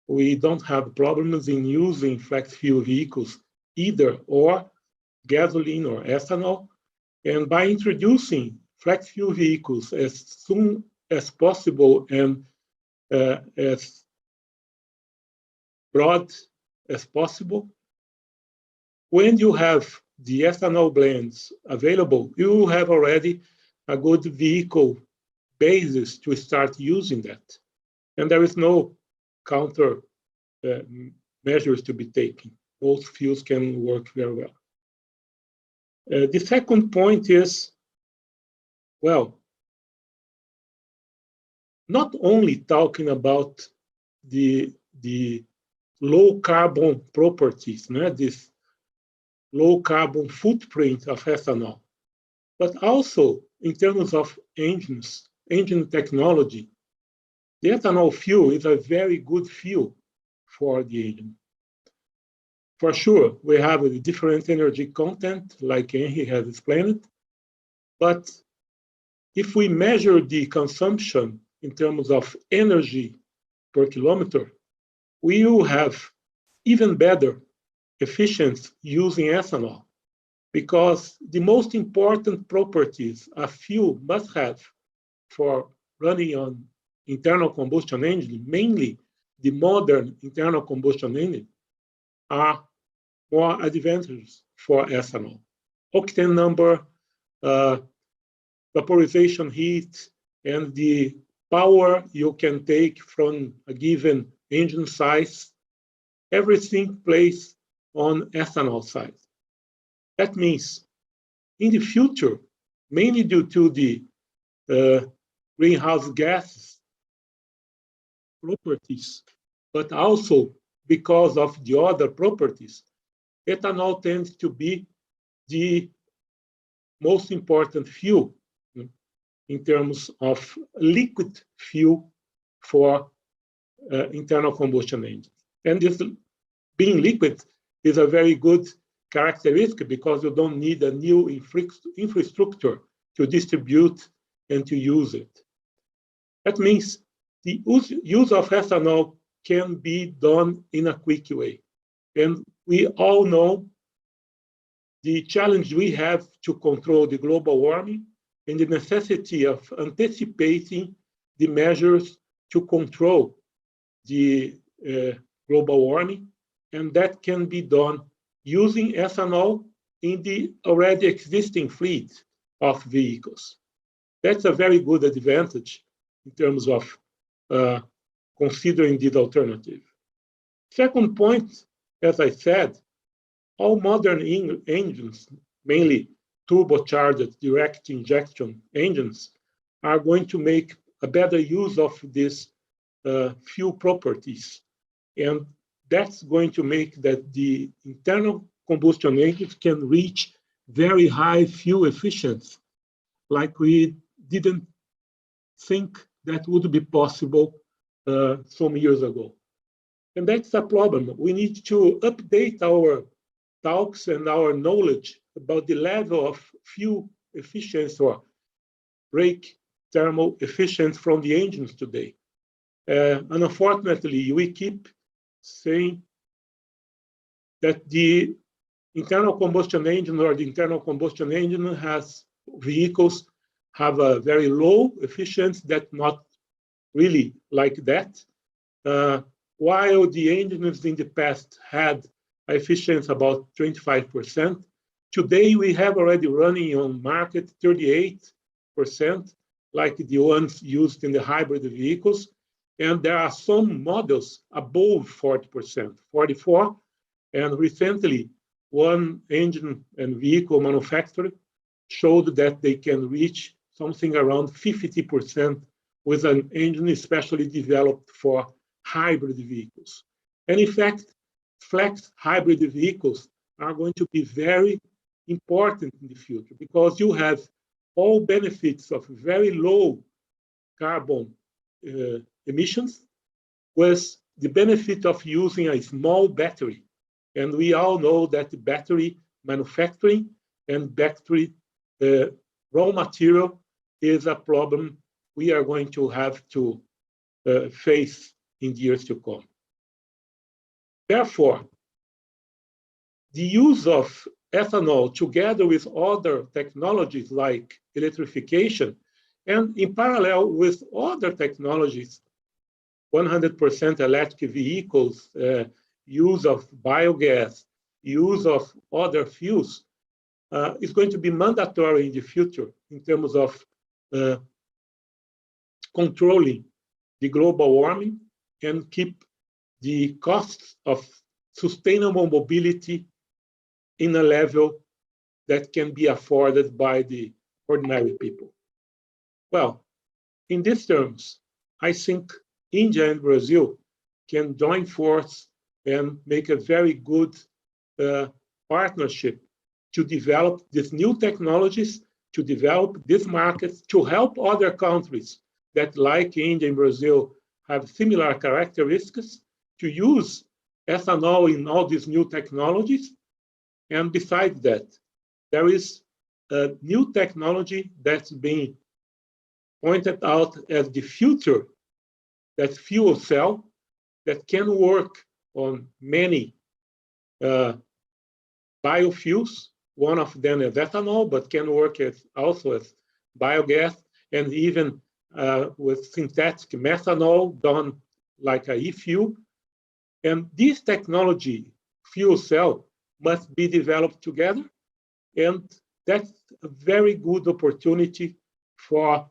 We don't have problems in using flex fuel vehicles, either or gasoline or ethanol. And by introducing flex fuel vehicles as soon as possible and as broad as possible, when you have the ethanol blends available, you have already a good vehicle basis to start using that. And there is no counter measures to be taken. Both fuels can work very well. The second point is, well, not only talking about the low carbon properties, this low carbon footprint of ethanol, but also in terms of engine technology. The ethanol fuel is a very good fuel for the engine. For sure, we have a different energy content, like Henry has explained, but if we measure the consumption in terms of energy per kilometer, we will have even better efficiency using ethanol, because the most important properties a fuel must have for running on internal combustion engine, mainly the modern internal combustion engine, are more advantageous for ethanol. Octane number, vaporization heat, and the power you can take from a given engine size, everything plays on ethanol side. That means in the future, mainly due to the greenhouse gas properties, but also because of the other properties, ethanol tends to be the most important fuel in terms of liquid fuel for internal combustion engines. And this being liquid is a very good characteristic because you don't need a new infrastructure to distribute and to use it. That means the use of ethanol can be done in a quick way. And we all know the challenge we have to control the global warming and the necessity of anticipating the measures to control the global warming, and that can be done using ethanol in the already existing fleet of vehicles. That's a very good advantage in terms of considering this alternative. Second point, as I said, all modern engines, mainly turbocharged direct injection engines, are going to make a better use of these fuel properties. And that's going to make that the internal combustion engines can reach very high fuel efficiency, like we didn't think that would be possible some years ago. And that's a problem. We need to update our talks and our knowledge about the level of fuel efficiency or brake thermal efficiency from the engines today. And unfortunately, we keep saying that the internal combustion engine or the internal combustion engine has vehicles have a very low efficiency that's not really like that. While the engines in the past had efficiency about 25%, today we have already running on market 38%, like the ones used in the hybrid vehicles. And there are some models above 40%, 44%. And recently, one engine and vehicle manufacturer showed that they can reach something around 50% with an engine especially developed for hybrid vehicles. And in fact, flex hybrid vehicles are going to be very important in the future because you have all benefits of very low carbon emissions with the benefit of using a small battery. And we all know that battery manufacturing and battery raw material is a problem we are going to have to face in the years to come. Therefore, the use of ethanol together with other technologies like electrification and in parallel with other technologies, 100% electric vehicles, use of biogas, use of other fuels, is going to be mandatory in the future in terms of controlling the global warming and keep the costs of sustainable mobility in a level that can be afforded by the ordinary people. Well, in these terms, I think India and Brazil can join forces and make a very good partnership to develop these new technologies, to develop these markets, to help other countries that, like India and Brazil, have similar characteristics, to use ethanol in all these new technologies. And besides that, there is a new technology that's being pointed out as the future, that fuel cell that can work on many biofuels. One of them is ethanol, but can work also as biogas, and even with synthetic methanol done like a e-fuel. And this technology, fuel cell, must be developed together. And that's a very good opportunity for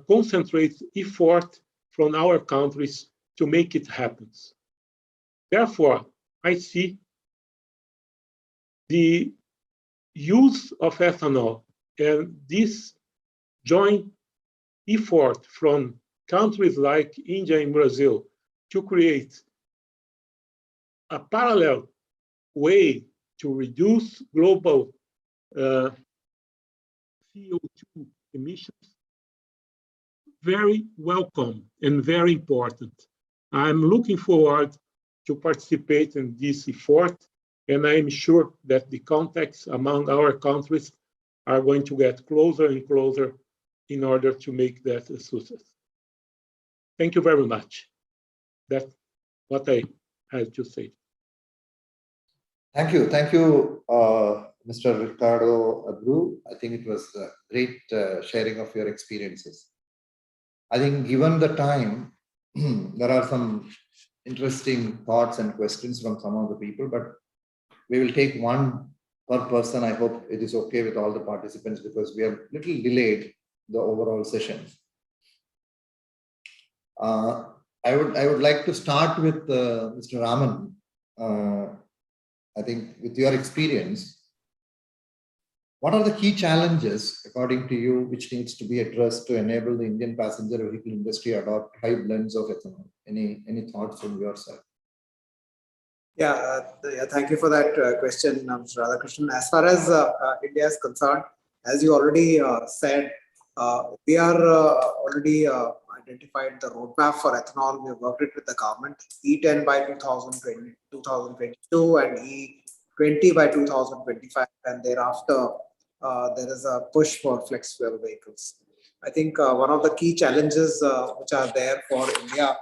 concentrate effort from our countries to make it happen. Therefore, I see the use of ethanol and this joint effort from countries like India and Brazil to create a parallel way to reduce global CO2 emissions, very welcome and very important. I'm looking forward to participate in this effort, and I'm sure that the contacts among our countries are going to get closer and closer in order to make that a success. Thank you very much. That's what I had to say. Thank you. Thank you, Mr. Ricardo Abreu. I think it was a great sharing of your experiences. I think given the time, there are some interesting thoughts and questions from some of the people, but we will take one per person. I hope it is okay with all the participants because we have little delayed the overall session. I would like to start with Mr. Raman. I think with your experience, what are the key challenges, according to you, which needs to be addressed to enable the Indian passenger vehicle industry adopt high blends of ethanol? Any thoughts from your side? Yeah, thank you for that question, Mr. Radhakrishnan. As far as India is concerned, as you already said, we are already identified the roadmap for ethanol. We have worked it with the government, E10 by 2022 and E20 by 2025, and thereafter there is a push for flex fuel vehicles. I think one of the key challenges which are there for India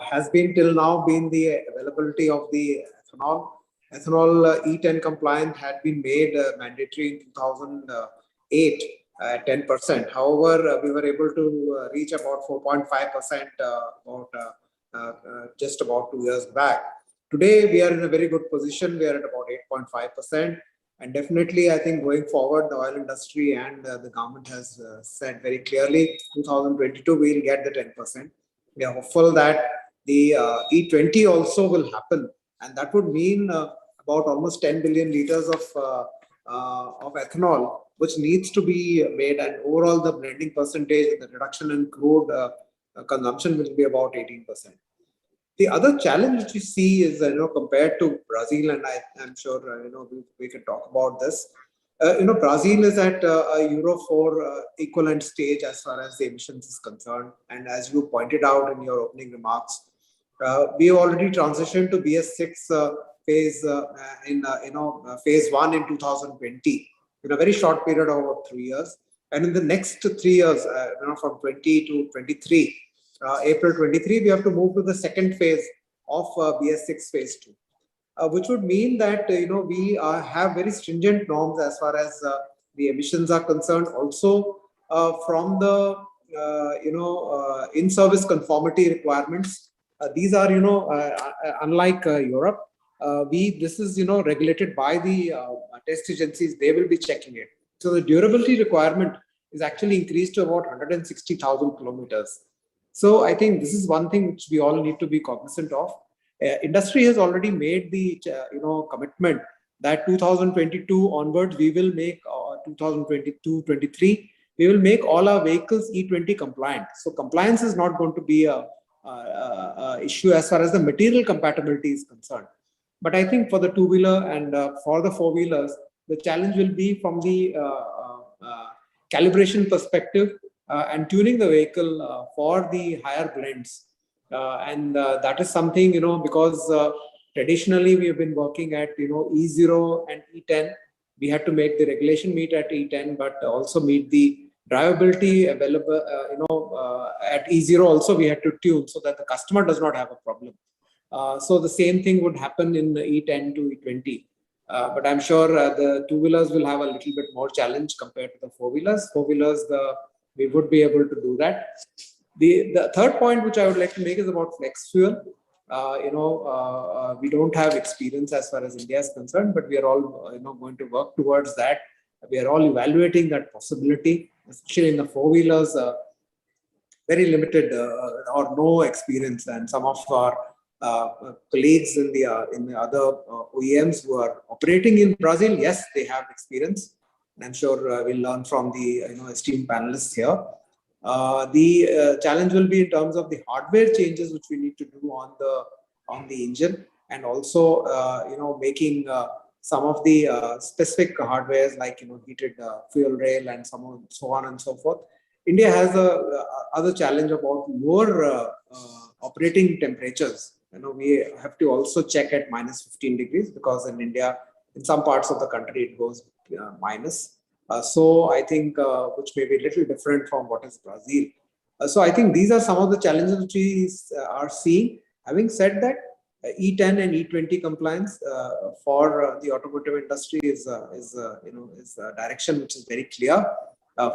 has been till now been the availability of the ethanol. Ethanol E10 compliant had been made mandatory in 2008 at 10%. However, we were able to reach about 4.5% just about 2 years back. Today, we are in a very good position. We are at about 8.5%. And definitely, I think going forward, the oil industry and the government has said very clearly, 2022, we'll get the 10%. We are hopeful that the E20 also will happen. And that would mean about almost 10 billion liters of ethanol, which needs to be made, and overall the blending percentage, the reduction in crude consumption will be about 18%. The other challenge which you see is, compared to Brazil, and I'm sure, we can talk about this. Brazil is at a Euro 4 equivalent stage as far as the emissions is concerned. And as you pointed out in your opening remarks, we already transitioned to BS6 phase phase 1 in 2020 in a very short period of about 3 years. And in the next 3 years, from 20 to 23, April 23, we have to move to the second phase of BS6 phase 2. Which would mean that we have very stringent norms as far as the emissions are concerned. Also, from the in-service conformity requirements, these are unlike Europe. This is regulated by the test agencies. They will be checking it. So the durability requirement is actually increased to about 160,000 kilometers. So I think this is one thing which we all need to be cognizant of. Industry has already made the commitment that 2022 onwards we will make 2022-23 we will make all our vehicles E20 compliant. So compliance is not going to be a issue as far as the material compatibility is concerned. But I think for the two-wheeler and for the four-wheelers, the challenge will be from the calibration perspective and tuning the vehicle for the higher blends. And that is something, because traditionally we have been working at, E0 and E10. We had to make the regulation meet at E10, but also meet the drivability available, at E0 also we had to tune so that the customer does not have a problem. So the same thing would happen in E10 to E20. But I'm sure the two-wheelers will have a little bit more challenge compared to the four-wheelers. Four-wheelers, we would be able to do that. The third point which I would like to make is about flex fuel. We don't have experience as far as India is concerned, but we are all going to work towards that. We are all evaluating that possibility, especially in the four-wheelers. Very limited or no experience, and some of our colleagues in the other OEMs who are operating in Brazil, yes, they have experience, and I'm sure we'll learn from the esteemed panelists here. The challenge will be in terms of the hardware changes which we need to do on the engine, and also making some of the specific hardwares like heated fuel rail and so on and so forth. India has other challenge about lower operating temperatures. We have to also check at -15 degrees, because in India, in some parts of the country, it goes minus. So I think which may be a little different from what is Brazil. So I think these are some of the challenges which we are seeing. Having said that, E10 and E20 compliance for the automotive industry is a direction which is very clear.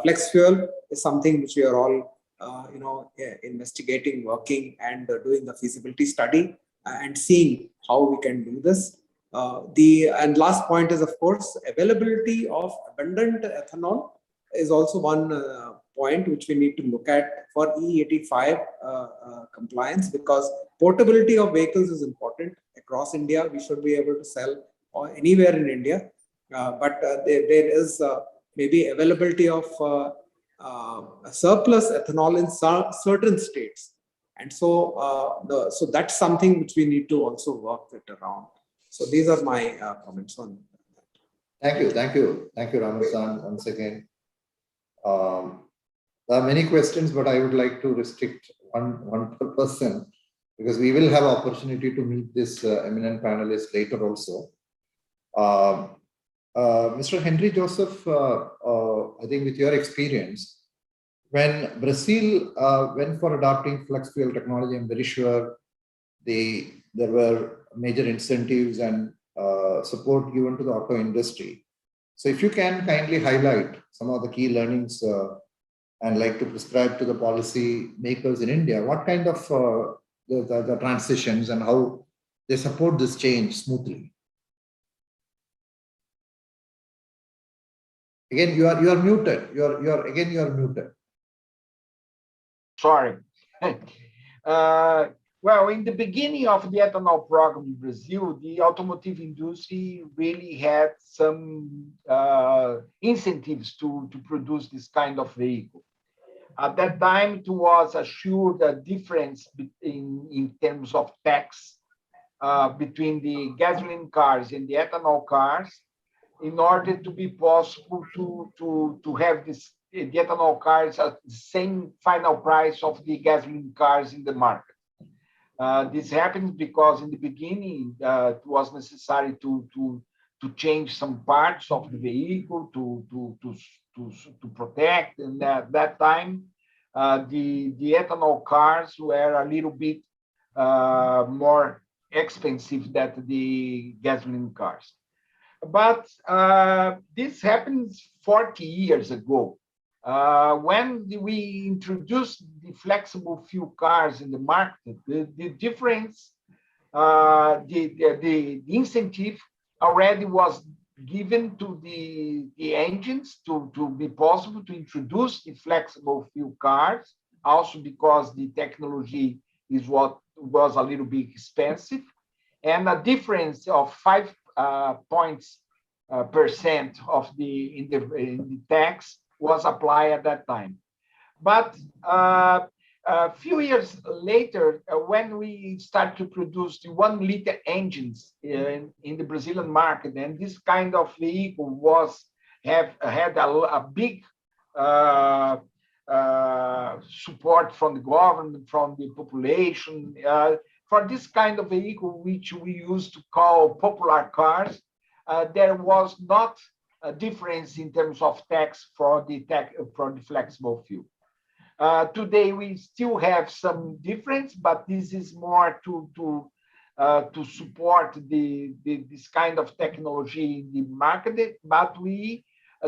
Flex fuel is something which we are all investigating, working, and doing the feasibility study and seeing how we can do this. And last point is, of course, availability of abundant ethanol is also one point which we need to look at for E85 compliance, because portability of vehicles is important across India. We should be able to sell anywhere in India, but there is maybe availability of surplus ethanol in certain states, and so so that's something which we need to also work it around. So these are my comments on that. Thank you, Raman-san, once again. There are many questions, but I would like to restrict one per person, because we will have opportunity to meet this eminent panelist later also. Mr. Henry Joseph, I think with your experience, when Brazil went for adopting flex fuel technology, I'm very sure there were major incentives and support given to the auto industry. So if you can kindly highlight some of the key learnings and like to prescribe to the policy makers in India, what kind of the transitions and how they support this change smoothly. Again, you are muted. You are muted. Sorry. Well, in the beginning of the ethanol program in Brazil, the automotive industry really had some incentives to produce this kind of vehicle. At that time, it was assured a difference in terms of tax between the gasoline cars and the ethanol cars, in order to be possible to have the ethanol cars at the same final price of the gasoline cars in the market. This happens because in the beginning it was necessary to change some parts of the vehicle to protect, and at that time the ethanol cars were a little bit more expensive than the gasoline cars. But this happens 40 years ago. When we introduced the flexible fuel cars in the market, the difference, the incentive already was given to the engines to be possible to introduce the flexible fuel cars, also because the technology is what was a little bit expensive, and a difference of 5 points percent of in the tax was applied at that time. But a few years later, when we start to produce the 1-liter engines in the Brazilian market, and this kind of vehicle had a big support from the government, from the population, for this kind of vehicle, which we used to call popular cars, there was not difference in terms of tax for the flexible fuel. Today, we still have some difference, but this is more to support this kind of technology in the market. But we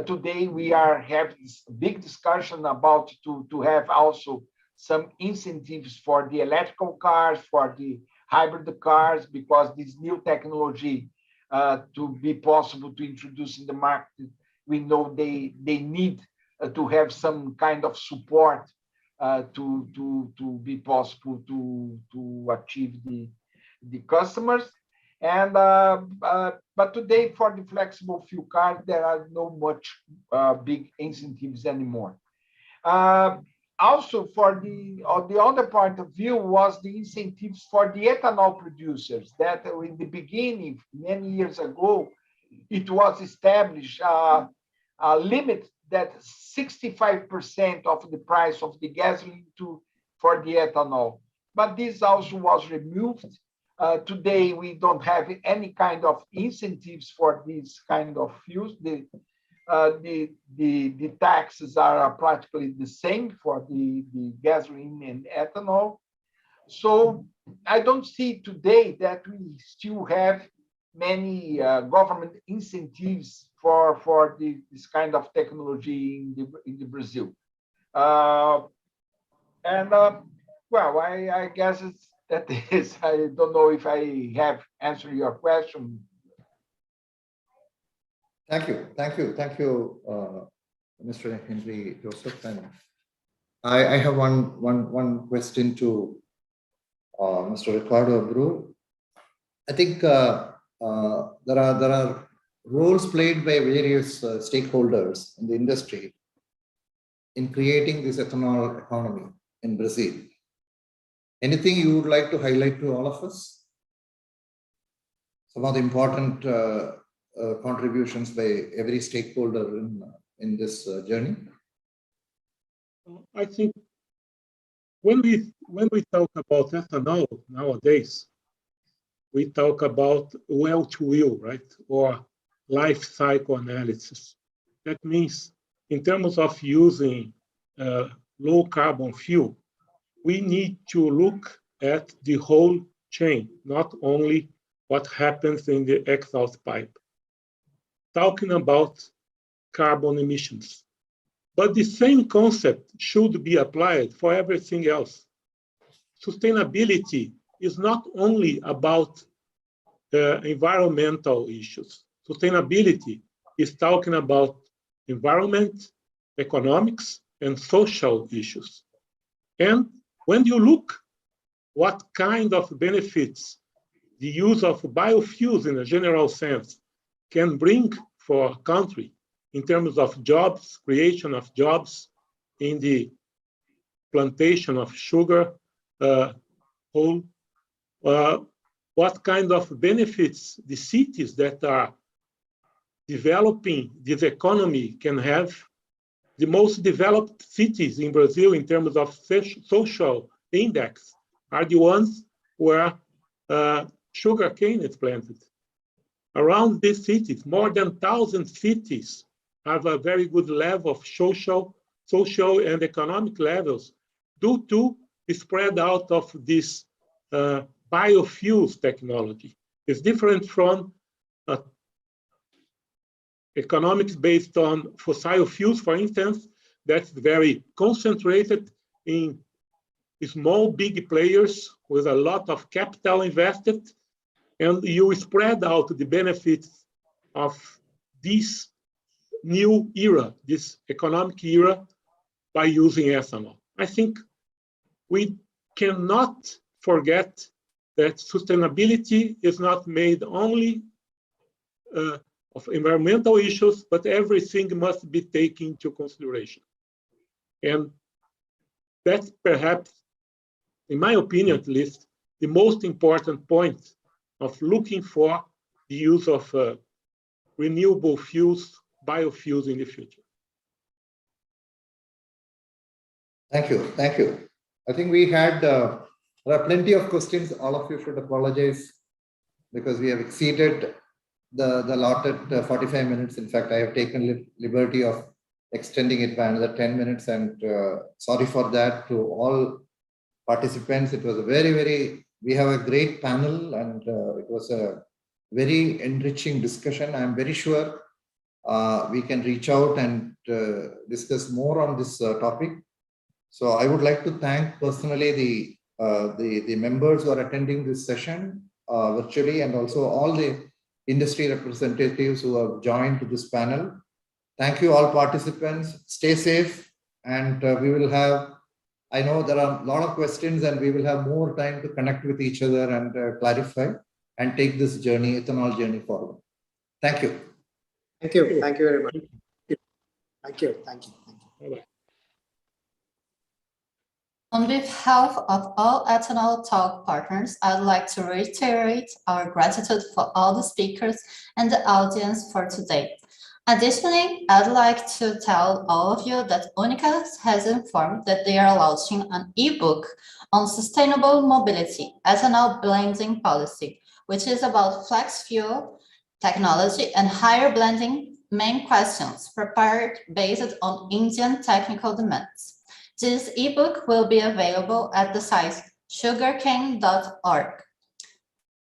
today we are having this big discussion about to have also some incentives for the electrical cars, for the hybrid cars, because this new technology to be possible to introduce in the market, we know they need to have some kind of support to be possible to achieve the customers. And but today for the flexible fuel cars, there are no much big incentives anymore. Also, on the other point of view was the incentives for the ethanol producers. That in the beginning, many years ago, it was established a limit that 65% of the price of the gasoline for the ethanol. But this also was removed. Today, we don't have any kind of incentives for these kind of fuels. The taxes are practically the same for the gasoline and ethanol. So I don't see today that we still have many government incentives for this kind of technology in the Brazil. Well, I guess that is. I don't know if I have answered your question. Thank you, Mr. Henry Joseph. And I have one question to Mr. Ricardo Abreu. I think there are roles played by various stakeholders in the industry in creating this ethanol economy in Brazil. Anything you would like to highlight to all of us? Some of the important contributions by every stakeholder in this journey? I think when we talk about ethanol nowadays, we talk about well-to-wheel, right? Or life cycle analysis. That means in terms of using low carbon fuel, we need to look at the whole chain, not only what happens in the exhaust pipe. Talking about carbon emissions. But the same concept should be applied for everything else. Sustainability is not only about environmental issues. Sustainability is talking about environment, economics, and social issues. And when you look what kind of benefits the use of biofuels in a general sense can bring for a country in terms of jobs, creation of jobs in the plantation of sugar, what kind of benefits the cities that are developing this economy can have. The most developed cities in Brazil in terms of social index are the ones where sugarcane is planted. Around these cities, more than 1,000 cities have a very good level of social and economic levels due to the spread out of this biofuels technology. It's different from economics based on fossil fuels, for instance, that's very concentrated in small, big players with a lot of capital invested, and you spread out the benefits of this new era, this economic era, by using ethanol. I think we cannot forget that sustainability is not made only of environmental issues, but everything must be taken into consideration. And that's perhaps, in my opinion at least, the most important point of looking for the use of renewable fuels, biofuels in the future. Thank you. I think we had, there are plenty of questions. All of you should apologize because we have exceeded the allotted 45 minutes. In fact, I have taken liberty of extending it by another 10 minutes, and sorry for that to all participants. It was a we have a great panel, and it was a very enriching discussion. I'm very sure we can reach out and discuss more on this topic. So I would like to thank personally the members who are attending this session virtually, and also all the industry representatives who have joined to this panel. Thank you all participants. Stay safe, and we will have, I know there are a lot of questions, and we will have more time to connect with each other and clarify and take this journey, ethanol journey, forward. Thank you. Thank you. Thank you very much. Thank you. Thank you. Thank you. On behalf of all Ethanol Talk partners, I'd like to reiterate our gratitude for all the speakers and the audience for today. Additionally, I'd like to tell all of you that Unica has informed that they are launching an ebook on sustainable mobility, ethanol blending policy, which is about flex fuel technology and higher blending main questions prepared based on Indian technical demands. This ebook will be available at the site sugarcane.org.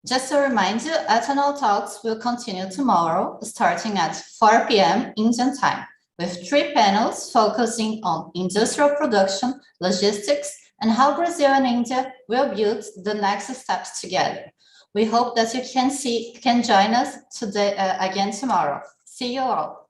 Just to remind you, Ethanol Talks will continue tomorrow, starting at 4 p.m. Indian time, with 3 panels focusing on industrial production, logistics, and how Brazil and India will build the next steps together. We hope that you can join us today again tomorrow. See you all.